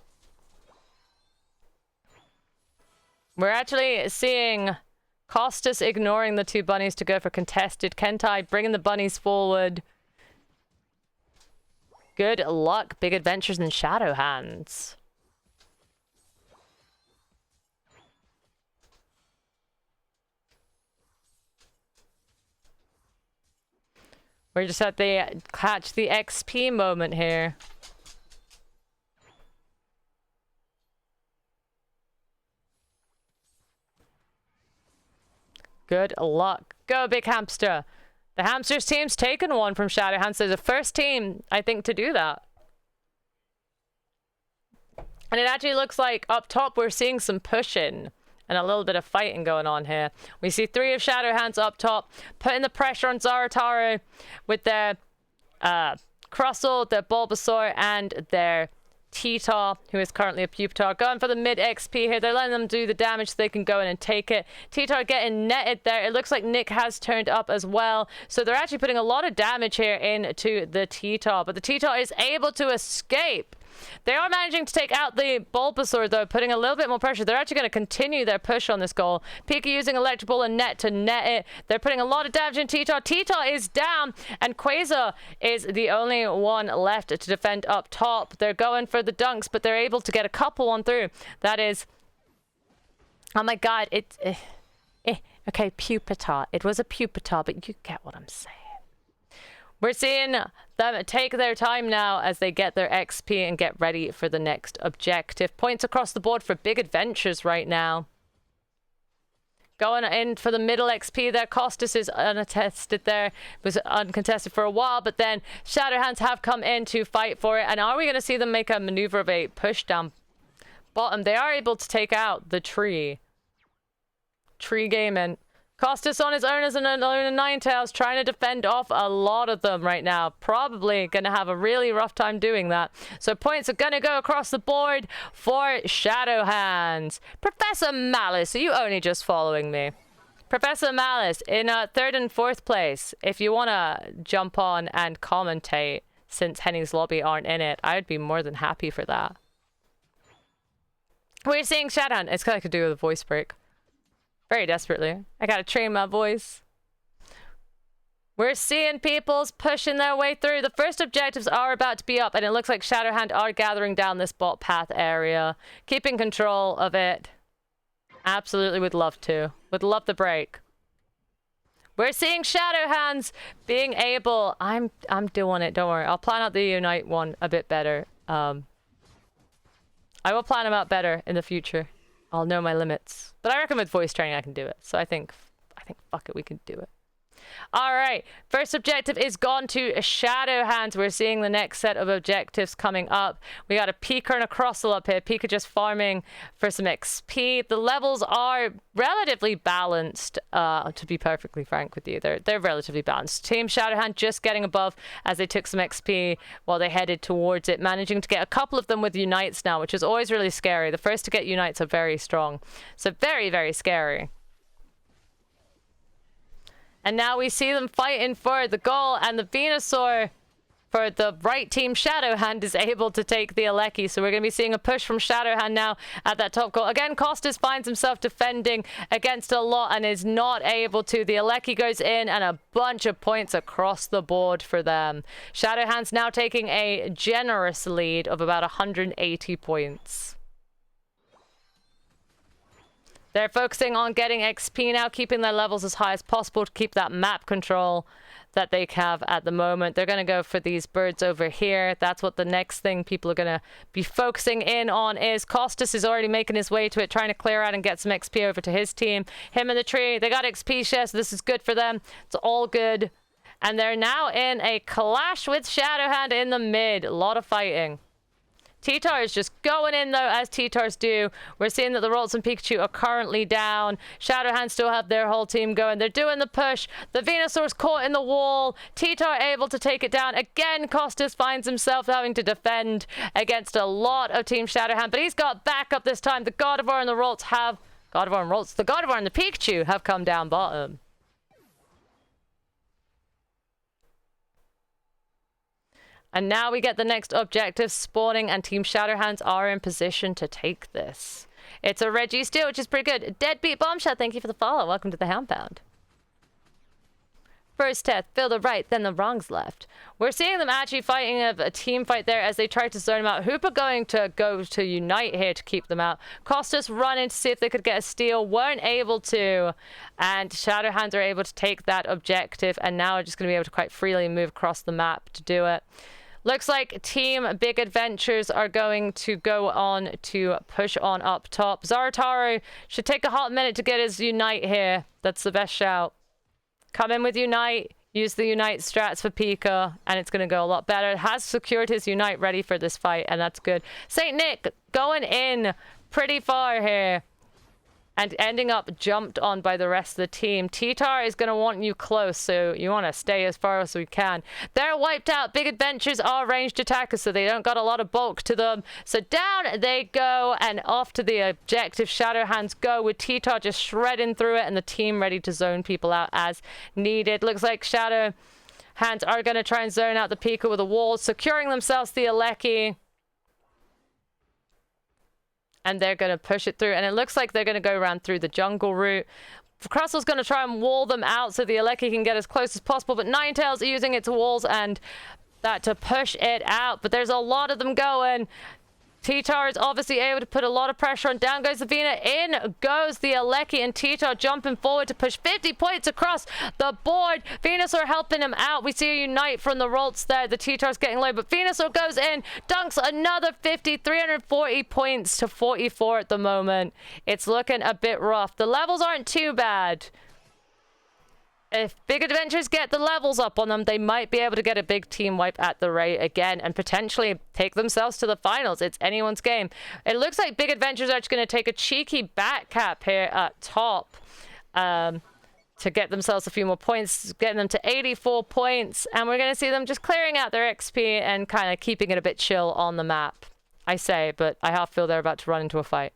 We're actually seeing Costas ignoring the two bunnies to go for contested. Kentai bringing the bunnies forward. Good luck, Big Adventures and Shadow Hands. We're just at the catch the XP moment here. Good luck. Go, Big Hamster. The Hamsters team's taken one from Shadow Hands. They're the first team, I think, to do that. And it actually looks like up top we're seeing some pushing and a little bit of fighting going on here. We see 3 of Shadow Hands up top, putting the pressure on Zarataro with their Crustle, their Bulbasaur, and their T-Tar, who is currently a Pupitar, going for the mid XP here. They're letting them do the damage so they can go in and take it. T-Tar getting netted there. It looks like Nick has turned up as well. So they're actually putting a lot of damage here into the T-Tar. But the T-Tar is able to escape. They are managing to take out the Bulbasaur, though, putting a little bit more pressure. They're actually going to continue their push on this goal. Pika using Electric Ball and Net to net it. They're putting a lot of damage in T-Tar. T-Tar is down, and Quasar is the only one left to defend up top. They're going for the dunks, but they're able to get a couple on through. That is... Oh my god, it's... Okay, Pupitar. It was a Pupitar, but you get what I'm saying. We're seeing them take their time now as they get their XP and get ready for the next objective. Points across the board for Big Adventures right now. Going in for the middle XP there. Costas is unattested there. Was uncontested for a while, but then Shadow Hands have come in to fight for it. And are we going to see them make a maneuver of a push down bottom? They are able to take out the tree. Tree Gaming. Costas on his own as an alone in Ninetales, trying to defend off a lot of them right now. Probably going to have a really rough time doing that. So points are going to go across the board for Shadow Hands. Professor Malice, are you only just following me? Professor Malice in 3rd and 4th place. If you want to jump on and commentate, since Hennies Lobby aren't in it, I would be more than happy for that. We're seeing Shadow Hands. It's kind of to do with a voice break. Very desperately. I gotta train my voice. We're seeing people's pushing their way through. The first objectives are about to be up, and it looks like Shadowhand are gathering down this bot path area. Keeping control of it. Absolutely would love to. Would love the break. We're seeing Shadowhands being able... I'm doing it, don't worry. I'll plan out the Unite one a bit better. I will plan them out better in the future. I'll know my limits. But I reckon with voice training I can do it. So I think fuck it, we can do it. Alright, first objective is gone to Shadow Hands. We're seeing the next set of objectives coming up. We got a Pika and a Crustle up here. Pika just farming for some XP. The levels are relatively balanced, to be perfectly frank with you. They're relatively balanced. Team Shadow Hand just getting above as they took some XP while they headed towards it, managing to get a couple of them with Unites now, which is always really scary. The first to get Unites are very strong. So very, very scary. And now we see them fighting for the goal, and the Venusaur for the right team, Shadowhand, is able to take the Alecki. So we're going to be seeing a push from Shadowhand now at that top goal. Again, Costas finds himself defending against a lot and is not able to. The Alecki goes in, and a bunch of points across the board for them. Shadowhand's now taking a generous lead of about 180 points. They're focusing on getting XP now, keeping their levels as high as possible to keep that map control that they have at the moment. They're going to go for these birds over here. That's what the next thing people are going to be focusing in on is. Costas is already making his way to it, trying to clear out and get some XP over to his team. Him and the tree, they got XP shares, so this is good for them. It's all good. And they're now in a clash with Shadowhand in the mid. A lot of fighting. T-Tar is just going in, though, as T-Tars do. We're seeing that the Rolts and Pikachu are currently down. Shadowhands still have their whole team going. They're doing the push. The Venusaur's caught in the wall. T-Tar able to take it down. Again, Costas finds himself having to defend against a lot of Team Shadowhand, but he's got backup this time. The Gardevoir and the Rolts have... Gardevoir and Rolts. The Gardevoir and the Pikachu have come down bottom. And now we get the next objective spawning, and Team Shadowhands are in position to take this. It's a Reggie Steele, which is pretty good. Deadbeat Bombshell, thank you for the follow. Welcome to the Houndbound. First test, fill the right, then the wrongs left. We're seeing them actually fighting a team fight there as they try to zone them out. Hooper going to go to Unite here to keep them out. Costas running to see if they could get a steal. Weren't able to. And Shadowhands are able to take that objective. And now are just going to be able to quite freely move across the map to do it. Looks like Team Big Adventures are going to go on to push on up top. Zarataru should take a hot minute to get his Unite here. That's the best shout. Come in with Unite, use the Unite strats for Pika, and it's going to go a lot better. It has secured his Unite ready for this fight, and that's good. St. Nick going in pretty far here and ending up jumped on by the rest of the team. T-Tar is going to want you close, so you want to stay as far as we can. They're wiped out. Big Adventures are ranged attackers, so they don't got a lot of bulk to them. So down they go, and off to the objective. Shadowhands go with T-Tar just shredding through it, and the team ready to zone people out as needed. Looks like Shadowhands are going to try and zone out the Pika with a wall, securing themselves the Aleki. And they're going to push it through. And it looks like they're going to go around through the jungle route. Crustle's going to try and wall them out so the Aleki can get as close as possible. But Ninetales are using its walls and that to push it out. But there's a lot of them going. T-Tar is obviously able to put a lot of pressure on. Down goes the Vina. In goes the Aleki, and T-Tar jumping forward to push 50 points across the board. Venusaur helping him out. We see a Unite from the Rolts there. The T-Tar's getting low, but Venusaur goes in, dunks another 50, 340 points to 44 at the moment. It's looking a bit rough. The levels aren't too bad. If Big Adventures get the levels up on them, they might be able to get a big team wipe at the rate again and potentially take themselves to the finals. It's anyone's game. It looks like Big Adventures are just going to take a cheeky back cap here at top to get themselves a few more points, getting them to 84 points. And we're going to see them just clearing out their XP and kind of keeping it a bit chill on the map. I say, but I half feel they're about to run into a fight.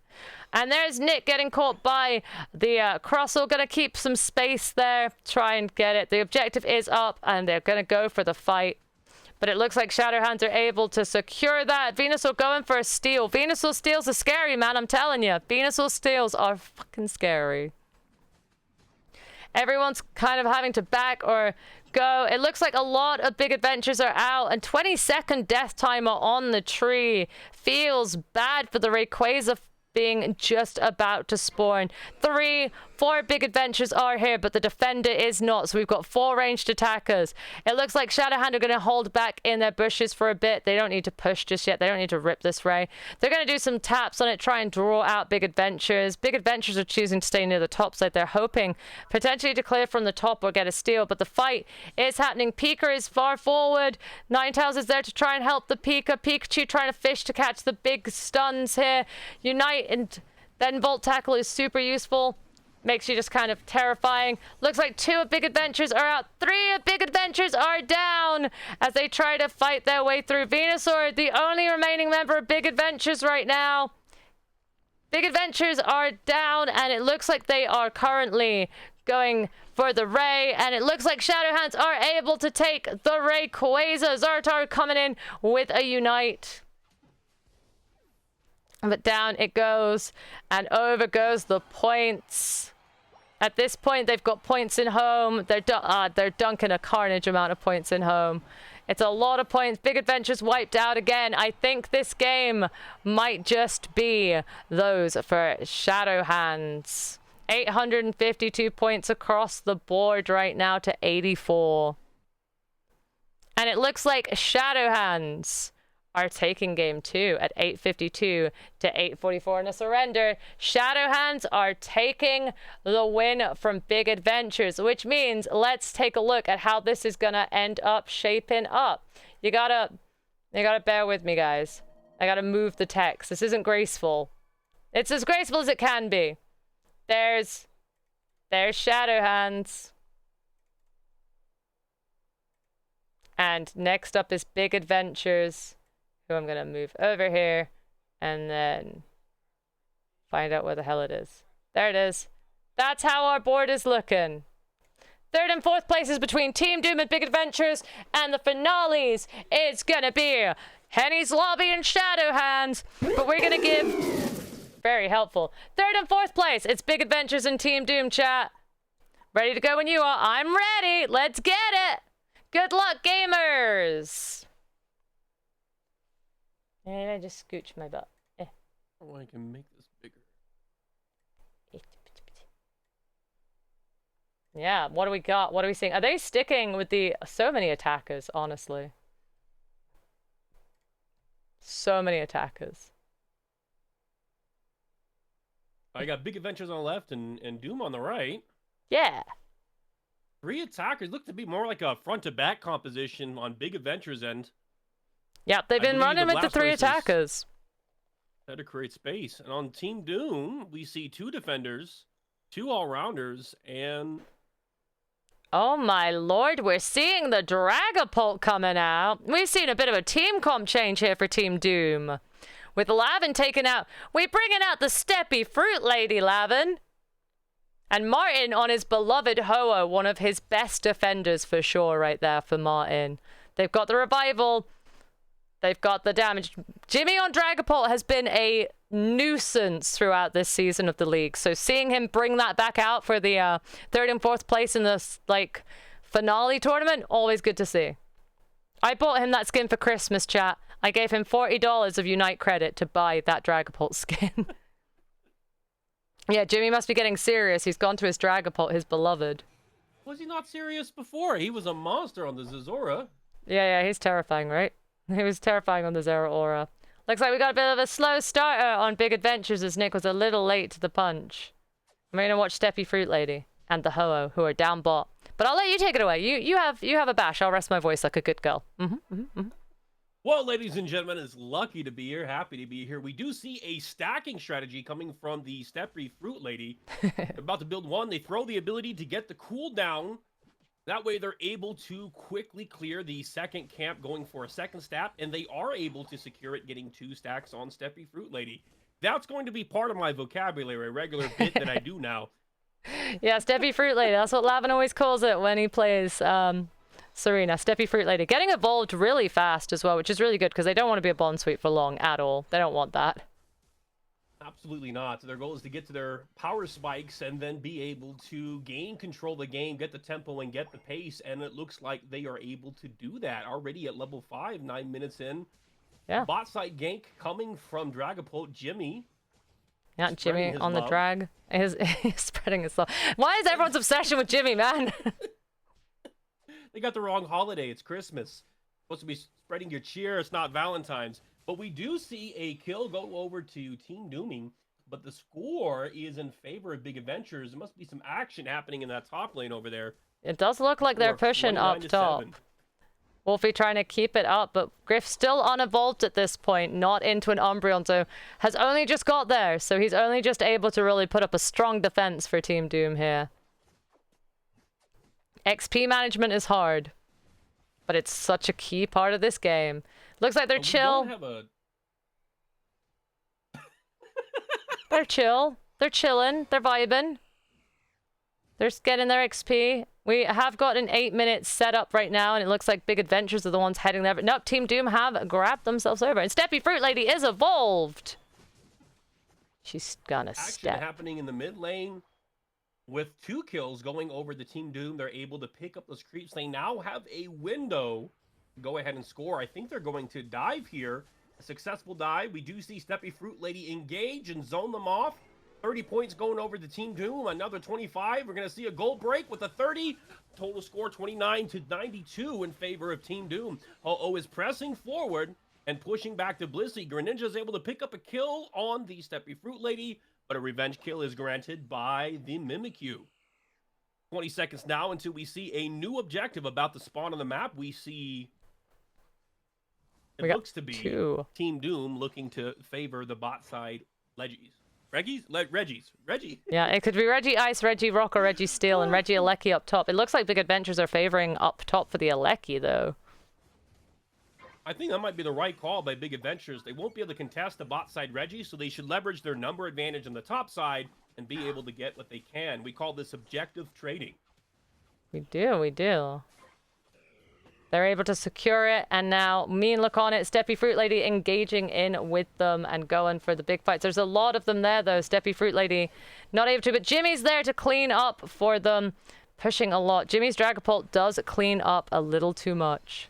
And there's Nick getting caught by the Crostle. Going to keep some space there. Try and get it. The objective is up, and they're going to go for the fight. But it looks like Shadowhands are able to secure that. Venusaur going for a steal. Venusaur steals are scary, man. I'm telling you. Venusaur steals are fucking scary. Everyone's kind of having to back or go. It looks like a lot of Big Adventures are out, and 20-second death timer on the tree. Feels bad for the Rayquaza being just about to spawn. 3, 4 Big Adventures are here, but the defender is not. So we've got 4 ranged attackers. It looks like Shadowhand are going to hold back in their bushes for a bit. They don't need to push just yet. They don't need to rip this Ray. They're going to do some taps on it, try and draw out Big Adventures. Big Adventures are choosing to stay near the top side. They're hoping potentially to clear from the top or get a steal, but the fight is happening. Pika is far forward. Ninetales is there to try and help the Pika. Pikachu trying to fish to catch the big stuns here. Unite and then Volt Tackle is super useful. Makes you just kind of terrifying. Looks like 2 of Big Adventures are out. 3 of Big Adventures are down as they try to fight their way through. Venusaur, the only remaining member of Big Adventures right now. Big Adventures are down, and it looks like they are currently going for the Ray, and it looks like Shadowhands are able to take the Rayquaza. Zartar coming in with a Unite. But down it goes, and over goes the points. At this point, they've got points in home. They're dunking a carnage amount of points in home. It's a lot of points. Big Adventures wiped out again. I think this game might just be those for Shadowhands. 852 points across the board right now to 84. And it looks like Shadowhands are taking game 2 at 852 to 844 in a surrender. Shadowhands are taking the win from Big Adventures, which means let's take a look at how this is gonna end up shaping up. You gotta bear with me, guys. I gotta move the text. This isn't graceful. It's as graceful as it can be. There's Shadowhands. And next up is Big Adventures, who I'm going to move over here and then find out where the hell it is. There it is. That's how our board is looking. 3rd and 4th places between Team Doom and Big Adventures, and the finales is going to be Hennies Lobby and Shadowhands. But we're going to give Very helpful. 3rd and 4th place. It's Big Adventures in Team Doom, chat. Ready to go when you are. I'm ready. Let's get it. Good luck, gamers. And I just scooch my butt. Oh, I can make this bigger. Yeah, what do we got? What are we seeing? Are they sticking with the... So many attackers, honestly. So many attackers. I got Big Adventures on the left and Doom on the right. Yeah. 3 attackers look to be more like a front-to-back composition on Big Adventures end. Yep, they've been running with the 3 Blast attackers. Had to create space. And on Team Doom, we see 2 defenders, 2 all-rounders, and... Oh my lord, we're seeing the Dragapult coming out. We've seen a bit of a team comp change here for Team Doom. With Lavin taken out, we're bringing out the Steppy Fruit Lady, Lavin. And Martin on his beloved Ho-Oh, one of his best defenders for sure right there for Martin. They've got the revival. They've got the damage. Jimmy on Dragapult has been a nuisance throughout this season of the league. So seeing him bring that back out for the 3rd and 4th place in this like finale tournament, always good to see. I bought him that skin for Christmas, chat. I gave him $40 of Unite credit to buy that Dragapult skin. Yeah, Jimmy must be getting serious. He's gone to his Dragapult, his beloved. Was he not serious before? He was a monster on the Zazora. Yeah, he's terrifying, right? He was terrifying on the Zeraora. Looks like we got a bit of a slow starter on Big Adventures as Nick was a little late to the punch. I'm going to watch Steppy Fruit Lady and the Ho-Oh, who are down bot. But I'll let you take it away. You have a bash. I'll rest my voice like a good girl. Well, ladies and gentlemen, it's lucky to be here, happy to be here. We do see a stacking strategy coming from the Steppy Fruit Lady. They're about to build one. They throw the ability to get the cooldown. That way they're able to quickly clear the second camp going for a second stat, and they are able to secure it getting 2 stacks on Steppy Fruit Lady. That's going to be part of my vocabulary, a regular bit that I do now. Yeah, Steppy Fruit Lady. That's what Lavin always calls it when he plays Serena. Steppy Fruit Lady. Getting evolved really fast as well, which is really good because they don't want to be a Bond Suite for long at all. They don't want that. Absolutely not. So their goal is to get to their power spikes and then be able to gain control of the game, get the tempo, and get the pace. And it looks like they are able to do that already at level 5, 9 minutes in. Yeah. Bot side gank coming from Dragapult, Jimmy. Yeah, Jimmy on the drag. He's spreading his love. Why is everyone's obsession with Jimmy, man? They got the wrong holiday. It's Christmas. Supposed to be spreading your cheer. It's not Valentine's. But we do see a kill go over to Team Dooming, but the score is in favor of Big Adventures. There must be some action happening in that top lane over there. It does look like they're pushing up top. Wolfie trying to keep it up, but Griff still unevolved at this point, not into an Umbreon, so has only just got there, so he's only just able to really put up a strong defense for Team Doom here. XP management is hard, but it's such a key part of this game. Looks like they're chill. They're chill. They're chilling. They're vibing. They're just getting their XP. We have got an 8 minutes set up right now, and it looks like Big Adventures are the ones heading there. But nope, Team Doom have grabbed themselves over. And Steppy Fruit Lady is evolved. She's gonna step. Action happening in the mid lane. With 2 kills going over the Team Doom, they're able to pick up those creeps. They now have a window to go ahead and score. I think they're going to dive here. A successful dive. We do see Steppy Fruit Lady engage and zone them off. 30 points going over to Team Doom. Another 25. We're going to see a goal break with a 30. Total score 29-92 in favor of Team Doom. Ho-Oh is pressing forward and pushing back to Blissey. Greninja is able to pick up a kill on the Steppy Fruit Lady, but a revenge kill is granted by the Mimikyu. 20 seconds now until we see a new objective about to spawn on the map. We see... It looks to be Team Doom looking to favor the bot side Reggie. Yeah, it could be Reggie Ice, Reggie Rock, or Reggie Steel, and Reggie Alecki up top. It looks like Big Adventures are favoring up top for the Alecki, though. I think that might be the right call by Big Adventures. They won't be able to contest the bot side Reggie, so they should leverage their number advantage on the top side and be able to get what they can. We call this objective trading. We do. They're able to secure it, and now Mean look on it. Steppy Fruit Lady engaging in with them and going for the big fights. There's a lot of them there, though. Steppy Fruit Lady not able to, but Jimmy's there to clean up for them. Pushing a lot. Jimmy's Dragapult does clean up a little too much.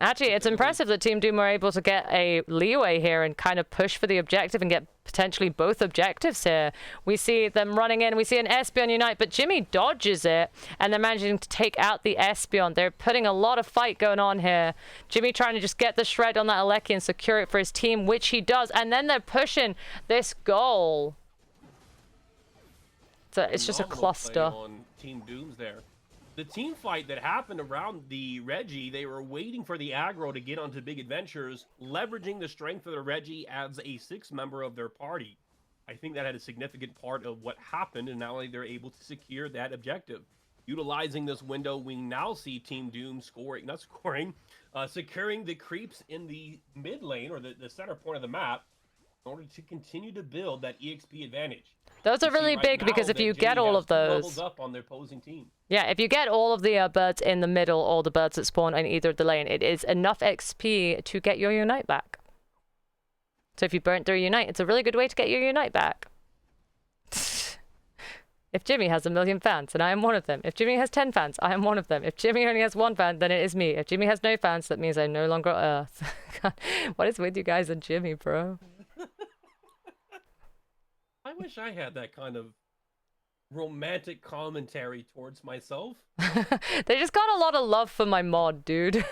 Actually, it's impressive that Team Doom were able to get a leeway here and kind of push for the objective and get potentially both objectives here. We see them running in. We see an Espeon Unite, but Jimmy dodges it, and they're managing to take out the Espeon. They're putting a lot of fight going on here. Jimmy trying to just get the shred on that Alecki and secure it for his team, which he does. And then they're pushing this goal. So it's just a cluster. On Team Doom's there. The team fight that happened around the Reggie, they were waiting for the aggro to get onto Big Adventures, leveraging the strength of the Reggie as a sixth member of their party. I think that had a significant part of what happened, and now they're able to secure that objective. Utilizing this window, we now see Team Doom securing the creeps in the mid lane, or the center point of the map, in order to continue to build that EXP advantage. Those are really big because if you get all of those, up on their opposing team. Yeah, if you get all of the birds in the middle, or the birds that spawn in either of the lane, it is enough XP to get your Unite back. So if you burnt through Unite, it's a really good way to get your Unite back. If Jimmy has 1 million fans, then I am one of them. If Jimmy has 10 fans, I am one of them. If Jimmy only has 1 fan, then it is me. If Jimmy has no fans, that means I'm no longer on Earth. God, what is with you guys and Jimmy, bro? I wish I had that kind of romantic commentary towards myself. They just got a lot of love for my mod, dude.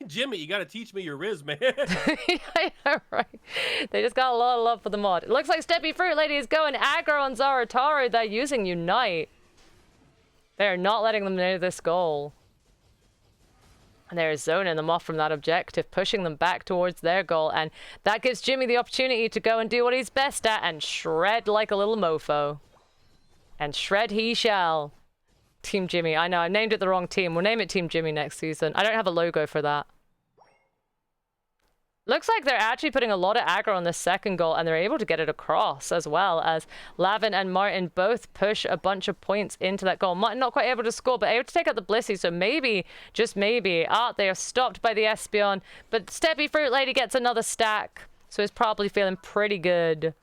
Jimmy, you gotta teach me your Riz, man. I know, right? They just got a lot of love for the mod. It looks like Steppy Fruit Lady is going aggro on Zorotaru. They're using Unite. They're not letting them know this goal. And they're zoning them off from that objective, pushing them back towards their goal. And that gives Jimmy the opportunity to go and do what he's best at and shred like a little mofo. And shred he shall. Team Jimmy. I know, I named it the wrong team. We'll name it Team Jimmy next season. I don't have a logo for that. Looks like they're actually putting a lot of aggro on the second goal, and they're able to get it across as well, as Lavin and Martin both push a bunch of points into that goal. Martin not quite able to score, but able to take out the Blissey, so maybe, just maybe, they are stopped by the Espeon, but Steppy Fruit Lady gets another stack, so he's probably feeling pretty good.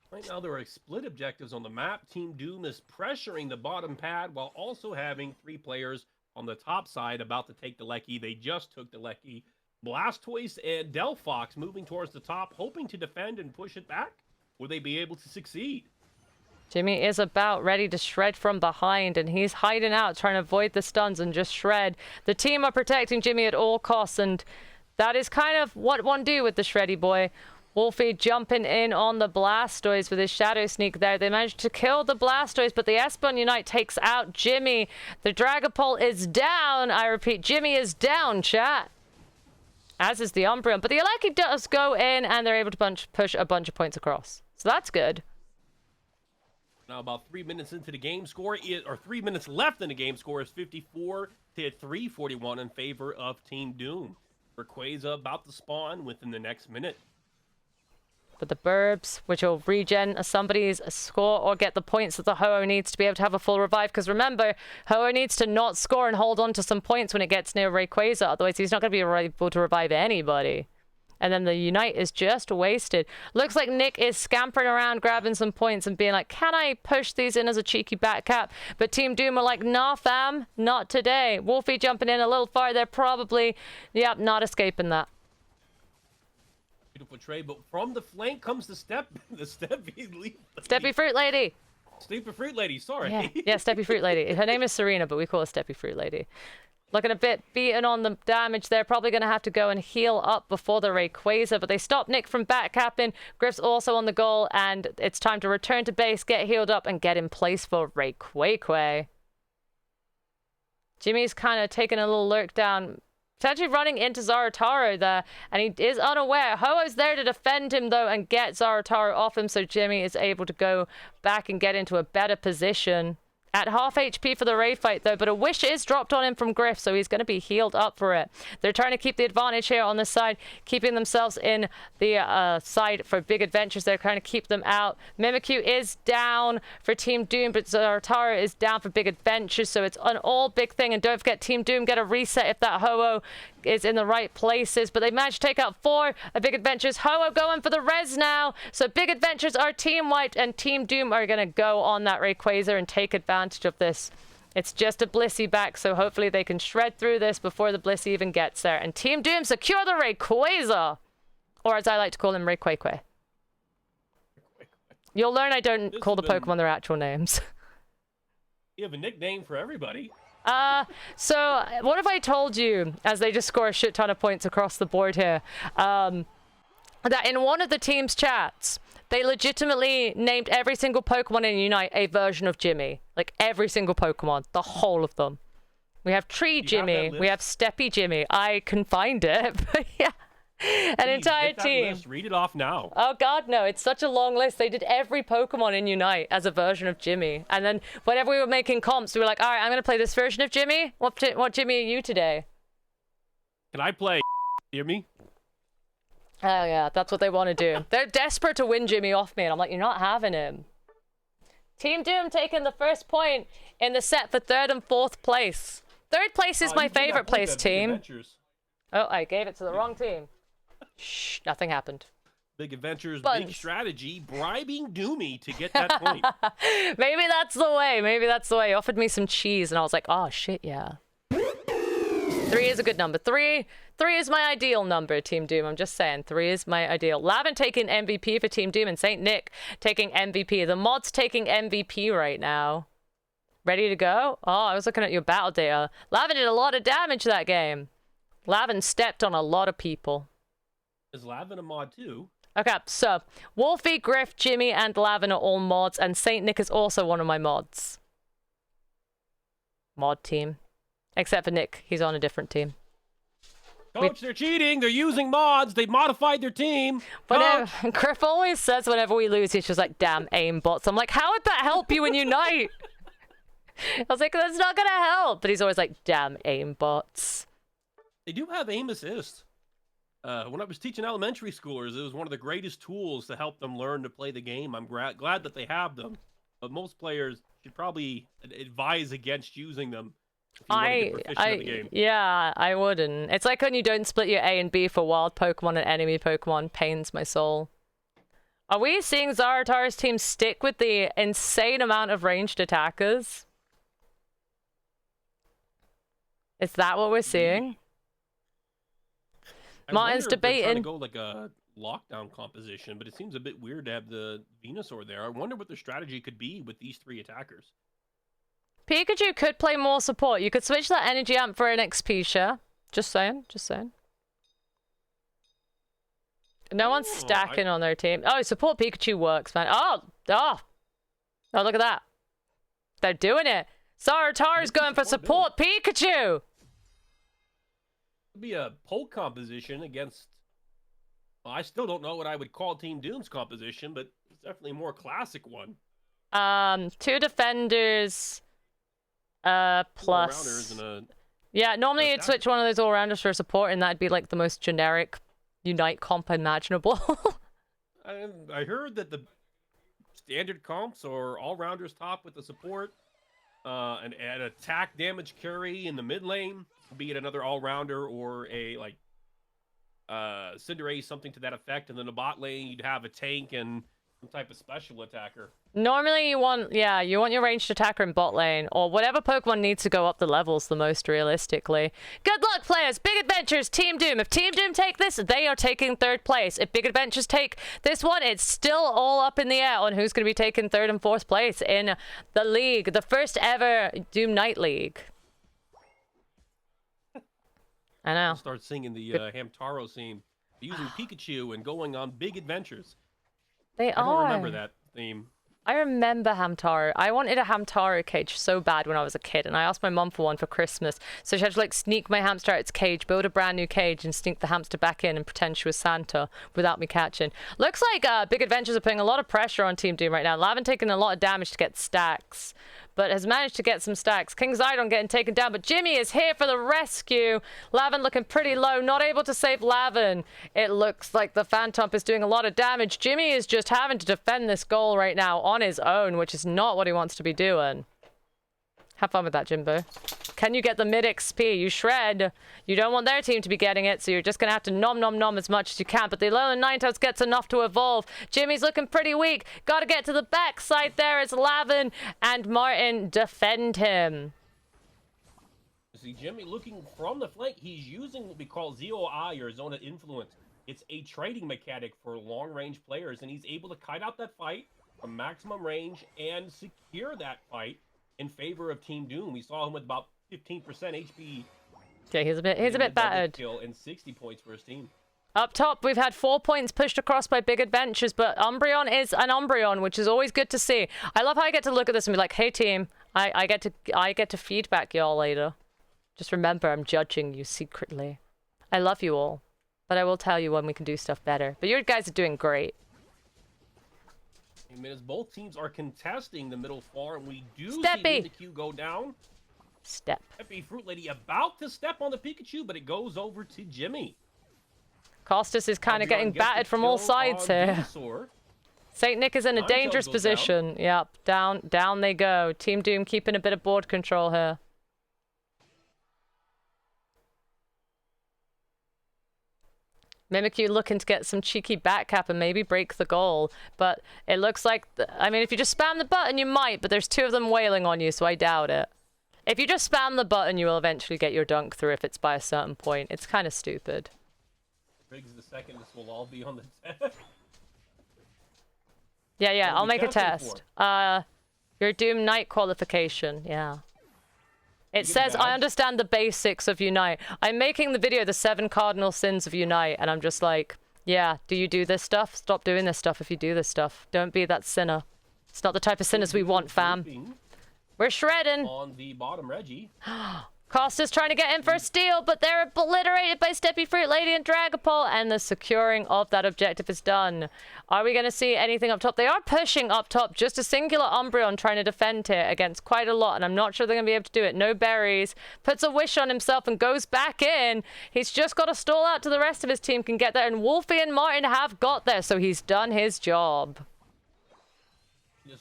Right now there are split objectives on the map. Team Doom is pressuring the bottom pad while also having 3 players on the top side about to take the Lecky. They just took the Lecky. Blastoise and Delphox moving towards the top, hoping to defend and push it back. Will they be able to succeed? Jimmy is about ready to shred from behind, and he's hiding out, trying to avoid the stuns and just shred. The team are protecting Jimmy at all costs, and that is kind of what one do with the shreddy boy. Wolfie jumping in on the Blastoise with his Shadow Sneak there. They managed to kill the Blastoise, but the Espeon Unite takes out Jimmy. The Dragapult is down. I repeat, Jimmy is down, chat. As is the Umbreon. But the Alecki does go in, and they're able to push a bunch of points across. So that's good. Now about 3 minutes into the game score, or 3 minutes left in the game score, is 54 to 341 in favor of Team Doom. Rayquaza about to spawn within the next minute. But the Burbs, which will regen somebody's score or get the points that the Ho-Oh needs to be able to have a full revive. Because remember, Ho-Oh needs to not score and hold on to some points when it gets near Rayquaza. Otherwise, he's not going to be able to revive anybody. And then the Unite is just wasted. Looks like Nick is scampering around, grabbing some points and being like, can I push these in as a cheeky back cap? But Team Doom are like, nah, fam, not today. Wolfie jumping in a little farther, probably, yep, not escaping that. Beautiful trade, but from the flank comes the Steppy Fruit Lady. Steppy Fruit Lady, sorry. Yeah, Steppy Fruit Lady. Her name is Serena, but we call her Steppy Fruit Lady. Looking a bit beaten on the damage there. Probably going to have to go and heal up before the Rayquaza, but they stop Nick from backcapping. Griff's also on the goal, and it's time to return to base, get healed up, and get in place for Rayquaza. Jimmy's kind of taking a little lurk down. He's actually running into Zorotaru there, and he is unaware. Ho-Oh's there to defend him, though, and get Zorotaru off him, so Jimmy is able to go back and get into a better position. At half HP for the raid fight, though, but a wish is dropped on him from Griff, so he's going to be healed up for it. They're trying to keep the advantage here on this side, keeping themselves in the side for big adventures. They're trying to keep them out. Mimikyu is down for Team Doom, but Zaratara is down for big adventures, so it's an all big thing. And don't forget, Team Doom get a reset if that Ho-Oh is in the right places, but they managed to take out 4 big adventures. Ho-Oh going for the res now, so big adventures are team wiped, and Team Doom are going to go on that Rayquaza and take advantage of this. It's just a Blissey back, so hopefully they can shred through this before the Blissey even gets there. And Team Doom secure the Rayquaza, or as I like to call him, Rayquaque. You'll learn I don't call the Pokemon their actual names. You have a nickname for everybody. So what if I told you, as they just score a shit ton of points across the board here, that in one of the team's chats, they legitimately named every single Pokemon in Unite a version of Jimmy. Like, every single Pokemon. The whole of them. We have Tree Jimmy. We have Steppy Jimmy. I can find it, but yeah. An entire team. List. Read it off now. Oh god, no. It's such a long list. They did every Pokemon in Unite as a version of Jimmy. And then whenever we were making comps, we were like, alright, I'm going to play this version of Jimmy. What Jimmy are you today? Can I play? Hear me? Oh yeah, that's what they want to do. They're desperate to win Jimmy off me, and I'm like, you're not having him. Team Doom taking the first point in the set for 3rd and 4th place. 3rd place is my favorite place, team. Oh, I gave it to the wrong team. Shh, nothing happened. Big Adventures, Buns. big strategy, bribing Doomy to get that point. Maybe that's the way. Maybe that's the way. He offered me some cheese, and I was like, oh, shit, yeah. 3 is a good number. 3 is my ideal number, Team Doom. I'm just saying. 3 is my ideal. Lavin taking MVP for Team Doom, and St. Nick taking MVP. The mod's taking MVP right now. Ready to go? Oh, I was looking at your battle data. Lavin did a lot of damage that game. Lavin stepped on a lot of people. Is Lavin a mod too? Okay, so Wolfie, Griff, Jimmy, and Lavin are all mods, and St. Nick is also one of my mods. Mod team. Except for Nick, he's on a different team. Coach, they're cheating. They're using mods. They modified their team. Whenever, Griff always says whenever we lose, he's just like, damn aim bots. I'm like, how would that help you in Unite? I was like, that's not gonna help. But he's always like, damn aim bots. They do have aim assist. When I was teaching elementary schoolers, it was one of the greatest tools to help them learn to play the game. I'm glad that they have them. But most players should probably advise against using them. If you want to get proficient in the game. Yeah, I wouldn't. It's like when you don't split your A and B for wild Pokemon and enemy Pokemon. Pains my soul. Are we seeing Zaratara's team stick with the insane amount of ranged attackers? Is that what we're seeing? Martin's debating. Trying to go like a lockdown composition, but it seems a bit weird to have the Venusaur there. I wonder what their strategy could be with these 3 attackers. Pikachu could play more support. You could switch that energy amp for an XP share. Just saying. Just saying. No one's stacking on their team. Oh, support Pikachu works, man. Oh, look at that. They're doing it. Zaratara's going for support Pikachu. Be a poke composition against. Well, I still don't know what I would call Team Doom's composition, but it's definitely a more classic one. 2 defenders, plus. Yeah, normally you'd switch one of those all-rounders for support, and that'd be like the most generic Unite comp imaginable. I heard that the standard comps are all-rounders top with the support, and an attack damage carry in the mid lane. Be it another all-rounder or a like Cinderace, something to that effect, and then the bot lane you'd have a tank and some type of special attacker. Normally you want your ranged attacker in bot lane, or whatever Pokemon needs to go up the levels the most realistically. Good luck, players! Big Adventures, Team Doom. If Team Doom take this, they are taking 3rd place. If Big Adventures take this one, it's still all up in the air on who's going to be taking 3rd and 4th place in the league, the first ever Doomnite League. I know. Start singing the Hamtaro theme, using Pikachu and going on big adventures. I don't remember that theme. I remember Hamtaro. I wanted a Hamtaro cage so bad when I was a kid, and I asked my mum for one for Christmas. So she had to like sneak my hamster out its cage, build a brand new cage, and sneak the hamster back in and pretend she was Santa without me catching. Looks like Big Adventures are putting a lot of pressure on Team Doom right now. Lavin taking a lot of damage to get stacks. but has managed to get some stacks. King Zidon getting taken down, but Jimmy is here for the rescue. Lavin looking pretty low, not able to save Lavin. It looks like the Phantom is doing a lot of damage. Jimmy is just having to defend this goal right now on his own, which is not what he wants to be doing. Have fun with that, Jimbo. Can you get the mid XP? You shred. You don't want their team to be getting it, so you're just going to have to nom as much as you can. But the Alolan Ninetales gets enough to evolve. Jimmy's looking pretty weak. Got to get to the backside there as Lavin and Martin defend him. See, Jimmy looking from the flank. He's using what we call ZOI, or Zone of Influence. It's a trading mechanic for long-range players, and he's able to kite out that fight from maximum range and secure that fight in favor of Team Doom. We saw him with about 15% HP. Okay, he's a bit battered. Kill and 60 points for his team. Up top, we've had 4 points pushed across by Big Adventures, but Umbreon is an Umbreon, which is always good to see. I love how I get to look at this and be like, "Hey team, I get to feedback y'all later. Just remember, I'm judging you secretly. I love you all, but I will tell you when we can do stuff better. But you guys are doing great." I mean, as both teams are contesting the middle farm, we do Steppy. see the Q go down. Step. Steppy Fruit Lady about to step on the Pikachu, but it goes over to Jimmy. Costas is kind of getting battered from all sides here. Saint Nick is in a dangerous position. Yep, down they go. Team Doom keeping a bit of board control here. Mimikyu looking to get some cheeky back cap and maybe break the goal. But it looks like, I mean, if you just spam the button, you might, but there's two of them wailing on you, so I doubt it. If you just spam the button, you will eventually get your dunk through if it's by a certain point. It's kind of stupid. Riggs the second, this will all be on the test. Yeah, I'll make a test. Your Doomnite qualification, yeah. It says, I understand the basics of Unite. I'm making the video, the 7 cardinal sins of Unite, and I'm just like, yeah, do you do this stuff? Stop doing this stuff if you do this stuff. Don't be that sinner. It's not the type of sinners we want, fam. We're shredding. On the bottom, Reggie. Costa's trying to get in for a steal, but they're obliterated by Steppy Fruit Lady and Dragapult, and the securing of that objective is done. Are we going to see anything up top? They are pushing up top. Just a singular Umbreon trying to defend here against quite a lot, and I'm not sure they're going to be able to do it. No berries. Puts a wish on himself and goes back in. He's just got to stall out till the rest of his team can get there, and Wolfie and Martin have got there, so he's done his job.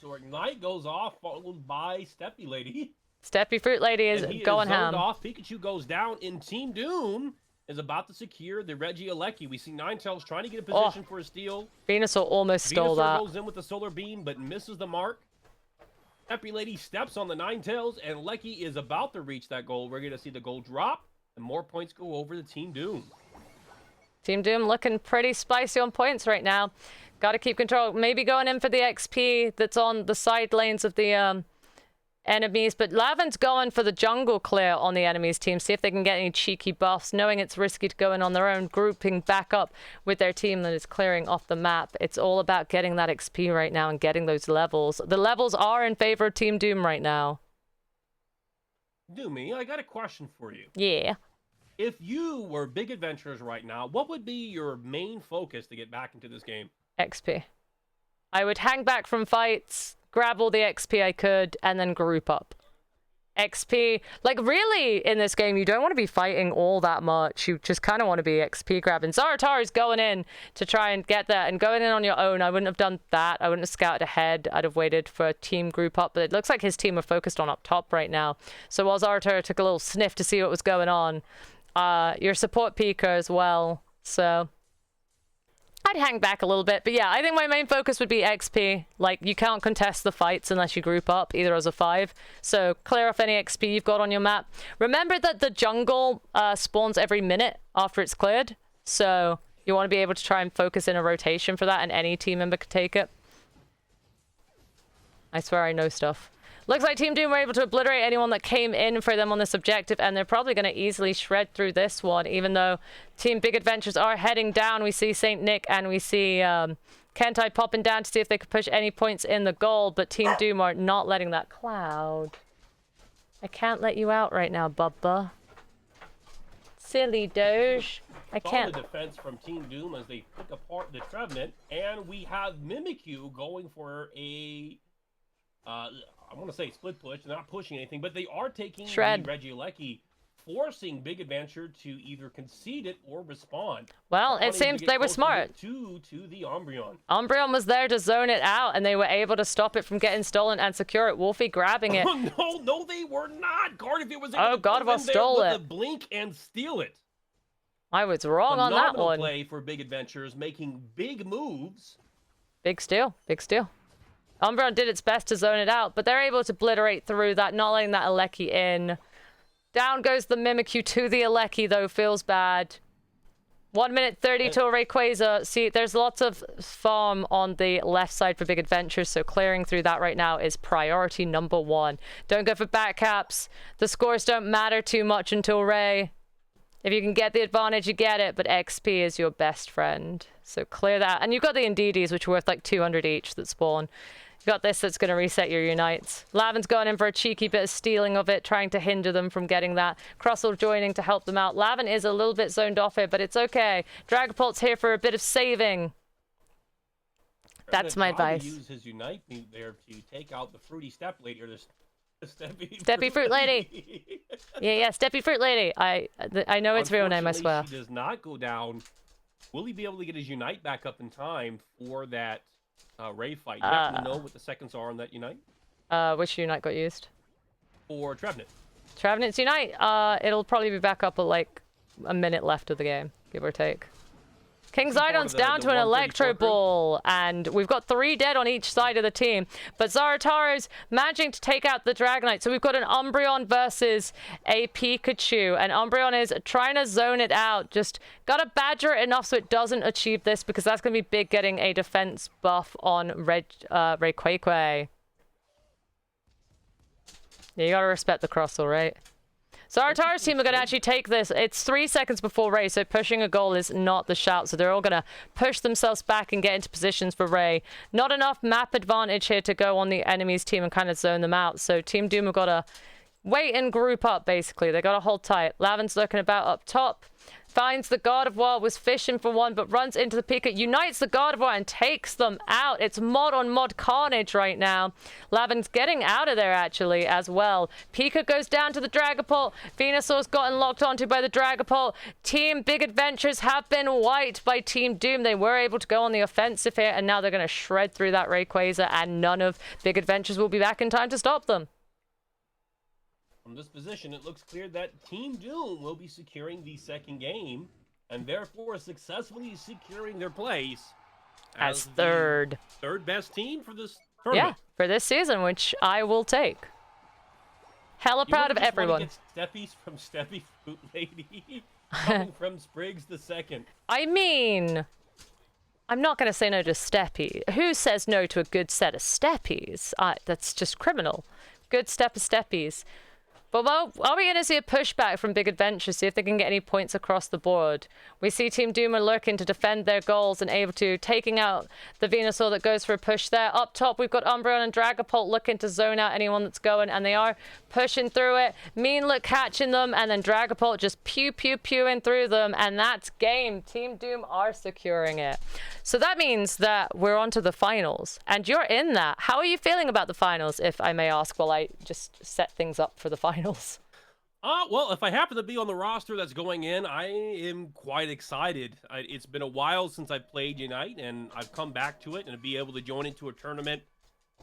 So Ignite goes off, followed by Steppy Lady. Steppy Fruit Lady is going ham. Off. Pikachu goes down, and Team Doom is about to secure the Regieleki. We see Ninetales trying to get a position for a steal. Venusaur almost stole that. Goes in with the Solar Beam, but misses the mark. Steppy Lady steps on the Ninetales, and Lecky is about to reach that goal. We're going to see the goal drop, and more points go over to Team Doom. Team Doom looking pretty spicy on points right now. Got to keep control. Maybe going in for the XP that's on the side lanes of the enemies, but Lavin's going for the jungle clear on the enemy's team, see if they can get any cheeky buffs, knowing it's risky to go in on their own, grouping back up with their team that is clearing off the map. It's all about getting that XP right now and getting those levels. The levels are in favor of Team Doom right now. Doomy, I got a question for you. Yeah. If you were Big Adventurers right now, what would be your main focus to get back into this game? XP. I would hang back from fights, grab all the XP I could, and then group up. XP, like really in this game, you don't want to be fighting all that much. You just kind of want to be XP grabbing. Zeratar is going in to try and get that, and going in on your own. I wouldn't have done that. I wouldn't have scouted ahead. I'd have waited for a team group up, but it looks like his team are focused on up top right now. So while Zeratar took a little sniff to see what was going on, your support Pika as well, so I'd hang back a little bit. But yeah, I think my main focus would be XP. Like, you can't contest the fights unless you group up, either as a 5. So clear off any XP you've got on your map. Remember that the jungle spawns every minute after it's cleared. So you want to be able to try and focus in a rotation for that, and any team member could take it. I swear I know stuff. Looks like Team Doom were able to obliterate anyone that came in for them on this objective, and they're probably going to easily shred through this one, even though Team Big Adventures are heading down. We see Saint Nick and we see Kentai popping down to see if they could push any points in the goal, but Team Doom are not letting that cloud. I can't let you out right now, Bubba. Silly Doge. I can't. Solid defense from Team Doom as they pick apart the Trevenant, and we have Mimikyu going for a I want to say split push. They're not pushing anything, but they are taking Shred. the Regieleki, forcing Big Adventure to either concede it or respond. Well, They're it unable to seems get they were close smart. To the Umbreon. Umbreon was there to zone it out, and they were able to stop it from getting stolen and secure it. Wolfie grabbing it. Oh, no, they were not. Gardevoir was able to Gardevoir stole with it. a blink and steal it. I was wrong on that Phenomenal one. play for Big Adventures, making big moves. Big steal, big steal. Umbreon did its best to zone it out, but they're able to obliterate through that, not letting that Aleki in. Down goes the Mimikyu to the Aleki, though. Feels bad. 1 minute 30 till Rayquaza. See, there's lots of farm on the left side for Big Adventures, so clearing through that right now is priority number 1. Don't go for back caps. The scores don't matter too much until Ray. If you can get the advantage, you get it, but XP is your best friend. So clear that. And you've got the Indeedis, which are worth like 200 each that spawn. You've got this that's going to reset your Unites. Lavin's going in for a cheeky bit of stealing of it, trying to hinder them from getting that. Crossel joining to help them out. Lavin is a little bit zoned off here, but it's okay. Dragapult's here for a bit of saving. That's my advice. Use his Unite move there to take out the Fruity Step Lady, or the Steppy Fruit Lady. Yeah, Steppy Fruit Lady. I know its real name, I swear. She does not go down. Will he be able to get his Unite back up in time for that Ray fight? You have to know what the seconds are on that Unite. Which Unite got used? For Trevenant. Trevenant's Unite. It'll probably be back up at like a minute left of the game, give or take. King Zidon's down to an Electro Ball, and we've got 3 dead on each side of the team. But Zarataro's managing to take out the Dragonite. So we've got an Umbreon versus a Pikachu, and Umbreon is trying to zone it out. Just gotta badger it enough so it doesn't achieve this, because that's gonna be big, getting a defense buff on Rayquaza. Yeah, you gotta respect the Crossel, right? So Zarataro's team are going to actually take this. It's 3 seconds before Ray, so pushing a goal is not the shout. So they're all going to push themselves back and get into positions for Ray. Not enough map advantage here to go on the enemy's team and kind of zone them out. So Team Doom have got to wait and group up, basically. They got to hold tight. Lavin's looking about up top. Finds the Gardevoir, was fishing for one, but runs into the Pika, unites the Gardevoir and takes them out. It's mod on mod carnage right now. Lavin's getting out of there, actually, as well. Pika goes down to the Dragapult. Venusaur's gotten locked onto by the Dragapult. Team Big Adventures have been wiped by Team Doom. They were able to go on the offensive here, and now they're going to shred through that Rayquaza, and none of Big Adventures will be back in time to stop them. From this position, it looks clear that Team Doom will be securing the second game, and therefore successfully securing their place as third best team for this tournament. Yeah, for this season, which I will take. Hella proud of everyone. Get Steppies from Steppy Fruit Lady, coming from Spriggs the second. I mean, I'm not going to say no to Steppy. Who says no to a good set of Steppies? That's just criminal. Good step of Steppies. But well, are we going to see a pushback from Big Adventure, see if they can get any points across the board? We see Team Doom are looking to defend their goals and able to, taking out the Venusaur that goes for a push there. Up top, we've got Umbreon and Dragapult looking to zone out anyone that's going, and they are pushing through it. Mean Look catching them, and then Dragapult just pewing through them, and that's game. Team Doom are securing it. So that means that we're on to the finals, and you're in that. How are you feeling about the finals, if I may ask, while I just set things up for the finals? Well, if I happen to be on the roster that's going in, I am quite excited. It's been a while since I've played Unite, and I've come back to it, and to be able to join into a tournament,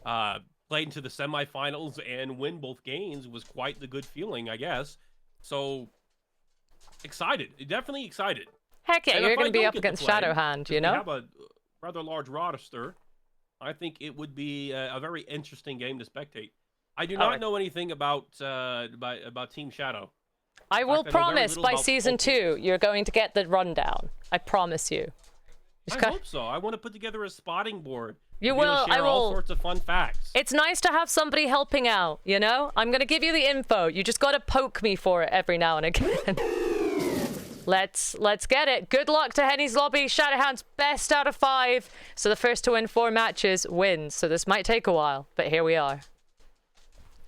play into the semifinals, and win both games was quite the good feeling, I guess. So, excited. Definitely excited. Heck yeah, you're going to be up against Shadowhand, you know? We have a rather large roster. I think it would be a very interesting game to spectate. I do not know anything about Team Shadow. I will promise by season 2 you're going to get the rundown. I promise you. I hope so. I want to put together a spotting board. You will. I will. All sorts of fun facts. It's nice to have somebody helping out, you know? I'm going to give you the info. You just got to poke me for it every now and again. Let's get it. Good luck to Hennies Lobby. Shadowhound's best out of 5. So the first to win 4 matches wins. So this might take a while, but here we are.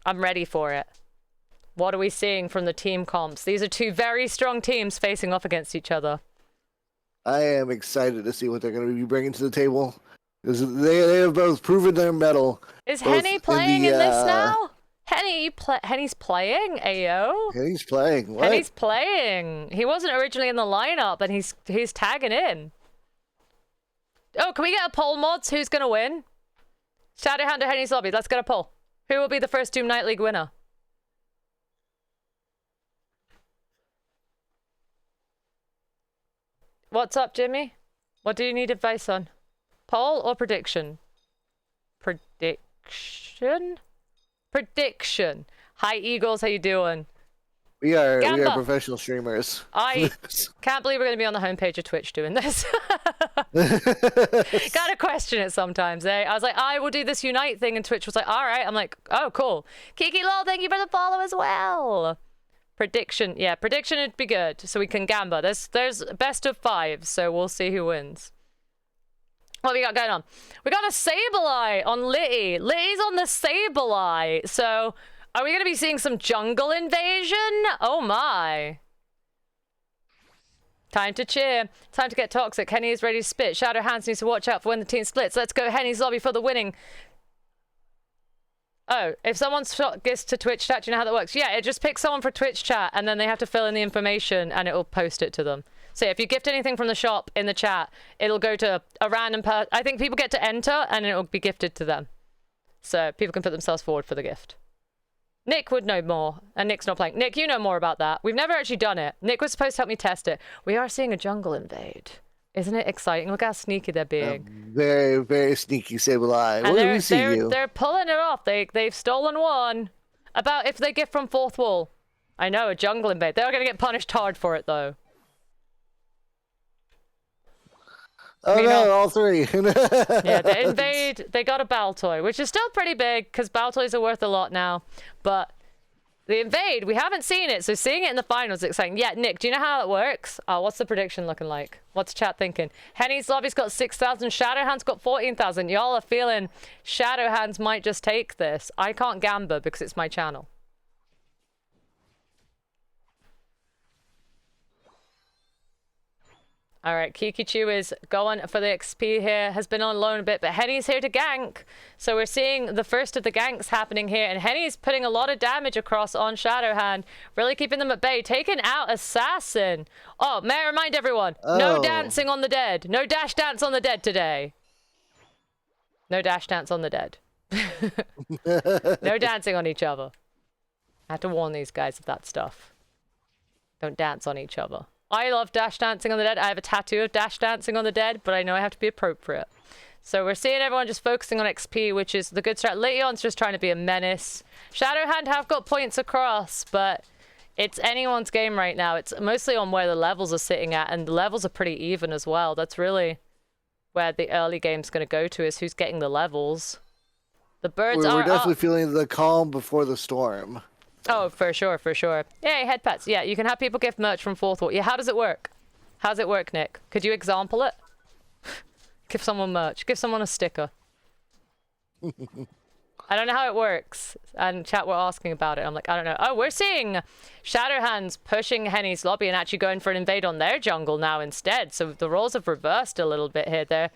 I'm ready for it. What are we seeing from the team comps? These are 2 very strong teams facing off against each other. I am excited to see what they're going to be bringing to the table. 'Cause they have both proven their mettle. Is both Henny playing the, in this now? Henny's playing, Ayo. Henny's playing. What? Henny's playing. He wasn't originally in the lineup, and he's tagging in. Oh, can we get a poll, mods? Who's gonna win? Shadowhound or Henny's Lobby? Let's get a poll. Who will be the first Doomnite League winner? What's up, Jimmy? What do you need advice on? Poll or prediction? Prediction? Prediction. Hi, Eagles. How you doing? We are Gamba. professional streamers. I can't believe we're going to be on the homepage of Twitch doing this. Gotta question it sometimes, eh? I was like, I will do this Unite thing, and Twitch was like, all right. I'm like, oh, cool. Kiki Lol, thank you for the follow as well. Prediction. Yeah, prediction would be good, so we can gamba. There's best of 5, so we'll see who wins. What we got going on? We got a Sableye on Litty. Litty's on the Sableye. So, are we going to be seeing some jungle invasion? Oh my. Time to cheer. Time to get toxic. Henny is ready to spit. Shadow Hands needs to watch out for when the team splits. Let's go Henny's Lobby for the winning. Oh, if someone's gets to Twitch chat, do you know how that works? Yeah, it just picks someone for Twitch chat, and then they have to fill in the information, and it will post it to them. So if you gift anything from the shop in the chat, it'll go to a random person. I think people get to enter, and it will be gifted to them. So people can put themselves forward for the gift. Nick would know more, and Nick's not playing. Nick, you know more about that. We've never actually done it. Nick was supposed to help me test it. We are seeing a jungle invade. Isn't it exciting? Look how sneaky they're being. Very, very sneaky Sableye. And Well, we see you. they're pulling it off. They've stolen one. About if they gift from fourth wall. I know, a jungle invade. They're going to get punished hard for it, though. Oh no, all 3. Yeah, they invade. They got a Baltoy, which is still pretty big, because Baltoys are worth a lot now. But the invade, we haven't seen it, so seeing it in the finals is exciting. Yeah, Nick, do you know how it works? Oh, what's the prediction looking like? What's chat thinking? Henny's Lobby's got 6,000. Shadowhand's got 14,000. Y'all are feeling Shadowhands might just take this. I can't gamba because it's my channel. All right, Kikichu is going for the XP here. Has been on loan a bit, but Henny's here to gank. So we're seeing the first of the ganks happening here, and Henny's putting a lot of damage across on Shadowhand, really keeping them at bay. Taking out Assassin. Oh, may I remind everyone, no dancing on the dead. No dash dance on the dead today. No dash dance on the dead. No dancing on each other. I have to warn these guys of that stuff. Don't dance on each other. I love dash dancing on the dead. I have a tattoo of dash dancing on the dead, but I know I have to be appropriate. So we're seeing everyone just focusing on XP, which is the good strat. Leon's just trying to be a menace. Shadowhand have got points across, but it's anyone's game right now. It's mostly on where the levels are sitting at, and the levels are pretty even as well. That's really where the early game's going to go to, is who's getting the levels. The birds we're are definitely up. feeling the calm before the storm. Oh, for sure, for sure. Yay, head pats. Yeah, you can have people gift merch from fourth wall. Yeah, how does it work? How does it work, Nick? Could you example it? Give someone merch. Give someone a sticker. I don't know how it works. And chat were asking about it. I'm like, I don't know. Oh, we're seeing Shadowhands pushing Henny's Lobby and actually going for an invade on their jungle now instead. So the roles have reversed a little bit here.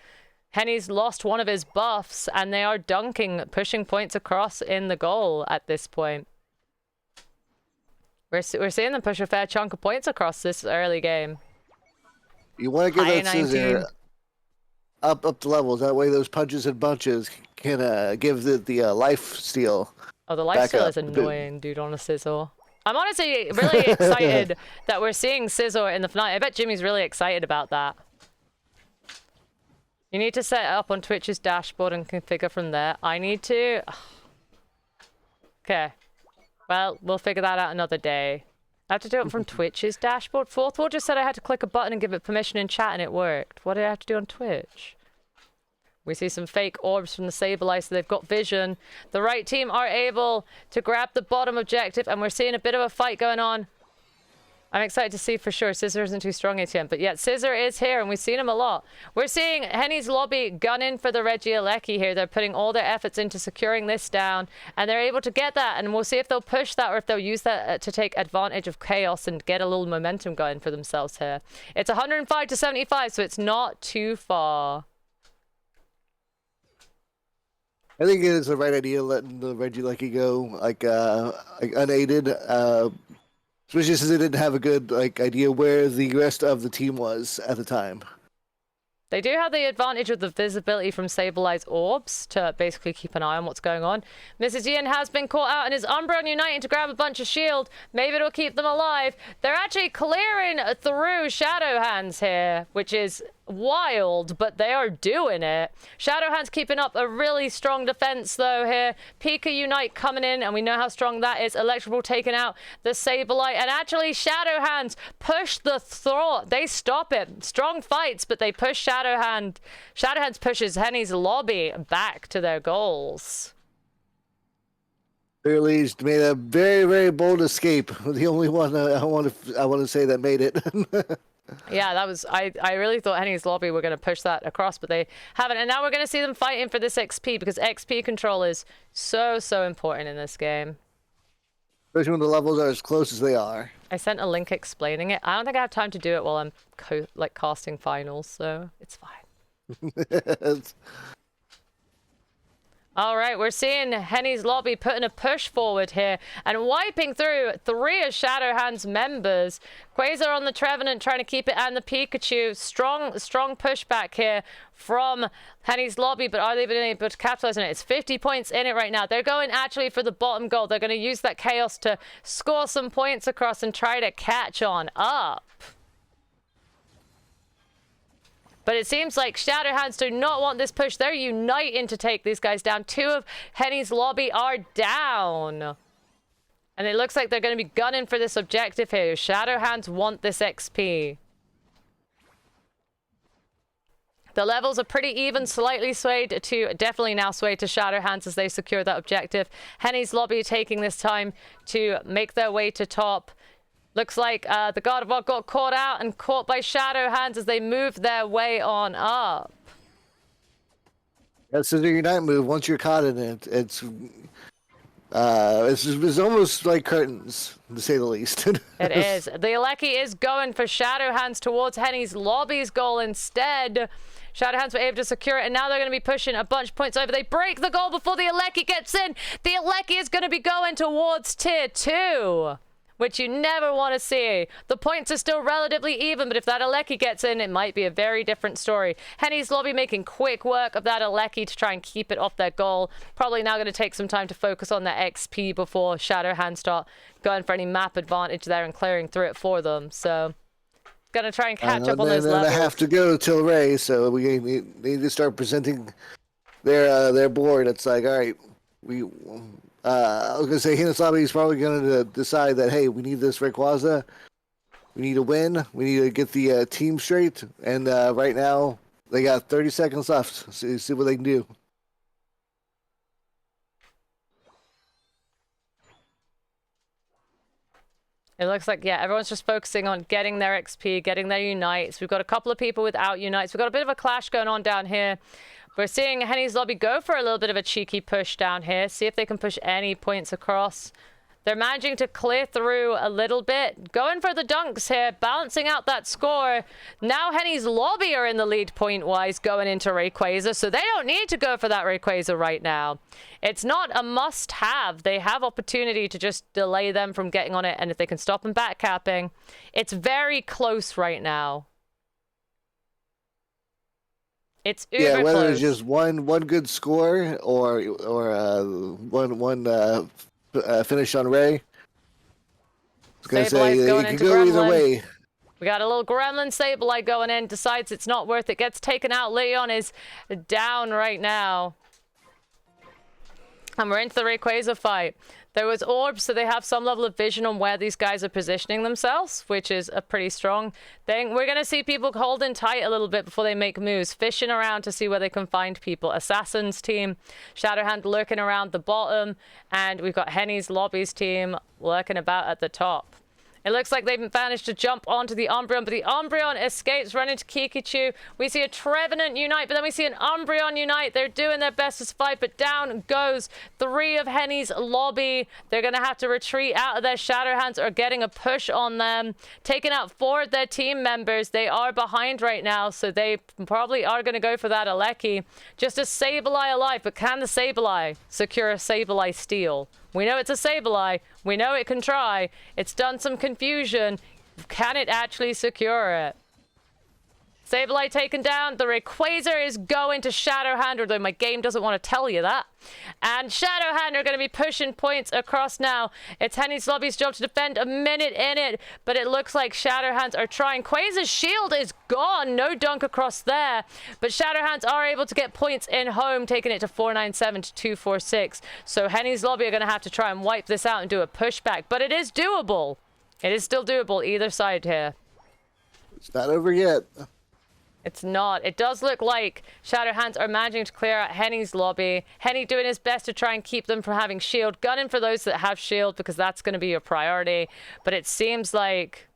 Henny's lost one of his buffs, and they are dunking, pushing points across in the goal at this point. We're seeing them push a fair chunk of points across this early game. You want to get that I-19. scissor up the levels. That way those punches and bunches can give the life steal. Oh, the life steal is annoying, dude, on a Scizor. I'm honestly really excited that we're seeing Scizor in the finale. I bet Jimmy's really excited about that. You need to set it up on Twitch's dashboard and configure from there. I need to... Okay. Well, we'll figure that out another day. I have to do it from Twitch's dashboard. Fourth wall just said I had to click a button and give it permission in chat, and it worked. What did I have to do on Twitch? We see some fake orbs from the Sableye, so they've got vision. The right team are able to grab the bottom objective, and we're seeing a bit of a fight going on. I'm excited to see for sure. Scissor isn't too strong ATM, but yet Scissor is here, and we've seen him a lot. We're seeing Henny's Lobby gunning for the Regieleki here. They're putting all their efforts into securing this down, and they're able to get that, and we'll see if they'll push that or if they'll use that to take advantage of chaos and get a little momentum going for themselves here. It's 105 to 75, so it's not too far. I think it is the right idea letting the Reggie Lucky go like unaided, especially since they didn't have a good idea where the rest of the team was at the time. They do have the advantage of the visibility from Sableye's orbs to basically keep an eye on what's going on. Mrs. Ian has been caught out and is Umbreon uniting to grab a bunch of shield. Maybe it'll keep them alive. They're actually clearing through Shadow Hands here, which is wild, but they are doing it. Shadow Hands keeping up a really strong defense though here. Pika Unite coming in, and we know how strong that is. Electrical taking out the Sableye, and actually Shadow Hands push the thought. They stop it. Strong fights, but they push Shadow Hand. Shadow Hands pushes Hennies lobby back to their goals. Clearly, he's made a very, very bold escape. The only one I want to say that made it. Yeah, that was, I really thought Hennies lobby were going to push that across, but they haven't. And now we're going to see them fighting for this XP, because XP control is so important in this game. Especially when the levels are as close as they are. I sent a link explaining it. I don't think I have time to do it while I'm casting finals, so it's fine. All right, we're seeing Hennies lobby putting a push forward here and wiping through 3 of Shadow Hand's members. Quasar on the Trevenant trying to keep it, and the Pikachu. Strong pushback here from Hennies lobby, but are they being able to capitalize on it? It's 50 points in it right now. They're going actually for the bottom goal. They're going to use that chaos to score some points across and try to catch on up. But it seems like Shadow Hands do not want this push. They're uniting to take these guys down. 2 of Hennies lobby are down. And it looks like they're going to be gunning for this objective here. Shadow Hands want this XP. The levels are pretty even, slightly swayed to, definitely now swayed to Shadow Hands as they secure that objective. Hennies lobby taking this time to make their way to top. Looks like the God of War got caught out and caught by Shadow Hands as they move their way on up. That's the Unite move. Once you're caught in it, it's almost like curtains, to say the least. It is. The Alecki is going for Shadow Hands towards Hennies lobby's goal instead. Shadow Hands were able to secure it, and now they're going to be pushing a bunch of points over. They break the goal before the Alecki gets in. The Alecki is going to be going towards tier 2. Which you never want to see. The points are still relatively even, but if that Alecki gets in, it might be a very different story. Hennies lobby making quick work of that Alecki to try and keep it off their goal. Probably now going to take some time to focus on their XP before Shadow Hands start going for any map advantage there and clearing through it for them. So, going to try and catch up on those levels. They have to go till Ray, so we need to start presenting their board. It's like, all right, I was gonna say Hennies lobby is probably gonna decide that, hey, we need this Rayquaza, we need to win, we need to get the team straight, and right now they got 30 seconds left. So see what they can do. It looks like, yeah, everyone's just focusing on getting their XP, getting their unites. We've got a couple of people without unites. We've got a bit of a clash going on down here. We're seeing Hennies lobby go for a little bit of a cheeky push down here. See if they can push any points across. They're managing to clear through a little bit. Going for the dunks here, balancing out that score. Now Hennies lobby are in the lead point-wise going into Rayquaza, so they don't need to go for that Rayquaza right now. It's not a must-have. They have opportunity to just delay them from getting on it, and if they can stop them backcapping, it's very close right now. It's uber whether close. it's just one good score or one finish on Ray. I was gonna say it could go either way. We got a little Gremlin Sableye going in. Decides it's not worth it. Gets taken out. Leon is down right now. And we're into the Rayquaza fight. There was orbs, so they have some level of vision on where these guys are positioning themselves, which is a pretty strong thing. We're going to see people holding tight a little bit before they make moves, fishing around to see where they can find people. Assassin's team, Shadowhand lurking around the bottom, and we've got Hennies lobby's team lurking about at the top. It looks like they've managed to jump onto the Umbreon, but the Umbreon escapes, run into Pikachu. We see a Trevenant unite, but then we see an Umbreon unite. They're doing their best to survive, but down goes 3 of Hennies' lobby. They're going to have to retreat out of their Shadow Hands or getting a push on them. Taking out 4 of their team members. They are behind right now, so they probably are going to go for that Aleki. Just a Sableye alive, but can the Sableye secure a Sableye steal? We know it's a Sableye. We know it can try. It's done some confusion. Can it actually secure it? Sableye taken down. The Rayquaza is going to Shadowhand, although my game doesn't want to tell you that. And Shadowhand are going to be pushing points across now. It's Hennies Lobby's job to defend a minute in it, but it looks like Shadowhands are trying. Quaza's shield is gone. No dunk across there, but Shadowhands are able to get points in home, taking it to 497 to 246. So Hennies Lobby are going to have to try and wipe this out and do a pushback, but it is doable. It is still doable either side here. It's not over yet. It's not. It does look like Shadowhands are managing to clear out Hennies' lobby. Henny doing his best to try and keep them from having shield. Gunning for those that have shield because that's going to be your priority. But it seems like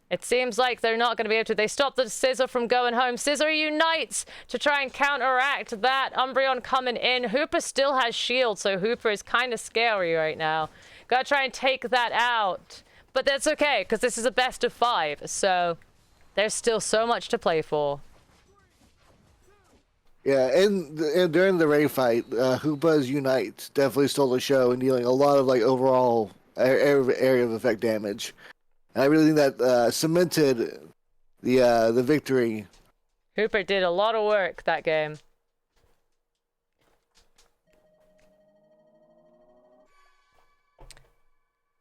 they're not going to be able to. They stopped the Scizor from going home. Scizor unites to try and counteract that. Umbreon coming in. Hooper still has shield, so Hooper is kind of scary right now. Gotta try and take that out. But that's okay, because this is a best of 5, so there's still so much to play for. Yeah, and during the Ray fight, Hoopa's Unite definitely stole the show and dealing a lot of like overall area of effect damage. And I really think that cemented the victory. Hooper did a lot of work that game.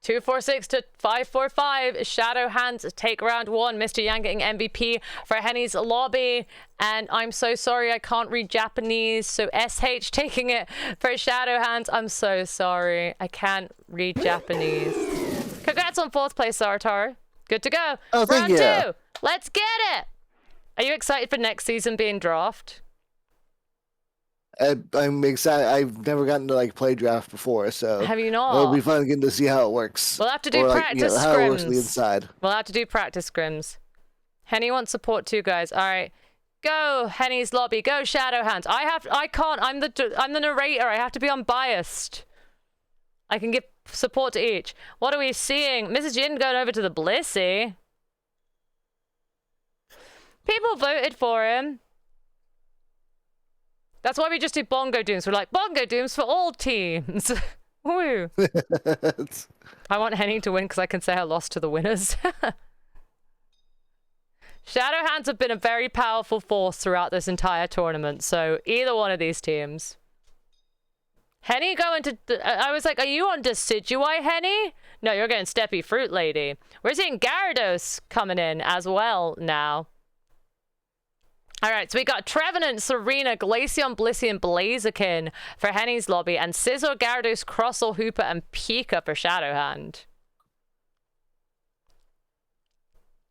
(246 to 545). Shadowhands take round 1. Mr. Yang getting MVP for Hennies' lobby. And I'm so sorry I can't read Japanese. So SH taking it for Shadowhands. I'm so sorry. I can't read Japanese. Congrats on 4th place, Zartar. Good to go. Oh, thank you. Round 2. Let's get it. Are you excited for next season being draft? I'm excited. I've never gotten to like play draft before, so Have you not? It'll be fun getting to see how it works. We'll have to do or, like, practice how it works on the scrims. inside. We'll have to do practice scrims. Henny wants support too, guys. All right, go Henny's lobby. Go Shadowhands. I can't. I'm the narrator. I have to be unbiased. I can give support to each. What are we seeing? Mrs. Jin going over to the Blissey. People voted for him. That's why we just do Bongo Dooms. We're like, Bongo Dooms for all teams. Woo. I want Henny to win because I can say I lost to the winners. Shadowhands have been a very powerful force throughout this entire tournament, so either one of these teams. Henny going to... I was like, are you on Decidueye, Henny? No, you're getting Steppy Fruit Lady. We're seeing Gyarados coming in as well now. All right, so we got Trevenant, Serena, Glaceon, Blissey, and Blaziken for Henny's lobby, and Scizor, Gyarados, Crostle, Hooper, and Pika for Shadowhand.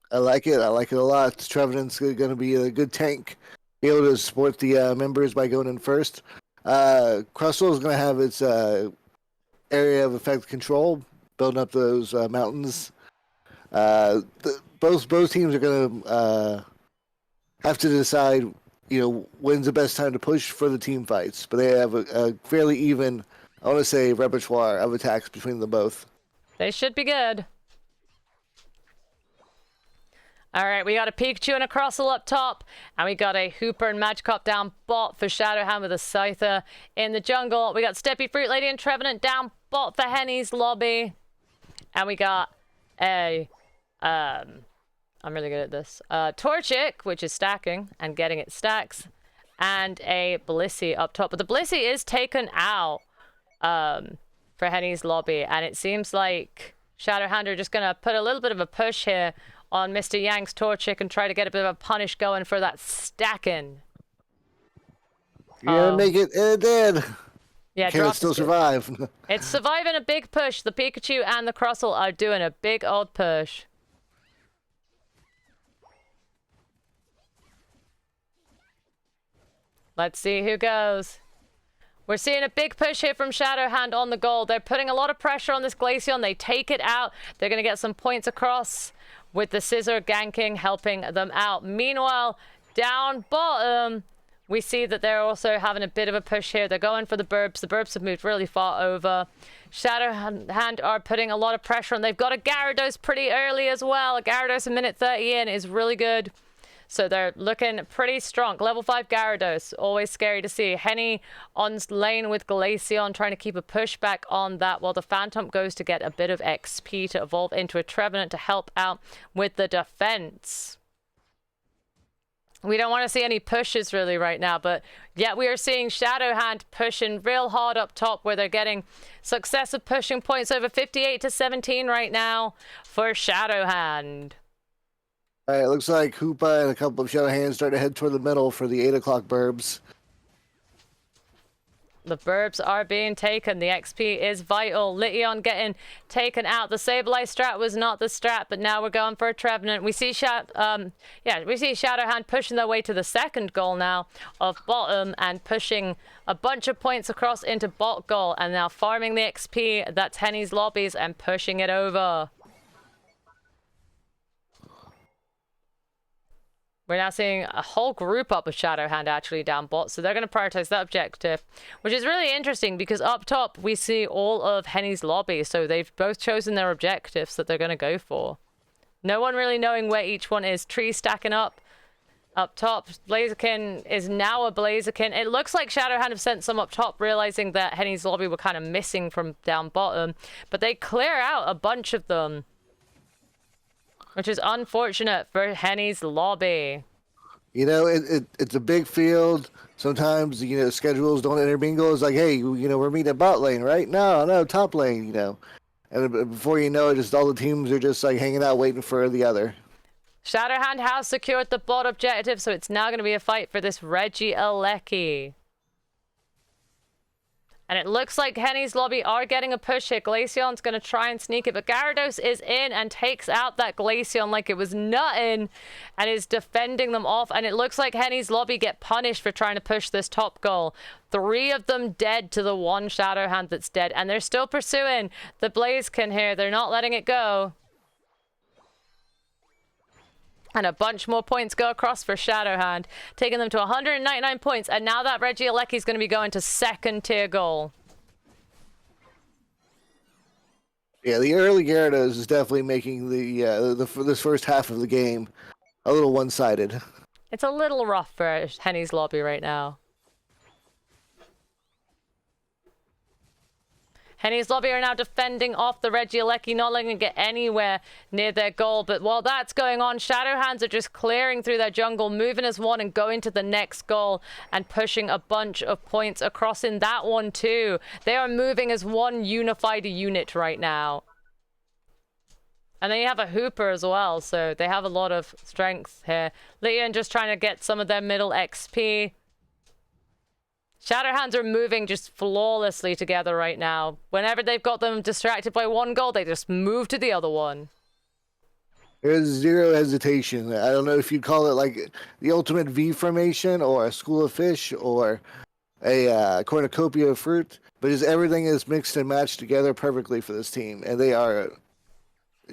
I like it. I like it a lot. Trevenant's going to be a good tank. Be able to support the members by going in first. Crustle is going to have its area of effect control, building up those mountains. Both teams are going to have to decide, when's the best time to push for the team fights. But they have a fairly even, I want to say, repertoire of attacks between them both. They should be good. All right, we got a Pikachu and a Crostle up top, and we got a Hooper and Magikarp down bot for Shadowhand with a Scyther in the jungle. We got Steppy Fruit Lady and Trevenant down bot for Henny's lobby, and we got a I'm really good at this. Torchic, which is stacking and getting its stacks, and a Blissey up top. But the Blissey is taken out for Henny's lobby, and it seems like Shadowhand are just going to put a little bit of a push here on Mr. Yang's Torchic and try to get a bit of a punish going for that stacking. Yeah, make it. It did. Yeah, can it still survive? It's surviving a big push. The Pikachu and the Crustle are doing a big old push. Let's see who goes. We're seeing a big push here from Shadowhand on the goal. They're putting a lot of pressure on this Glaceon. They take it out. They're going to get some points across with the Scissor ganking, helping them out. Meanwhile, down bottom, we see that they're also having a bit of a push here. They're going for the Burbs. The Burbs have moved really far over. Shadowhand are putting a lot of pressure on. They've got a Gyarados pretty early as well. A Gyarados a minute 30 in is really good. So they're looking pretty strong. Level 5 Gyarados, always scary to see. Henny on lane with Glaceon, trying to keep a pushback on that, while the Phantom goes to get a bit of XP to evolve into a Trevenant to help out with the defense. We don't want to see any pushes really right now, but yet we are seeing Shadowhand pushing real hard up top, where they're getting successive pushing points over 58 to 17 right now for Shadowhand. All right, it looks like Hoopa and a couple of Shadowhands start to head toward the middle for the 8 o'clock Burbs. The Burbs are being taken. The XP is vital. Lition getting taken out. The Sableye strat was not the strat, but now we're going for a Trevenant. We see Shadowhand pushing their way to the second goal now of bottom and pushing a bunch of points across into bot goal, and now farming the XP. That's Henny's lobbies and pushing it over. We're now seeing a whole group up of Shadowhand actually down bot, so they're going to prioritize that objective, which is really interesting because up top we see all of Henny's lobby, so they've both chosen their objectives that they're going to go for. No one really knowing where each one is. Tree stacking up top. Blaziken is now a Blaziken. It looks like Shadowhand have sent some up top, realizing that Henny's lobby were kind of missing from down bottom, but they clear out a bunch of them, which is unfortunate for Henny's lobby. You know, it's a big field. Sometimes, you know, schedules don't intermingle. It's like, hey, you know, we're meeting at bot lane, right? No, top lane, you know. And before you know it, just all the teams are just like hanging out waiting for the other. Shadowhand has secured the bot objective, so it's now going to be a fight for this Regieleki. And it looks like Henny's lobby are getting a push here. Glaceon's going to try and sneak it, but Gyarados is in and takes out that Glaceon like it was nothing and is defending them off. And it looks like Henny's lobby get punished for trying to push this top goal. 3 of them dead to the 1 Shadowhand that's dead. And they're still pursuing the Blaziken here. They're not letting it go. And a bunch more points go across for Shadowhand, taking them to 199 points. And now that Regieleki is going to be going to second tier goal. Yeah, the early Gyarados is definitely making this first half of the game a little one-sided. It's a little rough for Henny's lobby right now. Henny's lobby are now defending off the Regieleki, not letting it get anywhere near their goal. But while that's going on, Shadowhands are just clearing through their jungle, moving as one and going to the next goal and pushing a bunch of points across in that one too. They are moving as one unified unit right now. And then you have a Hooper as well, so they have a lot of strength here. Lition just trying to get some of their middle XP. Shadowhands are moving just flawlessly together right now. Whenever they've got them distracted by one goal, they just move to the other one. There's zero hesitation. I don't know if you'd call it like the ultimate V formation or a school of fish or a cornucopia of fruit, but just everything is mixed and matched together perfectly for this team, and they are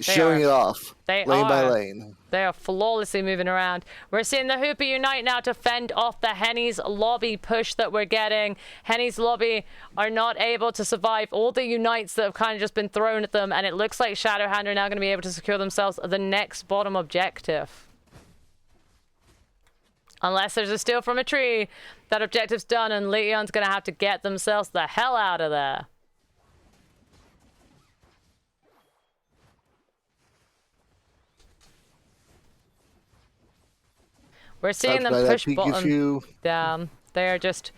showing it off lane by lane. They are flawlessly moving around. We're seeing the Hooper unite now to fend off the Henny's lobby push that we're getting. Henny's lobby are not able to survive all the unites that have kind of just been thrown at them, and it looks like Shadowhand are now going to be able to secure themselves the next bottom objective. Unless there's a steal from a tree, that objective's done, and Leon's going to have to get themselves the hell out of there. We're seeing them push bottom down. They're just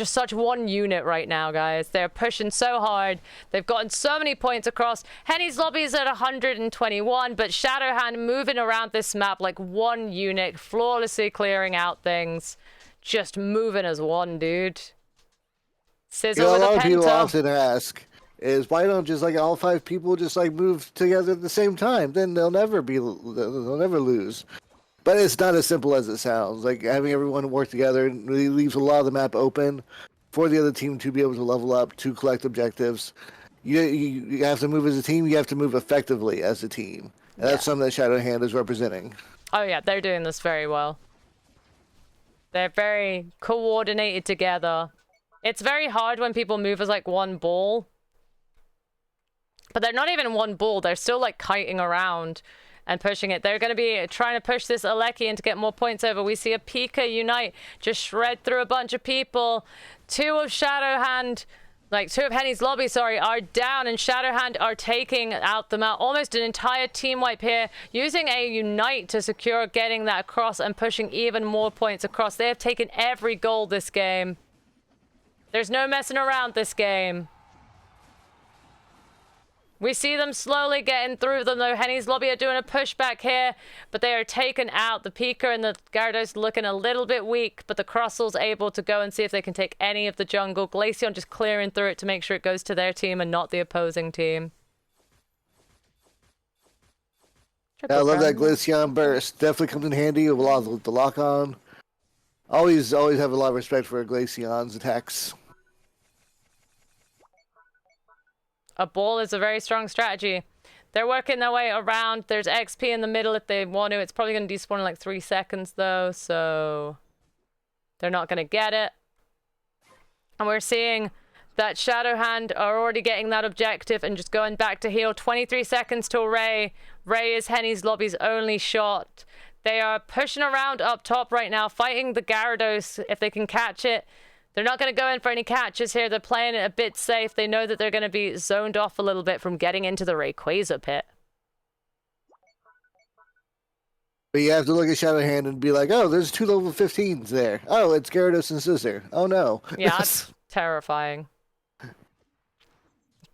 such one unit right now, guys. They're pushing so hard. They've gotten so many points across. Henny's lobby is at 121, but Shadowhand moving around this map like one unit, flawlessly clearing out things. Just moving as one, dude. Sizzle with a penta. A lot of people often ask is why don't just like all 5 people just like move together at the same time? Then they'll never lose. But it's not as simple as it sounds. Like having everyone work together really leaves a lot of the map open for the other team to be able to level up, to collect objectives. You have to move as a team. You have to move effectively as a team. And that's something that Shadow Hand is representing. Oh yeah, they're doing this very well. They're very coordinated together. It's very hard when people move as like one ball. But they're not even one ball. They're still like kiting around and pushing it. They're going to be trying to push this Alekian to get more points over. We see a Pika unite, just shred through a bunch of people. Two of Hennies lobby, sorry, are down, and Shadowhand are taking out the map. Almost an entire team wipe here, using a unite to secure getting that across and pushing even more points across. They have taken every goal this game. There's no messing around this game. We see them slowly getting through them, though. Hennies lobby are doing a pushback here, but they are taken out. The Pika and the Gyarados looking a little bit weak, but the Crustle's able to go and see if they can take any of the jungle. Glaceon just clearing through it to make sure it goes to their team and not the opposing team. I love that Glaceon burst. Definitely comes in handy with a lot of the lock-on. Always have a lot of respect for Glaceon's attacks. A ball is a very strong strategy. They're working their way around. There's XP in the middle if they want to. It's probably going to despawn in like 3 seconds, though, so they're not going to get it. And we're seeing that Shadowhand are already getting that objective and just going back to heal. 23 seconds till Ray. Ray is Hennies lobby's only shot. They are pushing around up top right now, fighting the Gyarados if they can catch it. They're not going to go in for any catches here. They're playing it a bit safe. They know that they're going to be zoned off a little bit from getting into the Rayquaza pit. But you have to look at Shadowhand and be like, oh, there's 2 level 15s there. Oh, it's Gyarados and Scissor. Oh, no. Yeah, that's terrifying.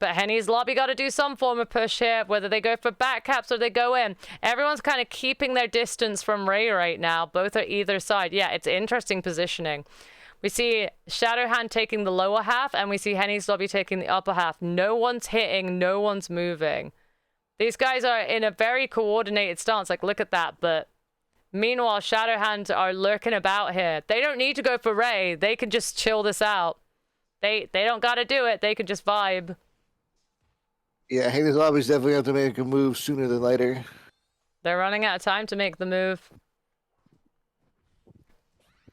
But Hennies lobby got to do some form of push here, whether they go for back caps or they go in. Everyone's kind of keeping their distance from Ray right now. Both are either side. Yeah, it's interesting positioning. We see Shadowhand taking the lower half, and we see Hennies lobby taking the upper half. No one's hitting, no one's moving. These guys are in a very coordinated stance. Like, look at that. But meanwhile, Shadowhands are lurking about here. They don't need to go for Ray. They can just chill this out. They don't got to do it. They can just vibe. Yeah, Hennies lobby's definitely have to make a move sooner than later. They're running out of time to make the move.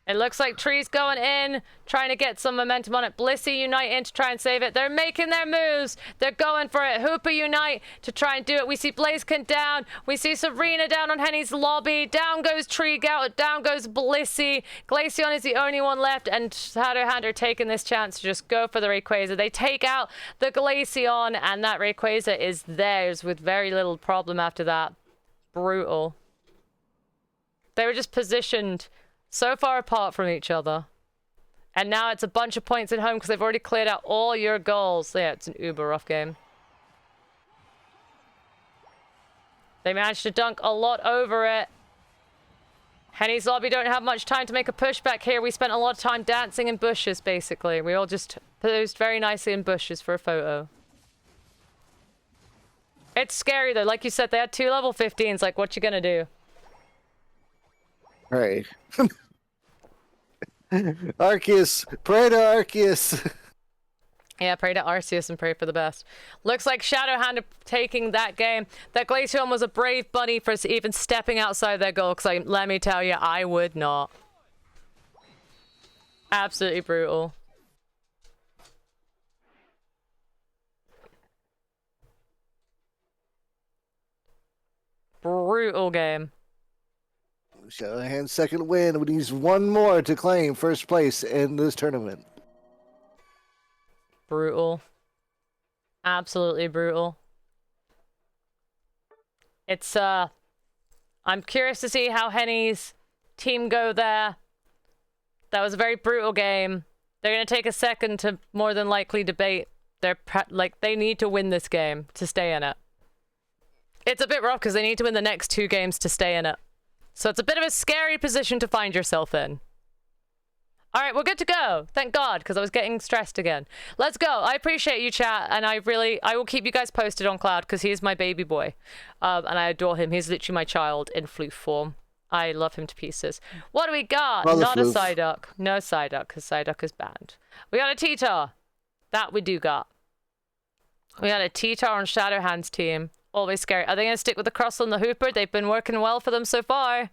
It looks like Tree's going in, trying to get some momentum on it. Blissey unite in to try and save it. They're making their moves. They're going for it. Hooper unite to try and do it. We see Blaziken down. We see Serena down on Hennies lobby. Down goes Tree, down goes Blissey. Glaceon is the only one left, and Shadowhand are taking this chance to just go for the Rayquaza. They take out the Glaceon, and that Rayquaza is theirs with very little problem after that. Brutal. They were just positioned so far apart from each other. And now it's a bunch of points at home because they've already cleared out all your goals. Yeah, it's an uber rough game. They managed to dunk a lot over it. Hennies lobby don't have much time to make a pushback here. We spent a lot of time dancing in bushes, basically. We all just posed very nicely in bushes for a photo. It's scary, though. Like you said, they had 2 level 15s. Like, what you gonna do? Right. Arceus. Pray to Arceus. Yeah, pray to Arceus and pray for the best. Looks like Shadowhand are taking that game. That Glaceon was a brave bunny for even stepping outside their goal, because let me tell you, I would not. Absolutely brutal. Brutal game. Shadowhand's second win. We need 1 more to claim first place in this tournament. Brutal. Absolutely brutal. It's, I'm curious to see how Hennies' team go there. That was a very brutal game. They're going to take a second to more than likely debate. They need to win this game to stay in it. It's a bit rough because they need to win the next 2 games to stay in it. So it's a bit of a scary position to find yourself in. All right, we're good to go. Thank God, because I was getting stressed again. Let's go. I appreciate you, chat, and I will keep you guys posted on Cloud because he's my baby boy, and I adore him. He's literally my child in floof form. I love him to pieces. What do we got? Not a floof. Psyduck. No Psyduck, because Psyduck is banned. We got a T-Tar. That we do got. We got a T-Tar on Shadowhand's team. Always scary. Are they going to stick with the Crossel and the Hooper? They've been working well for them so far.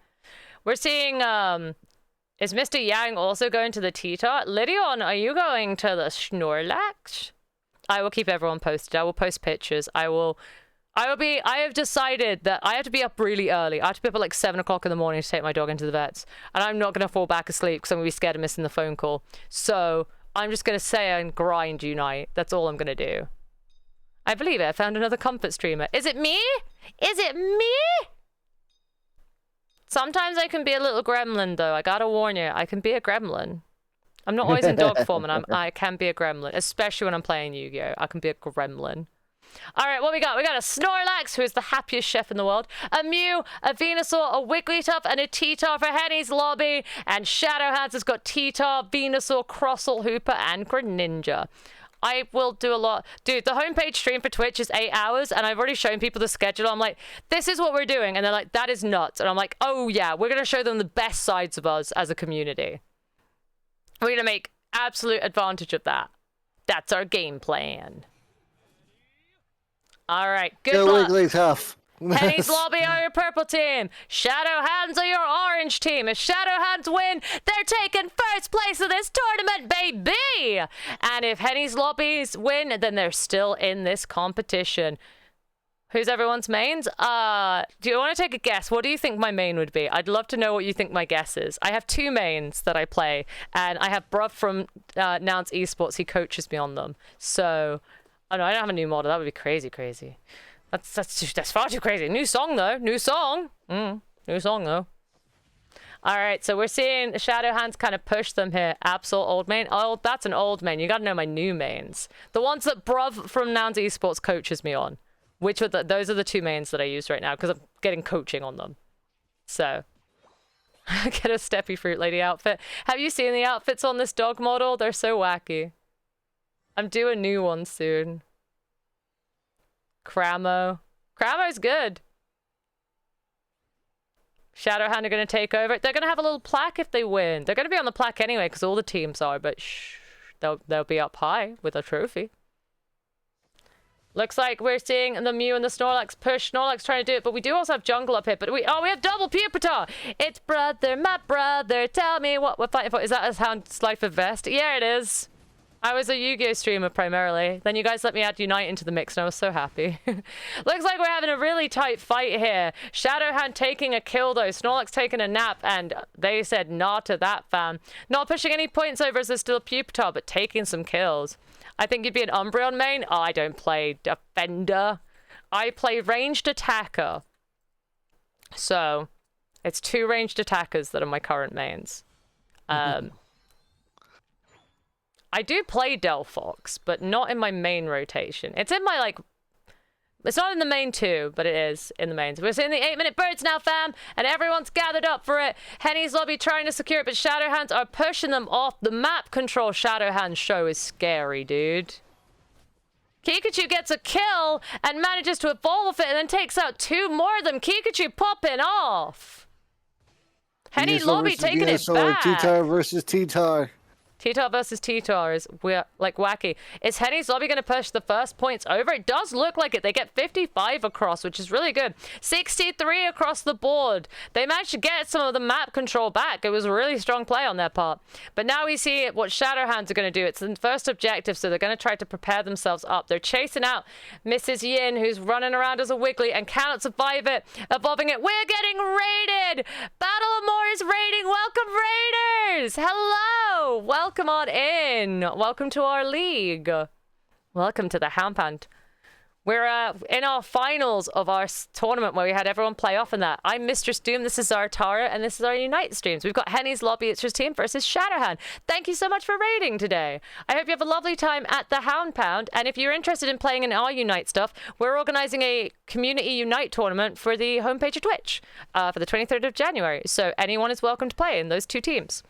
We're seeing, is Mr. Yang also going to the T-Tar? Lydion, are you going to the Snorlax? I will keep everyone posted. I will post pictures. I have decided that I have to be up really early. I have to be up at like 7 o'clock in the morning to take my dog into the vets. And I'm not going to fall back asleep because I'm going to be scared of missing the phone call. So I'm just going to say and grind unite. That's all I'm going to do. I believe it. I found another comfort streamer. Is it me? Is it me? Sometimes I can be a little gremlin, though. I gotta warn you. I can be a gremlin. I'm not always in dog form, and I can be a gremlin. Especially when I'm playing Yu-Gi-Oh! I can be a gremlin. All right, what we got? We got a Snorlax, who is the happiest chef in the world. A Mew, a Venusaur, a Wigglytuff, and a T-Tar for Hennies lobby. And Shadowhands has got T-Tar, Venusaur, Crossel, Hooper, and Greninja. I will do a lot. Dude, the homepage stream for Twitch is 8 hours, and I've already shown people the schedule. I'm like, this is what we're doing. And they're like, that is nuts. And I'm like, oh, yeah, we're going to show them the best sides of us as a community. We're going to make absolute advantage of that. That's our game plan. All right, good luck. Wigglytuff. Hennies lobby are your purple team. Shadowhands are your orange team. If Shadowhands win, they're taking first place of this tournament, baby. And if Hennies lobbies win, then they're still in this competition. Who's everyone's mains? Do you want to take a guess? What do you think my main would be? I'd love to know what you think my guess is. I have 2 mains that I play, and I have Bruv from Nouns Esports. He coaches me on them. So, oh no, I don't have a new model. That would be crazy. That's far too crazy. New song though. New song. New song though. All right, so we're seeing Shadowhands kind of push them here. Absol old main. Oh, that's an old main. You got to know my new mains. The ones that Bruv from Nouns Esports coaches me on. Which are those are the 2 mains that I use right now because I'm getting coaching on them. So get a Steppy Fruit Lady outfit. Have you seen the outfits on this dog model? They're so wacky. I'm due a new one soon. Cramo. Cramo's good. Shadowhand are going to take over. They're going to have a little plaque if they win. They're going to be on the plaque anyway because all the teams are, but shh, they'll be up high with a trophy. Looks like we're seeing the Mew and the Snorlax push. Snorlax trying to do it, but we do also have jungle up here. But we have double Pupitar. It's brother, my brother. Tell me what we're fighting for. Is that a Hound's Life of Vest? Yeah, it is. I was a Yu-Gi-Oh streamer primarily. Then you guys let me add Unite into the mix and I was so happy. Looks like we're having a really tight fight here. Shadowhand taking a kill though. Snorlax taking a nap and they said nah to that, fam. Not pushing any points over as there's still Pupitar, but taking some kills. I think you'd be an Umbreon main. Oh, I don't play Defender. I play ranged attacker. So, it's 2 ranged attackers that are my current mains. I do play Delphox, but not in my main rotation. It's in my, like... It's not in the main 2, but it is in the mains. We're seeing the 8-minute birds now, fam, and everyone's gathered up for it. Hennies lobby trying to secure it, but Shadowhands are pushing them off. The map control Shadowhands show is scary, dude. Kikachu gets a kill and manages to evolve it and then takes out 2 more of them. Kikachu popping off. Hennies lobby taking it back. T-Tar versus T-Tar. T-Tar versus T-Tar is like wacky. Is Hennies lobby going to push the first points over? It does look like it. They get 55 across, which is really good. 63 across the board. They managed to get some of the map control back. It was a really strong play on their part. But now we see what Shadowhands are going to do. It's the first objective, so they're going to try to prepare themselves up. They're chasing out Mrs. Yin, who's running around as a Wiggly and cannot survive it. Evolving it. We're getting raided! Battle of More is raiding. Welcome, Raiders! Hello! Welcome on in. Welcome to our league. Welcome to the Houndpound. We're in our finals of our tournament where we had everyone play off in that. I'm Mistress Doom, this is our Tara, and this is our Unite streams. We've got Hennies Lobby, it's your team versus Shadowhand. Thank you so much for raiding today. I hope you have a lovely time at the Houndpound, and if you're interested in playing in our Unite stuff, we're organizing a Community Unite tournament for the homepage of Twitch for the 23rd of January. So anyone is welcome to play in those 2 teams.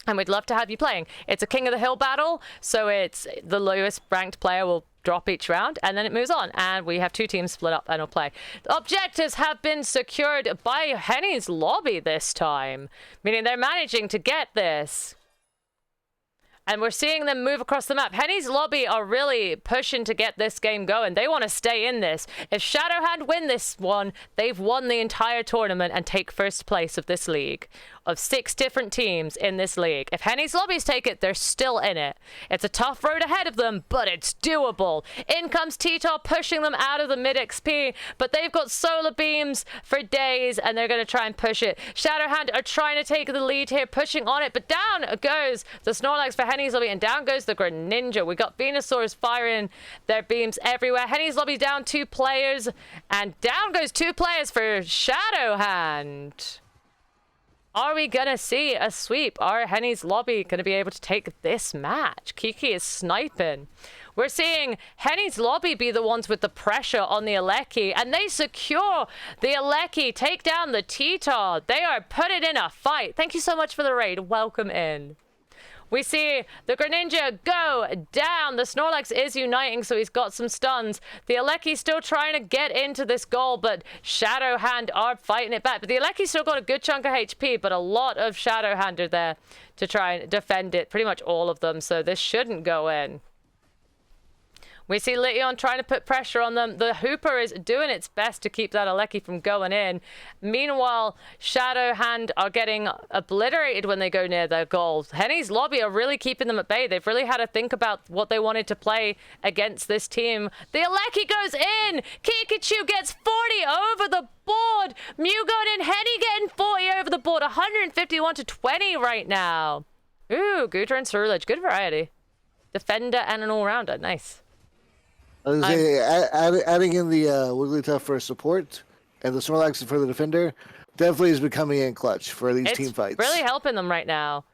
And we'd love to have you playing. It's a King of the Hill battle, so it's the lowest ranked player will drop each round, and then it moves on. And we have 2 teams split up and will play. The objectives have been secured by Hennies Lobby this time, meaning they're managing to get this. And we're seeing them move across the map. Hennies Lobby are really pushing to get this game going. They want to stay in this. If Shadowhand win this one, they've won the entire tournament and take first place of this league. Of 6 different teams in this league. If Hennies Lobbies take it, they're still in it. It's a tough road ahead of them, but it's doable. In comes T-Top pushing them out of the mid XP, but they've got solar beams for days, and they're going to try and push it. Shadowhand are trying to take the lead here, pushing on it, but down goes the Snorlax for Hennies Lobby, and down goes the Greninja. We got Venusaurs firing their beams everywhere. Hennies Lobby down 2 players, and down goes 2 players for Shadowhand. Are we going to see a sweep? Are Hennies Lobby going to be able to take this match? Kiki is sniping. We're seeing Hennies Lobby be the ones with the pressure on the Alecki, and they secure the Alecki, take down the T-Tar. They are putting in a fight. Thank you so much for the raid. Welcome in. We see the Greninja go down. The Snorlax is uniting, so he's got some stuns. The Alecki's still trying to get into this goal, but Shadowhand are fighting it back. But the Alecki's still got a good chunk of HP, but a lot of Shadowhand are there to try and defend it. Pretty much all of them, so this shouldn't go in. We see Lition trying to put pressure on them. The Hooper is doing its best to keep that Alecki from going in. Meanwhile, Shadowhand are getting obliterated when they go near their goal. Hennies Lobby are really keeping them at bay. They've really had to think about what they wanted to play against this team. The Alecki goes in! Pikachu gets 40 over the board! Mugon and Henny getting 40 over the board. 151 to 20 right now. Ooh, Gutra and Surulage. Good variety. Defender and an all-rounder. Nice. I was gonna say, adding in the Wigglytuff for support and the Snorlax for the defender definitely is becoming in clutch for these team fights. Really helping them right now.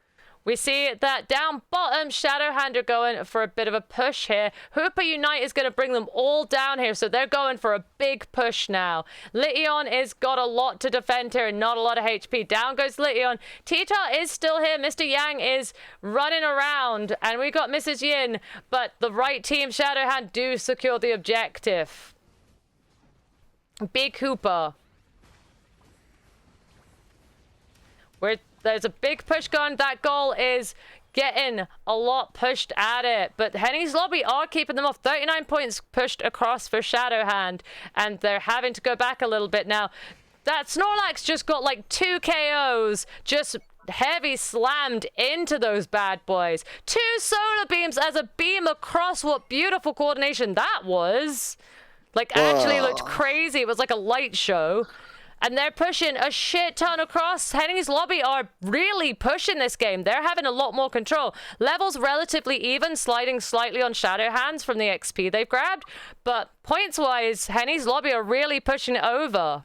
We see that down bottom, Shadowhand are going for a bit of a push here. Hooper Unite is going to bring them all down here, so they're going for a big push now. Lition is got a lot to defend here and not a lot of HP. Down goes Lition. Tita is still here. Mr. Yang is running around, and we got Mrs. Yin, but the right team, Shadowhand, do secure the objective. Big Hooper. There's a big push going. That goal is getting a lot pushed at it. But Hennies Lobby are keeping them off. 39 points pushed across for Shadowhand. And they're having to go back a little bit now. That Snorlax just got like 2 KOs. Just heavy slammed into those bad boys. 2 solar beams as a beam across. What beautiful coordination that was. Like, actually looked crazy. It was like a light show. And they're pushing a shit ton across. Hennies Lobby are really pushing this game. They're having a lot more control. Levels relatively even, sliding slightly on Shadowhands from the XP they've grabbed. But points-wise, Hennies Lobby are really pushing it over.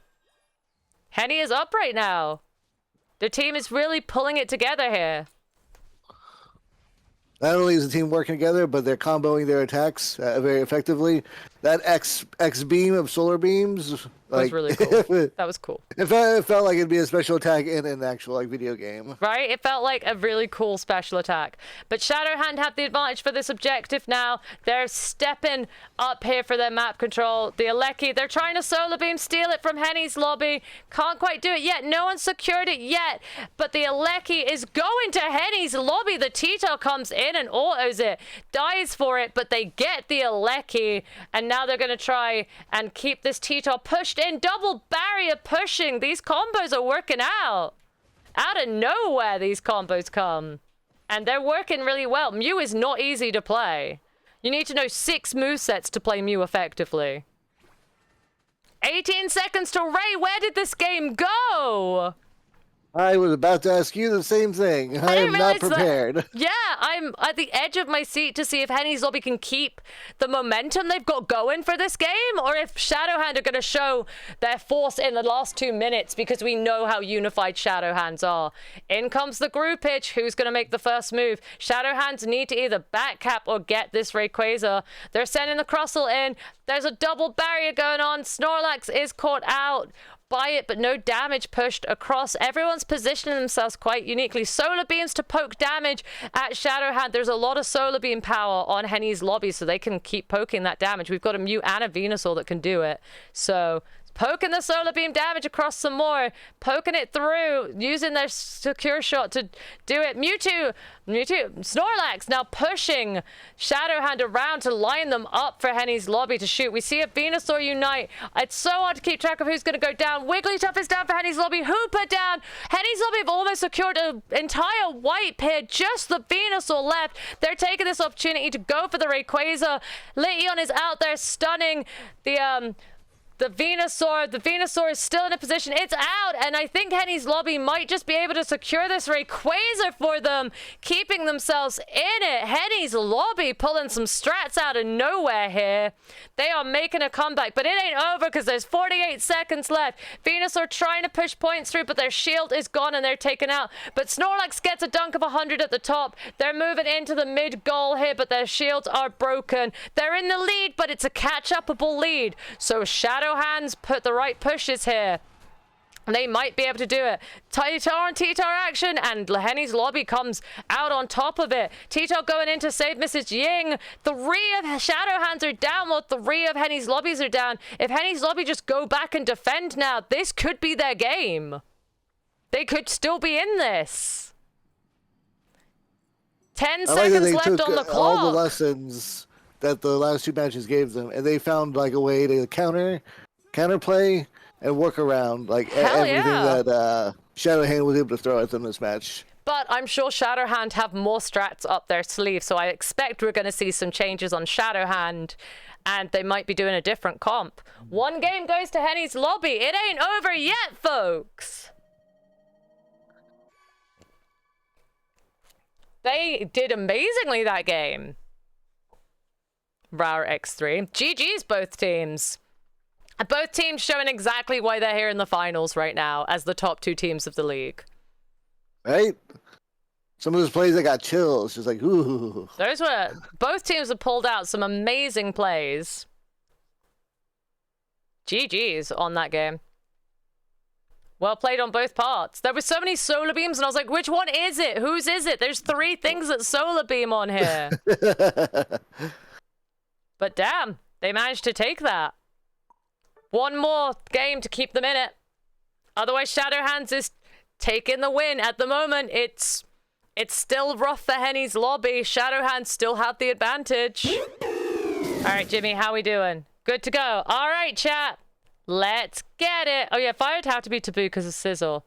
Henny is up right now. The team is really pulling it together here. Not only is the team working together, but they're comboing their attacks very effectively. That X beam of solar beams was really cool. That was cool. It felt like it'd be a special attack in an actual like video game. Right? It felt like a really cool special attack. But Shadowhand have the advantage for this objective now. They're stepping up here for their map control. The Alecki, they're trying to solar beam steal it from Henny's Lobby. Can't quite do it yet. No one secured it yet. But the Alecki is going to Henny's Lobby. The Tito comes in and autos it. Dies for it, but they get the Alecki. And now they're going to try and keep this Tito pushed in. Double barrier pushing. These combos are working out. Out of nowhere, these combos come. And they're working really well. Mew is not easy to play. You need to know 6 movesets to play Mew effectively. 18 seconds to Ray. Where did this game go? I was about to ask you the same thing. I am not prepared. Yeah, I'm at the edge of my seat to see if Hennies Lobby can keep the momentum they've got going for this game, or if Shadowhand are going to show their force in the last 2 minutes, because we know how unified Shadowhands are. In comes the groupage. Who's going to make the first move? Shadowhands need to either backcap or get this Rayquaza. They're sending the Crustle in. There's a double barrier going on. Snorlax is caught out by it, but no damage pushed across. Everyone's positioning themselves quite uniquely. Solar beams to poke damage at Shadowhand. There's a lot of solar beam power on Henny's Lobby, so they can keep poking that damage. We've got a Mew and a Venusaur that can do it. So it's poking the solar beam damage across some more, poking it through, using their secure shot to do it. Mewtwo, Snorlax now pushing Shadowhand around to line them up for Henny's lobby to shoot. We see a Venusaur unite. It's so hard to keep track of who's going to go down. Wigglytuff is down for Henny's lobby. Hooper down. Henny's lobby have almost secured an entire wipe here. Just the Venusaur left. They're taking this opportunity to go for the Rayquaza. Leon is out there stunning the Venusaur. The Venusaur is still in a position. It's out, and I think Henny's lobby might just be able to secure this Rayquaza for them, keeping themselves in it. Henny's lobby pulling some strats out of nowhere here. They are making a comeback, but it ain't over because there's 48 seconds left. Venusaur trying to push points through, but their shield is gone and they're taken out. But Snorlax gets a dunk of 100 at the top. They're moving into the mid goal here, but their shields are broken. They're in the lead, but it's a catch-upable lead. So Shadowhands put the right pushes here. They might be able to do it. T-Tar and T-Tar action, and Henny's lobby comes out on top of it. T-Tar going in to save Mrs. Ying. 3 of Shadowhands are down while 3 of Henny's lobbies are down. If Henny's lobby just go back and defend now, this could be their game. They could still be in this. 10 seconds left on the clock. All the lessons that the last 2 matches gave them, and they found like a way to counterplay and work around like everything that Shadowhand was able to throw at them this match. But I'm sure Shadowhand have more strats up their sleeve, so I expect we're going to see some changes on Shadowhand, and they might be doing a different comp. 1 game goes to Henny's lobby. It ain't over yet, folks. They did amazingly that game. Rare X3. GG's both teams. Both teams showing exactly why they're here in the finals right now as the top 2 teams of the league. Right? Some of those plays I got chills. Just like, ooh. Those were... Both teams have pulled out some amazing plays. GG's on that game. Well played on both parts. There were so many solar beams, and I was like, which one is it? Whose is it? There's 3 things that solar beam on here. But damn, they managed to take that. 1 more game to keep them in it. Otherwise, Shadowhands is taking the win. At the moment, it's still rough for Henny's lobby. Shadowhands still have the advantage. All right, Jimmy, how we doing? Good to go. All right, chat. Let's get it. Oh, yeah, fire would have to be taboo because of Sizzle.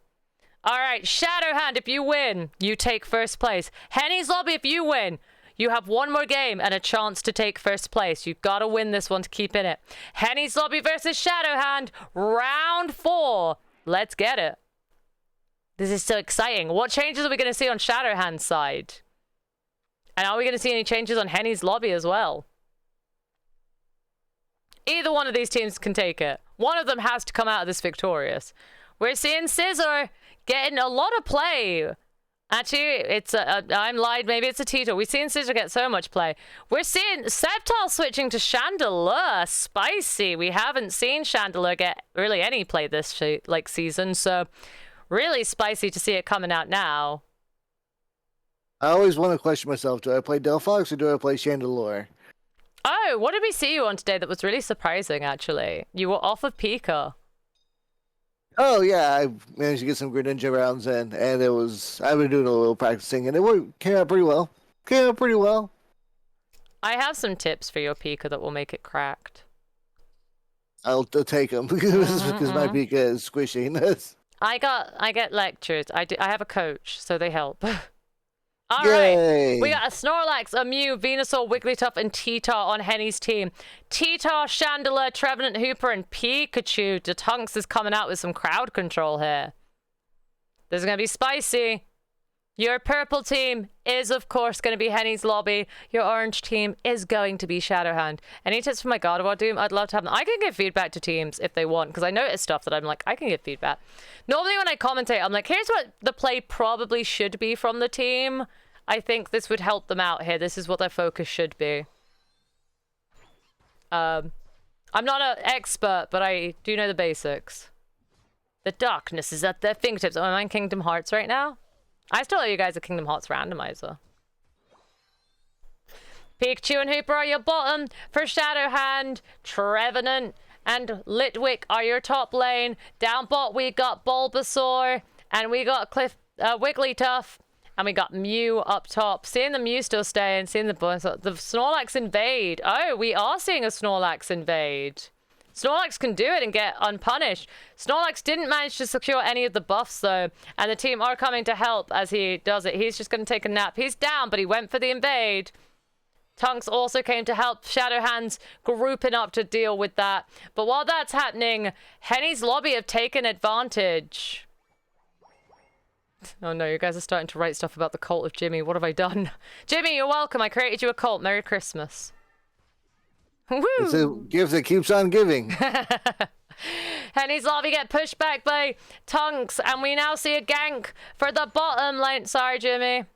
All right, Shadowhand, if you win, you take first place. Henny's lobby, if you win, you have 1 more game and a chance to take first place. You've got to win this one to keep in it. Henny's lobby versus Shadowhand, round 4. Let's get it. This is so exciting. What changes are we going to see on Shadowhand's side? And are we going to see any changes on Henny's lobby as well? Either one of these teams can take it. One of them has to come out of this victorious. We're seeing Scissor getting a lot of play. Actually, it's I'm lied. Maybe it's a Tito. We've seen Scissor get so much play. We're seeing Sceptile switching to Chandelure. Spicy. We haven't seen Chandelure get really any play this season, so really spicy to see it coming out now. I always want to question myself: do I play Delphox or do I play Chandelure? Oh, what did we see you on today that was really surprising? Actually, you were off of Pika. Oh yeah, I managed to get some Greninja rounds in, and I've been doing a little practicing, and came out pretty well. I have some tips for your Pika that will make it cracked. I'll take them because my Pika is squishy. I get lectured. I have a coach, so they help. All Yay. right, we got a Snorlax, a Mew, Venusaur, Wigglytuff, and T-Tar on Henny's team. T-Tar, Chandelure, Trevenant, Hooper, and Pikachu. Detunks is coming out with some crowd control here. This is going to be spicy. Your purple team is, of course, going to be Henny's lobby. Your orange team is going to be Shadowhand. Any tips for my God of War Doom? I'd love to have them. I can give feedback to teams if they want, because I notice stuff that I'm like, I can give feedback. Normally when I commentate, I'm like, here's what the play probably should be from the team. I think this would help them out here. This is what their focus should be. I'm not an expert, but I do know the basics. The darkness is at their fingertips. Am I in Kingdom Hearts right now? I still owe you guys a Kingdom Hearts randomizer. Pikachu and Hooper are your bottom. For Shadowhand, Trevenant, and Litwick are your top lane. Down bot, we got Bulbasaur, and we got Wigglytuff, and we got Mew up top. Seeing the Mew still staying, seeing the Snorlax invade. Oh, we are seeing a Snorlax invade. Snorlax can do it and get unpunished. Snorlax didn't manage to secure any of the buffs, though, and the team are coming to help as he does it. He's just going to take a nap. He's down, but he went for the invade. Tunks also came to help. Shadowhands grouping up to deal with that. But while that's happening, Hennies Lobby have taken advantage. Oh no, you guys are starting to write stuff about the cult of Jimmy. What have I done? Jimmy, you're welcome. I created you a cult. Merry Christmas. Woo! It's a gift that keeps on giving. Hennies Lobby get pushed back by Tunks, and we now see a gank for the bottom lane. Sorry, Jimmy.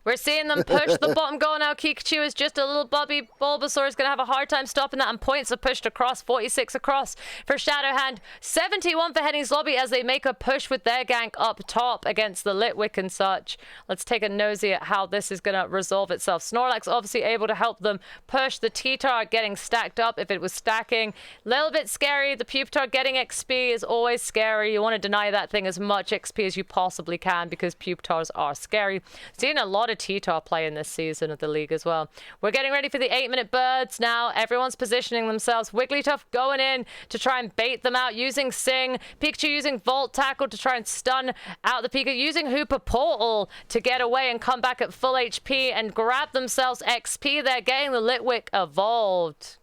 We're seeing them push the bottom goal now. Pikachu is just a little bubby. Bulbasaur is going to have a hard time stopping that, and points are pushed across. 46 across for Shadowhand. 71 for Hennies Lobby as they make a push with their gank up top against the Litwick and such. Let's take a nosy at how this is going to resolve itself. Snorlax obviously able to help them push. The T-Tar getting stacked up if it was stacking. Little bit scary. The Pupitar getting XP is always scary. You want to deny that thing as much XP as you possibly can because Pupitars are scary. Seeing a lot of T-Tar play in this season of the league as well. We're getting ready for the 8-minute birds now. Everyone's positioning themselves. Wigglytuff going in to try and bait them out using Sing. Pikachu using Volt Tackle to try and stun out the Pikachu. Using Hooper Portal to get away and come back at full HP and grab themselves XP. They're getting the Litwick evolved.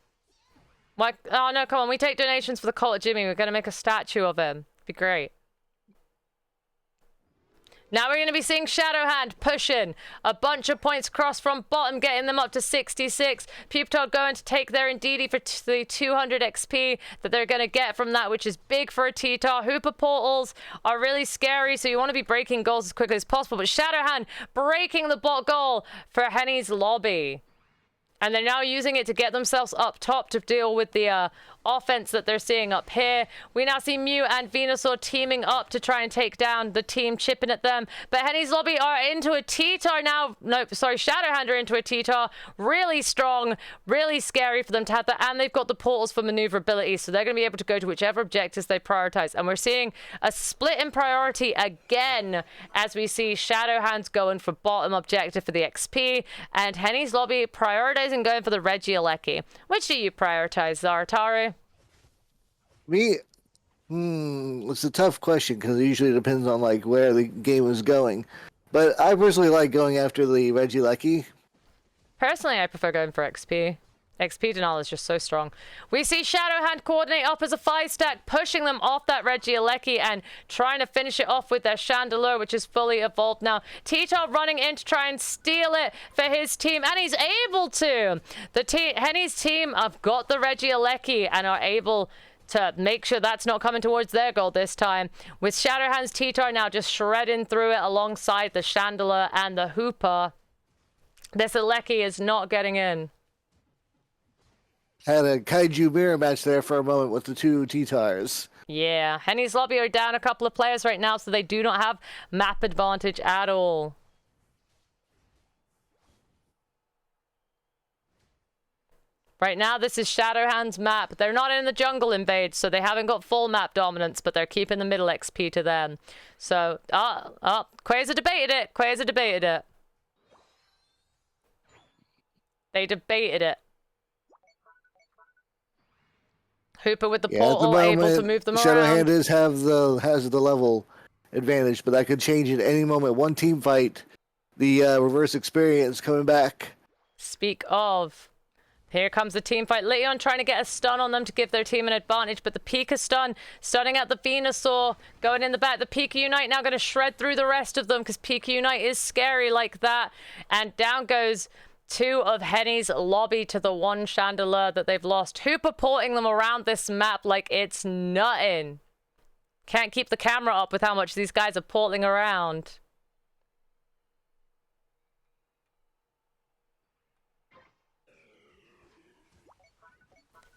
Like, oh no, come on. We take donations for the cult of Jimmy. We're going to make a statue of him. Be great. Now we're going to be seeing Shadowhand pushing a bunch of points across from bottom, getting them up to 66. Pupitar going to take their Indeedee for the 200 XP that they're going to get from that, which is big for a T-Tar. Hooper Portals are really scary, so you want to be breaking goals as quickly as possible. But Shadowhand breaking the bot goal for Hennies Lobby. And they're now using it to get themselves up top to deal with the offense that they're seeing up here. We now see Mew and Venusaur teaming up to try and take down the team, chipping at them. But Hennies Lobby are into a T-Tar now. No, sorry, Shadowhand are into a T-Tar. Really strong, really scary for them to have that. And they've got the portals for maneuverability, so they're going to be able to go to whichever objectives they prioritize. And we're seeing a split in priority again as we see Shadowhands going for bottom objective for the XP and Hennies Lobby prioritizing going for the Regieleki. Which do you prioritize, Zaratari? Me, it's a tough question because it usually depends on like where the game is going. But I personally like going after the Regieleki. Personally, I prefer going for XP. XP denial is just so strong. We see Shadowhand coordinate up as a 5-stack, pushing them off that Regieleki and trying to finish it off with their Chandelure, which is fully evolved now. T-Tar running in to try and steal it for his team, and he's able to. Hennies team have got the Regieleki and are able to make sure that's not coming towards their goal this time. With Shadowhand's T-Tar now just shredding through it alongside the Chandelure and the Hooper. This Eleki is not getting in. Had a Kaiju mirror match there for a moment with the two T-Tars. Yeah, Hennies Lobby are down a couple of players right now, so they do not have map advantage at all. Right now, this is Shadowhand's map. They're not in the jungle invade, so they haven't got full map dominance, but they're keeping the middle XP to them. So, Quasar debated it. Quasar debated it. They debated it. Hooper with the portal, able to move them around. Shadowhand has the level advantage, but that could change at any moment. One team fight, the reverse experience coming back. Speak of. Here comes the team fight. Leon trying to get a stun on them to give their team an advantage, but the Pika stun, stunning at the Venusaur, going in the back. The Pika Unite now going to shred through the rest of them because Pika Unite is scary like that. And down goes two of Hennies Lobby to the one Chandelure that they've lost. Hooper porting them around this map like it's nuttin'. Can't keep the camera up with how much these guys are porting around.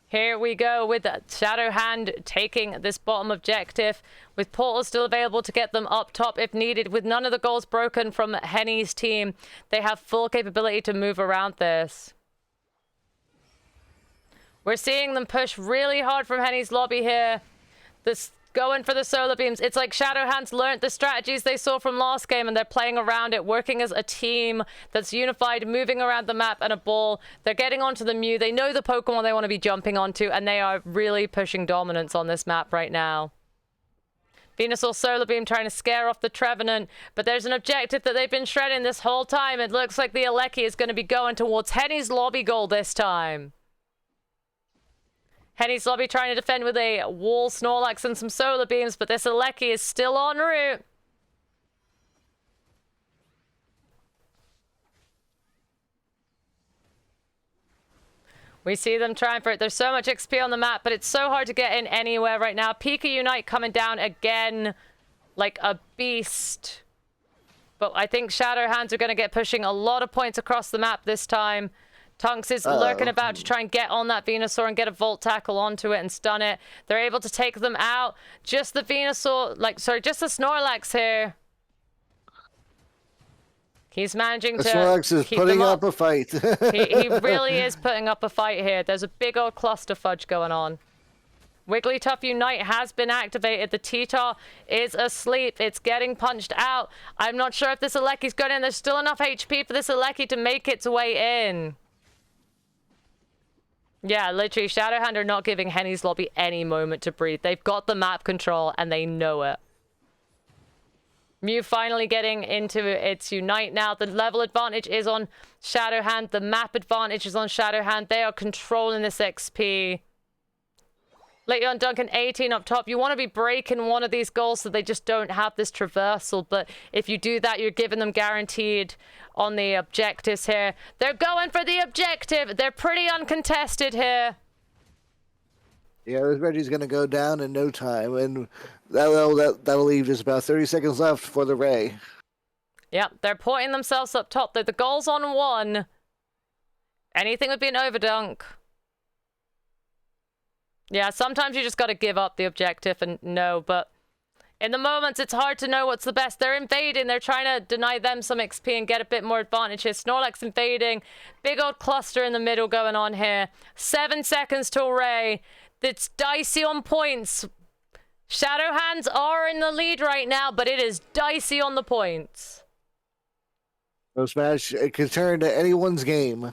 Here we go with Shadowhand taking this bottom objective with portals still available to get them up top if needed. With none of the goals broken from Hennies' team, they have full capability to move around this. We're seeing them push really hard from Hennies lobby here. This going for the solar beams. It's like Shadowhands learned the strategies they saw from last game and they're playing around it, working as a team that's unified, moving around the map and a ball. They're getting onto the Mew. They know the Pokemon they want to be jumping onto, and they are really pushing dominance on this map right now. Venusaur Solar Beam trying to scare off the Trevenant, but there's an objective that they've been shredding this whole time. It looks like the Alecki is going to be going towards Hennies lobby goal this time. Hennies lobby trying to defend with a wall Snorlax and some solar beams, but this Alecki is still en route. We see them trying for it. There's so much XP on the map, but it's so hard to get in anywhere right now. Pika Unite coming down again like a beast. But I think Shadowhands are going to get pushing a lot of points across the map this time. Tonks is lurking about to try and get on that Venusaur and get a Volt Tackle onto it and stun it. They're able to take them out. Just the Venusaur, just the Snorlax here. He's managing to Snorlax is keep putting them up a fight. he really is putting up a fight here. There's a big old cluster fudge going on. Wigglytuff Unite has been activated. The T-Tar is asleep. It's getting punched out. I'm not sure if this Alecki's going in. There's still enough HP for this Alecki to make its way in. Yeah, literally, Shadowhand are not giving Hennies lobby any moment to breathe. They've got the map control, and they know it. Mew finally getting into its Unite now. The level advantage is on Shadowhand. The map advantage is on Shadowhand. They are controlling this XP. Leon Duncan 18 up top. You want to be breaking one of these goals so they just don't have this traversal. But if you do that, you're giving them guaranteed on the objectives here. They're going for the objective. They're pretty uncontested here. Yeah, this Reggie's going to go down in no time. And that'll leave just about 30 seconds left for the Ray. Yep, they're porting themselves up top. The goal's on 1. Anything would be an overdunk. Yeah, sometimes you just got to give up the objective and no, but in the moments, it's hard to know what's the best. They're invading. They're trying to deny them some XP and get a bit more advantage here. Snorlax invading. Big old cluster in the middle going on here. 7 seconds till Ray. It's dicey on points. Shadowhands are in the lead right now, but it is dicey on the points. This match, it could turn to anyone's game.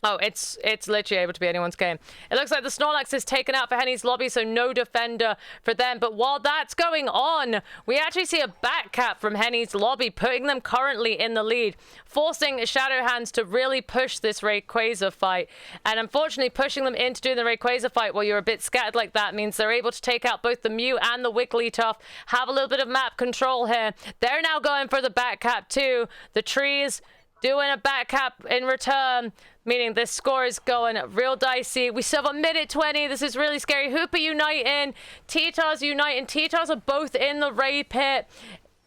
Oh, it's literally able to be anyone's game. It looks like the Snorlax is taken out for Hennies lobby, so no defender for them. But while that's going on, we actually see a back cap from Hennies lobby, putting them currently in the lead, forcing Shadowhands to really push this Rayquaza fight. And unfortunately, pushing them into doing the Rayquaza fight while you're a bit scattered like that means they're able to take out both the Mew and the Wigglytuff, have a little bit of map control here. They're now going for the back cap too. The trees doing a back cap in return, meaning this score is going real dicey. We still have 1:20. This is really scary. Hooper uniting, T-Tars uniting. T-Tars are both in the Ray pit.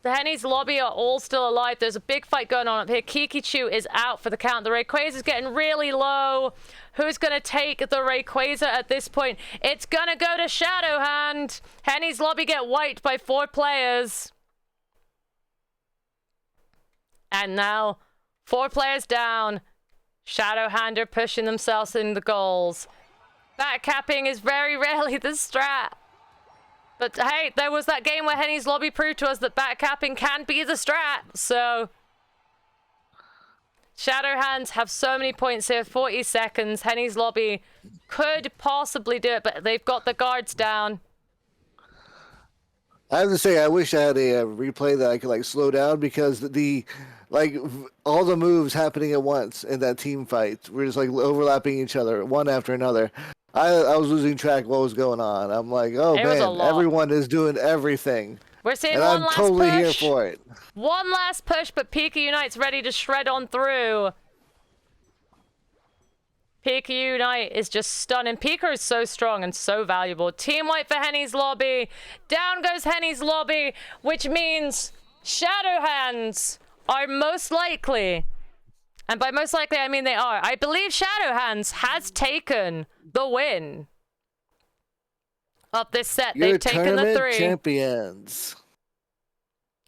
The Hennies lobby are all still alive. There's a big fight going on up here. Kikichu is out for the count. The Rayquaza is getting really low. Who's going to take the Rayquaza at this point? It's going to go to Shadowhand. Hennies lobby get wiped by 4 players. And now 4 players down. Shadowhand are pushing themselves in the goals. Backcapping is very rarely the strat. But hey, there was that game where Hennies lobby proved to us that backcapping can be the strat. So Shadowhands have so many points here, 40 seconds. Hennies lobby could possibly do it, but they've got the guards down. I have to say, I wish I had a replay that I could slow down, because all the moves happening at once in that team fight were just overlapping each other, one after another. I was losing track of what was going on. I'm like, oh man, everyone is doing everything. We're seeing and one I'm last totally push. here for it. One last push, but Pika Unite's ready to shred on through. Pika Unite is just stunning. Pika is so strong and so valuable. Team White for Hennies lobby. Down goes Hennies lobby, which means Shadowhands are most likely, and by most likely I mean they are, I believe Shadowhands has taken the win of this set. They've taken the 3. Champions.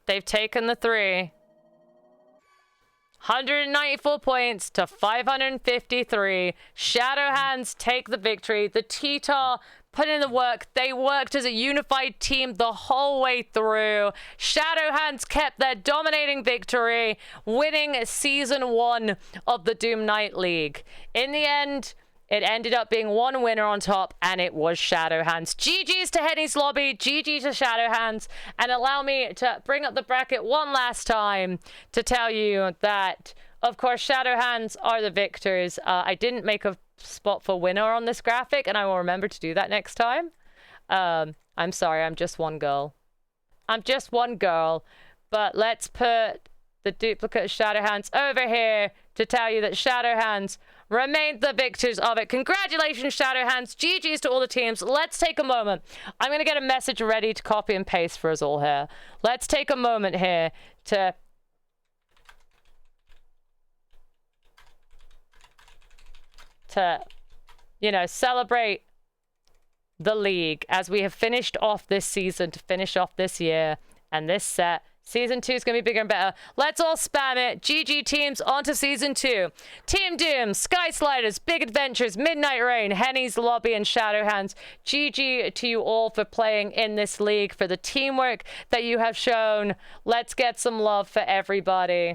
They've taken the 3. 194 points to 553. Shadowhands take the victory. The T-Tar put in the work. They worked as a unified team the whole way through. Shadowhands kept their dominating victory, winning season 1 of the Doomnite League. In the end, it ended up being one winner on top, and it was Shadowhands. GG's to Hennies Lobby, GG to Shadowhands, and allow me to bring up the bracket one last time to tell you that, of course, Shadowhands are the victors. I didn't make a spot for winner on this graphic, and I will remember to do that next time. I'm sorry, I'm just one girl. I'm just one girl, but let's put the duplicate Shadowhands over here to tell you that Shadowhands remained the victors of it. Congratulations, Shadowhands. GG's to all the teams. Let's take a moment. I'm going to get a message ready to copy and paste for us all here. Let's take a moment here to you know, celebrate the league as we have finished off this season, to finish off this year and this set. Season 2 is going to be bigger and better. Let's all spam it. GG teams, on to Season 2. Team Doom, Sky Sliders, Big Adventures, Midnight Rain, Hennies Lobby, and Shadowhands. GG to you all for playing in this league, for the teamwork that you have shown. Let's get some love for everybody.